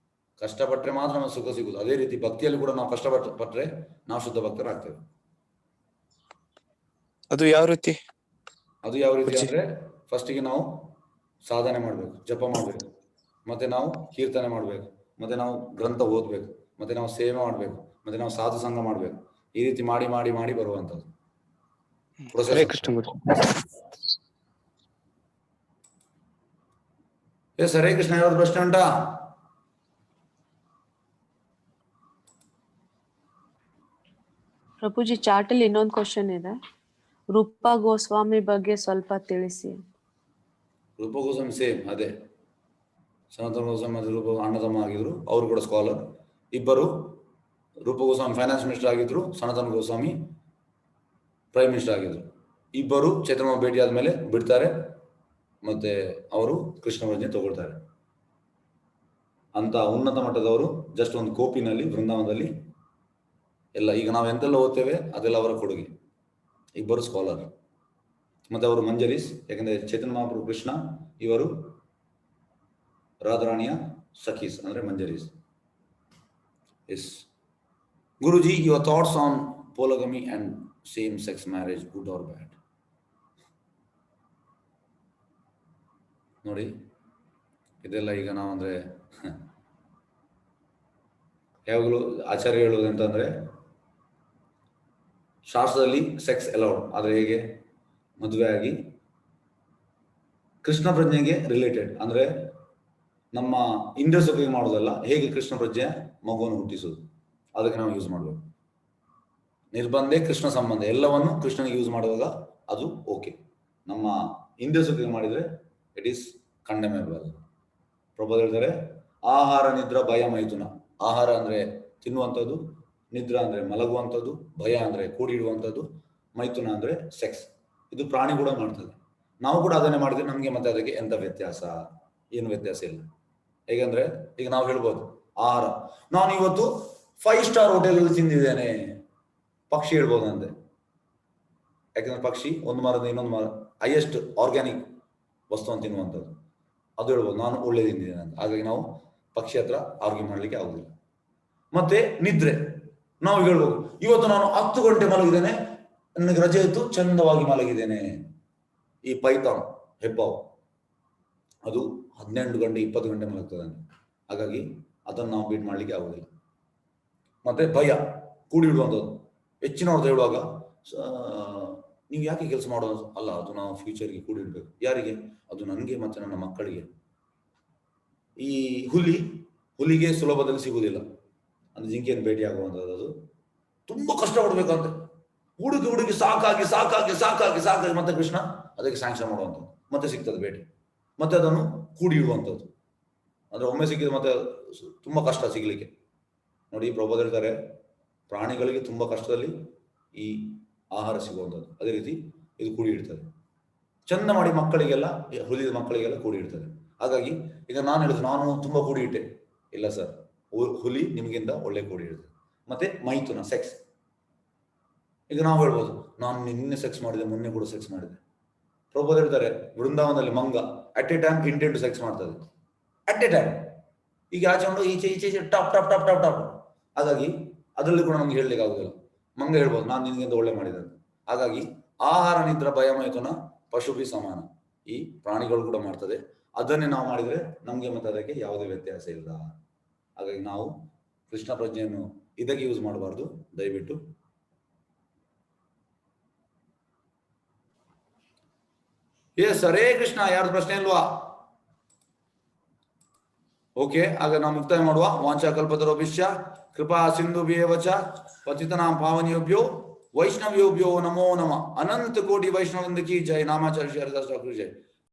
ಕಷ್ಟಪಟ್ಟರೆ ಮಾತ್ರ ನಮಗೆ ಸುಖ ಸಿಗುದು. ಅದೇ ರೀತಿ ಭಕ್ತಿಯಲ್ಲಿ ಕೂಡ ನಾವು ಕಷ್ಟಪಟ್ಟರೆ ನಾವು ಶುದ್ಧ ಭಕ್ತರಾಗ್ತೇವೆ. ಅದು ಯಾವ ರೀತಿ ಅಂದ್ರೆ ಫಸ್ಟಿಗೆ ನಾವು ಸಾಧನೆ ಮಾಡ್ಬೇಕು, ಜಪ ಮಾಡ್ಬೇಕು, ಮತ್ತೆ ನಾವು ಕೀರ್ತನೆ ಮಾಡ್ಬೇಕು, ಮತ್ತೆ ನಾವು ಗ್ರಂಥ ಓದ್ಬೇಕು, ಮತ್ತೆ ನಾವು ಸೇವೆ ಮಾಡ್ಬೇಕು, ಮತ್ತೆ ನಾವು ಸಾಧು ಸಂಘ ಮಾಡ್ಬೇಕು. ಈ ರೀತಿ ಮಾಡಿ ಮಾಡಿ ಮಾಡಿ ಬರುವಂತದ್ದು. ಎಸ್, ಹರೇ ಕೃಷ್ಣ. ಯಾವ್ದು ಪ್ರಶ್ನೆ ಉಂಟಾ? ಪ್ರಭುಜಿ, ಚಾಟಲ್ಲಿ ಇನ್ನೊಂದು ಕ್ವಶನ್ ಇದೆ. ರೂಪಾ ಗೋಸ್ವಾಮಿ ಬಗ್ಗೆ ಸ್ವಲ್ಪ ತಿಳಿಸಿ. ರೂಪಾ ಗೋಸ್ವಾಮಿ ಸೇಮ್ ಅದೇ, ಸನಾತನ ಗೋಸ್ವಾಮಿ ಮತ್ತೆ ರೂಪ ಅಣ್ಣತಮ್ಮ ಆಗಿದ್ರು. ಅವರು ಕೂಡ ಸ್ಕಾಲರ್. ಇಬ್ಬರು, ರೂಪಾ ಗೋಸ್ವಾಮಿ ಫೈನಾನ್ಸ್ ಮಿನಿಸ್ಟರ್ ಆಗಿದ್ರು, ಸನಾತನ ಗೋಸ್ವಾಮಿ ಪ್ರೈಮ್ ಮಿನಿಸ್ಟರ್ ಆಗಿದ್ರು. ಇಬ್ಬರು ಚೈತನ್ಯ ಭೇಟಿ ಆದ್ಮೇಲೆ ಬಿಡ್ತಾರೆ, ಮತ್ತೆ ಅವರು ಕೃಷ್ಣ ಪ್ರಜ್ಞೆ ತಗೊಳ್ತಾರೆ. ಅಂತ ಉನ್ನತ ಮಟ್ಟದವರು ಜಸ್ಟ್ ಒಂದು ಕೋಪಿನಲ್ಲಿ ವೃಂದಾವನದಲ್ಲಿ ಎಲ್ಲ ಈಗ ನಾವು ಎಂತೆಲ್ಲ ಓದ್ತೇವೆ ಅದೆಲ್ಲ ಅವರ ಕೊಡುಗೆ. ಇಬ್ಬರು ಸ್ಕಾಲರ್, ಮತ್ತೆ ಅವರು ಮಂಜರೀಸ್, ಯಾಕಂದ್ರೆ ಚೈತನ್ಯ ಮಹಾಪ್ರಭು ಕೃಷ್ಣ, ಇವರು ರಾಧಾರಾಣಿಯ ಸಖೀಸ್ ಅಂದ್ರೆ ಮಂಜರೀಸ್. Yes Guruji, your thoughts on polygamy and same sex marriage, good or bad? ನೋಡಿ ಇದೆಲ್ಲ ಈಗ ನಾವು ಅಂದ್ರೆ ಯಾವಾಗಲೂ ಆಚಾರ್ಯ ಹೇಳೋದು ಅಂತಂದ್ರೆ ಶಾಸ್ತ್ರದಲ್ಲಿ ಸೆಕ್ಸ್ ಅಲೌಡ್, ಆದರೆ ಹೇಗೆ ಮದುವೆ ಆಗಿ ಕೃಷ್ಣ ಪ್ರಜ್ಞೆಗೆ ರಿಲೇಟೆಡ್, ಅಂದ್ರೆ ನಮ್ಮ ಇಂದ್ರಿಯ ಸುಖ ಮಾಡೋದಲ್ಲ, ಹೇಗೆ ಕೃಷ್ಣ ಪ್ರಜ್ಞೆ ಮಗುವನ್ನು ಹುಟ್ಟಿಸೋದು ಅದಕ್ಕೆ ನಾವು ಯೂಸ್ ಮಾಡಬೇಕು. ನಿರ್ಬಂಧೆ ಕೃಷ್ಣ ಸಂಬಂಧ ಎಲ್ಲವನ್ನು ಕೃಷ್ಣನಿಗೆ ಯೂಸ್ ಮಾಡುವಾಗ ಅದು ಓಕೆ. ನಮ್ಮ ಇಂದ್ರಿಯ ಸುಖ ಮಾಡಿದ್ರೆ ಇಟ್ ಈಸ್ ಕಂಡೆಮೇಬಲ್. ಪ್ರಭು ಹೇಳ್ತಾರೆ, ಆಹಾರ ನಿದ್ರಾ ಭಯ ಮೈಥುನ. ಆಹಾರ ಅಂದ್ರೆ ತಿನ್ನುವಂಥದ್ದು, ನಿದ್ರಾ ಅಂದ್ರೆ ಮಲಗುವಂಥದ್ದು, ಭಯ ಅಂದ್ರೆ ಕೂಡಿಡುವಂಥದ್ದು, ಮೈಥುನ ಅಂದ್ರೆ ಸೆಕ್ಸ್. ಇದು ಪ್ರಾಣಿ ಕೂಡ ಮಾಡ್ತದೆ, ನಾವು ಕೂಡ ಅದನ್ನೇ ಮಾಡಿದ್ರೆ ನಮ್ಗೆ ಮತ್ತೆ ಅದಕ್ಕೆ ಎಂತ ವ್ಯತ್ಯಾಸ? ಏನು ವ್ಯತ್ಯಾಸ ಇಲ್ಲ. ಹೇಗಂದ್ರೆ ಈಗ ನಾವು ಹೇಳ್ಬೋದು, ಆಹಾರ ನಾನು ಇವತ್ತು 5 ಸ್ಟಾರ್ ಹೋಟೆಲ್ ಅಲ್ಲಿ ತಿಂದಿದ್ದೇನೆ, ಪಕ್ಷಿ ಹೇಳ್ಬೋದಂತೆ. ಯಾಕಂದ್ರೆ ಪಕ್ಷಿ ಒಂದು ಮರದ ಇನ್ನೊಂದು ಮರ ಹೈಯೆಸ್ಟ್ ಆರ್ಗ್ಯಾನಿಕ್ ವಸ್ತುವನ್ನು ತಿನ್ನುವಂಥದ್ದು, ಅದು ಹೇಳ್ಬೋದು ನಾನು ಒಳ್ಳೆ ತಿಂದಿದ್ದೇನೆ ಅಂತ. ಹಾಗಾಗಿ ನಾವು ಪಕ್ಷಿ ಹತ್ರ ಆರ್ಗ್ಯೂ ಮಾಡ್ಲಿಕ್ಕೆ ಆಗುದಿಲ್ಲ. ಮತ್ತೆ ನಿದ್ರೆ, ನಾವು ಹೇಳ್ಬೋದು ಇವತ್ತು ನಾನು 10 ಗಂಟೆ ಮಲಗಿದ್ದೇನೆ, ನನಗೆ ರಜೆ ಇತ್ತು, ಚಂದವಾಗಿ ಮಲಗಿದ್ದೇನೆ. ಈ ಪೈಥಾನ್ ಹೆಬ್ಬಾವು ಅದು 18 ಗಂಟೆ 20 ಗಂಟೆ ಮಲಗ್ತದೆ, ಹಾಗಾಗಿ ಅದನ್ನು ನಾವು ಬೀಟ್ ಮಾಡ್ಲಿಕ್ಕೆ ಆಗುದಿಲ್ಲ. ಮತ್ತೆ ಭಯ ಕೂಡಿಡುವಂಥದ್ದು, ಹೆಚ್ಚಿನವ್ರದ್ದು ಹೇಳುವಾಗ ನೀವು ಯಾಕೆ ಕೆಲಸ ಮಾಡೋದು ಅಲ್ಲ, ಅದು ನಾವು ಫ್ಯೂಚರ್ಗೆ ಕೂಡಿಡ್ಬೇಕು. ಯಾರಿಗೆ? ಅದು ನನಗೆ ಮತ್ತೆ ನನ್ನ ಮಕ್ಕಳಿಗೆ. ಈ ಹುಲಿಗೆ ಸುಲಭದಲ್ಲಿ ಸಿಗುವುದಿಲ್ಲ, ಅಂದ್ರೆ ಜಿಂಕೆಯನ್ನು ಭೇಟಿ ಆಗುವಂಥದ್ದು. ಅದು ತುಂಬಾ ಕಷ್ಟಪಡ್ಬೇಕಂತೆ, ಹುಡುಗಿ ಸಾಕಾಗಿ ಸಾಕಾಗಿ ಸಾಕಾಗಿ ಸಾಕಾಗಿ ಮತ್ತೆ ಕೃಷ್ಣ ಅದಕ್ಕೆ ಸ್ಯಾಂಕ್ಷನ್ ಮಾಡುವಂಥದ್ದು, ಮತ್ತೆ ಸಿಗ್ತದೆ ಭೇಟಿ, ಮತ್ತೆ ಅದನ್ನು ಕೂಡಿ ಇಡುವಂಥದ್ದು. ಅಂದ್ರೆ ಒಮ್ಮೆ ಸಿಕ್ಕಿದ್ರೆ ಮತ್ತೆ ತುಂಬಾ ಕಷ್ಟ ಸಿಗ್ಲಿಕ್ಕೆ. ನೋಡಿ ಪ್ರಭು ಹೇಳ್ತಾರೆ, ಪ್ರಾಣಿಗಳಿಗೆ ತುಂಬಾ ಕಷ್ಟದಲ್ಲಿ ಈ ಆಹಾರ ಸಿಗುವಂಥದ್ದು, ಅದೇ ರೀತಿ ಇದು ಕೂಡಿ ಇಡ್ತದೆ. ಚಂದ ಮಾಡಿ ಮಕ್ಕಳಿಗೆಲ್ಲ, ಹುಲಿದ ಮಕ್ಕಳಿಗೆಲ್ಲ ಕೂಡಿ ಇಡ್ತದೆ. ಹಾಗಾಗಿ ಈಗ ನಾನು ಹೇಳಿದ್ರು ನಾನು ತುಂಬಾ ಕೂಡಿ ಇಟ್ಟೆ, ಇಲ್ಲ ಸರ್, ಹುಲಿ ನಿಮ್ಗಿಂತ ಒಳ್ಳೆ ಕೂಡಿ ಇಡ್ತದೆ. ಮತ್ತೆ ಮೈಥುನ ಸೆಕ್ಸ್, ಈಗ ನಾವು ಹೇಳ್ಬೋದು ನಾನು ನಿನ್ನೆ ಸೆಕ್ಸ್ ಮಾಡಿದೆ, ಮೊನ್ನೆ ಕೂಡ ಸೆಕ್ಸ್ ಮಾಡಿದೆ. ಪ್ರಭು ಹೇಳ್ತಾರೆ, ವೃಂದಾವನದಲ್ಲಿ ಮಂಗ at A time intent sex ಮಾಡ್ತದೆ, ಅಟ್ ಎ ಟೈಮ್. ಈಗ ಆಚೆ ಉಂಟು ಈಚೆ ಈಚೆ ಈಚೆ top top top top top. ಹಾಗಾಗಿ ಅದರಲ್ಲಿ ಕೂಡ ನಮ್ಗೆ ಹೇಳಲಿಕ್ಕೆ ಆಗುದಿಲ್ಲ. ಮಂಗ ಹೇಳ್ಬೋದು ನಾನು ನಿನ್ಗಿಂತ ಒಳ್ಳೆ ಮಾಡಿದೆ ಅಂತ. ಹಾಗಾಗಿ ಆಹಾರ ನಿದ್ರಾ ಭಯ ಮೈಥುನ ಪಶುಭಿ ಸಮಾನ, ಈ ಪ್ರಾಣಿಗಳು ಕೂಡ ಮಾಡ್ತದೆ. ಅದನ್ನೇ ನಾವು ಮಾಡಿದ್ರೆ ನಮ್ಗೆ ಮತ್ತೆ ಅದಕ್ಕೆ ಯಾವುದೇ ವ್ಯತ್ಯಾಸ ಇಲ್ಲ. ಹಾಗಾಗಿ ನಾವು ಕೃಷ್ಣ ಪ್ರಜ್ಞೆಯನ್ನು ಇದಕ್ಕೆ ಯೂಸ್ ಮಾಡಬಾರ್ದು, ದಯವಿಟ್ಟು. ಹರೇ ಕೃಷ್ಣ, ಯಾರ್ದು ಪ್ರಶ್ನೆ ಇಲ್ವಾ? ಓಕೆ, ಆಗ ನಾವು ಮುಕ್ತಾಯ ಮಾಡುವ. ವಾಂಚಾ ಕಲ್ಪತರುಭ್ಯಶ್ಚ ಕೃಪಾ ಸಿಂಧುಭ್ಯೇವಚ ಪತಿತನಾಂ ಪಾವನಿಯೋಭ್ಯೋ ವೈಷ್ಣವ್ಯೋಭ್ಯೋ ನಮೋ ನಮಃ. ಅನಂತ ಕೋಟಿ ವೈಷ್ಣವೃಂದ ಕಿ ಜೈ. ನಾಮಾಚಾರ್ಯ ಜೈ.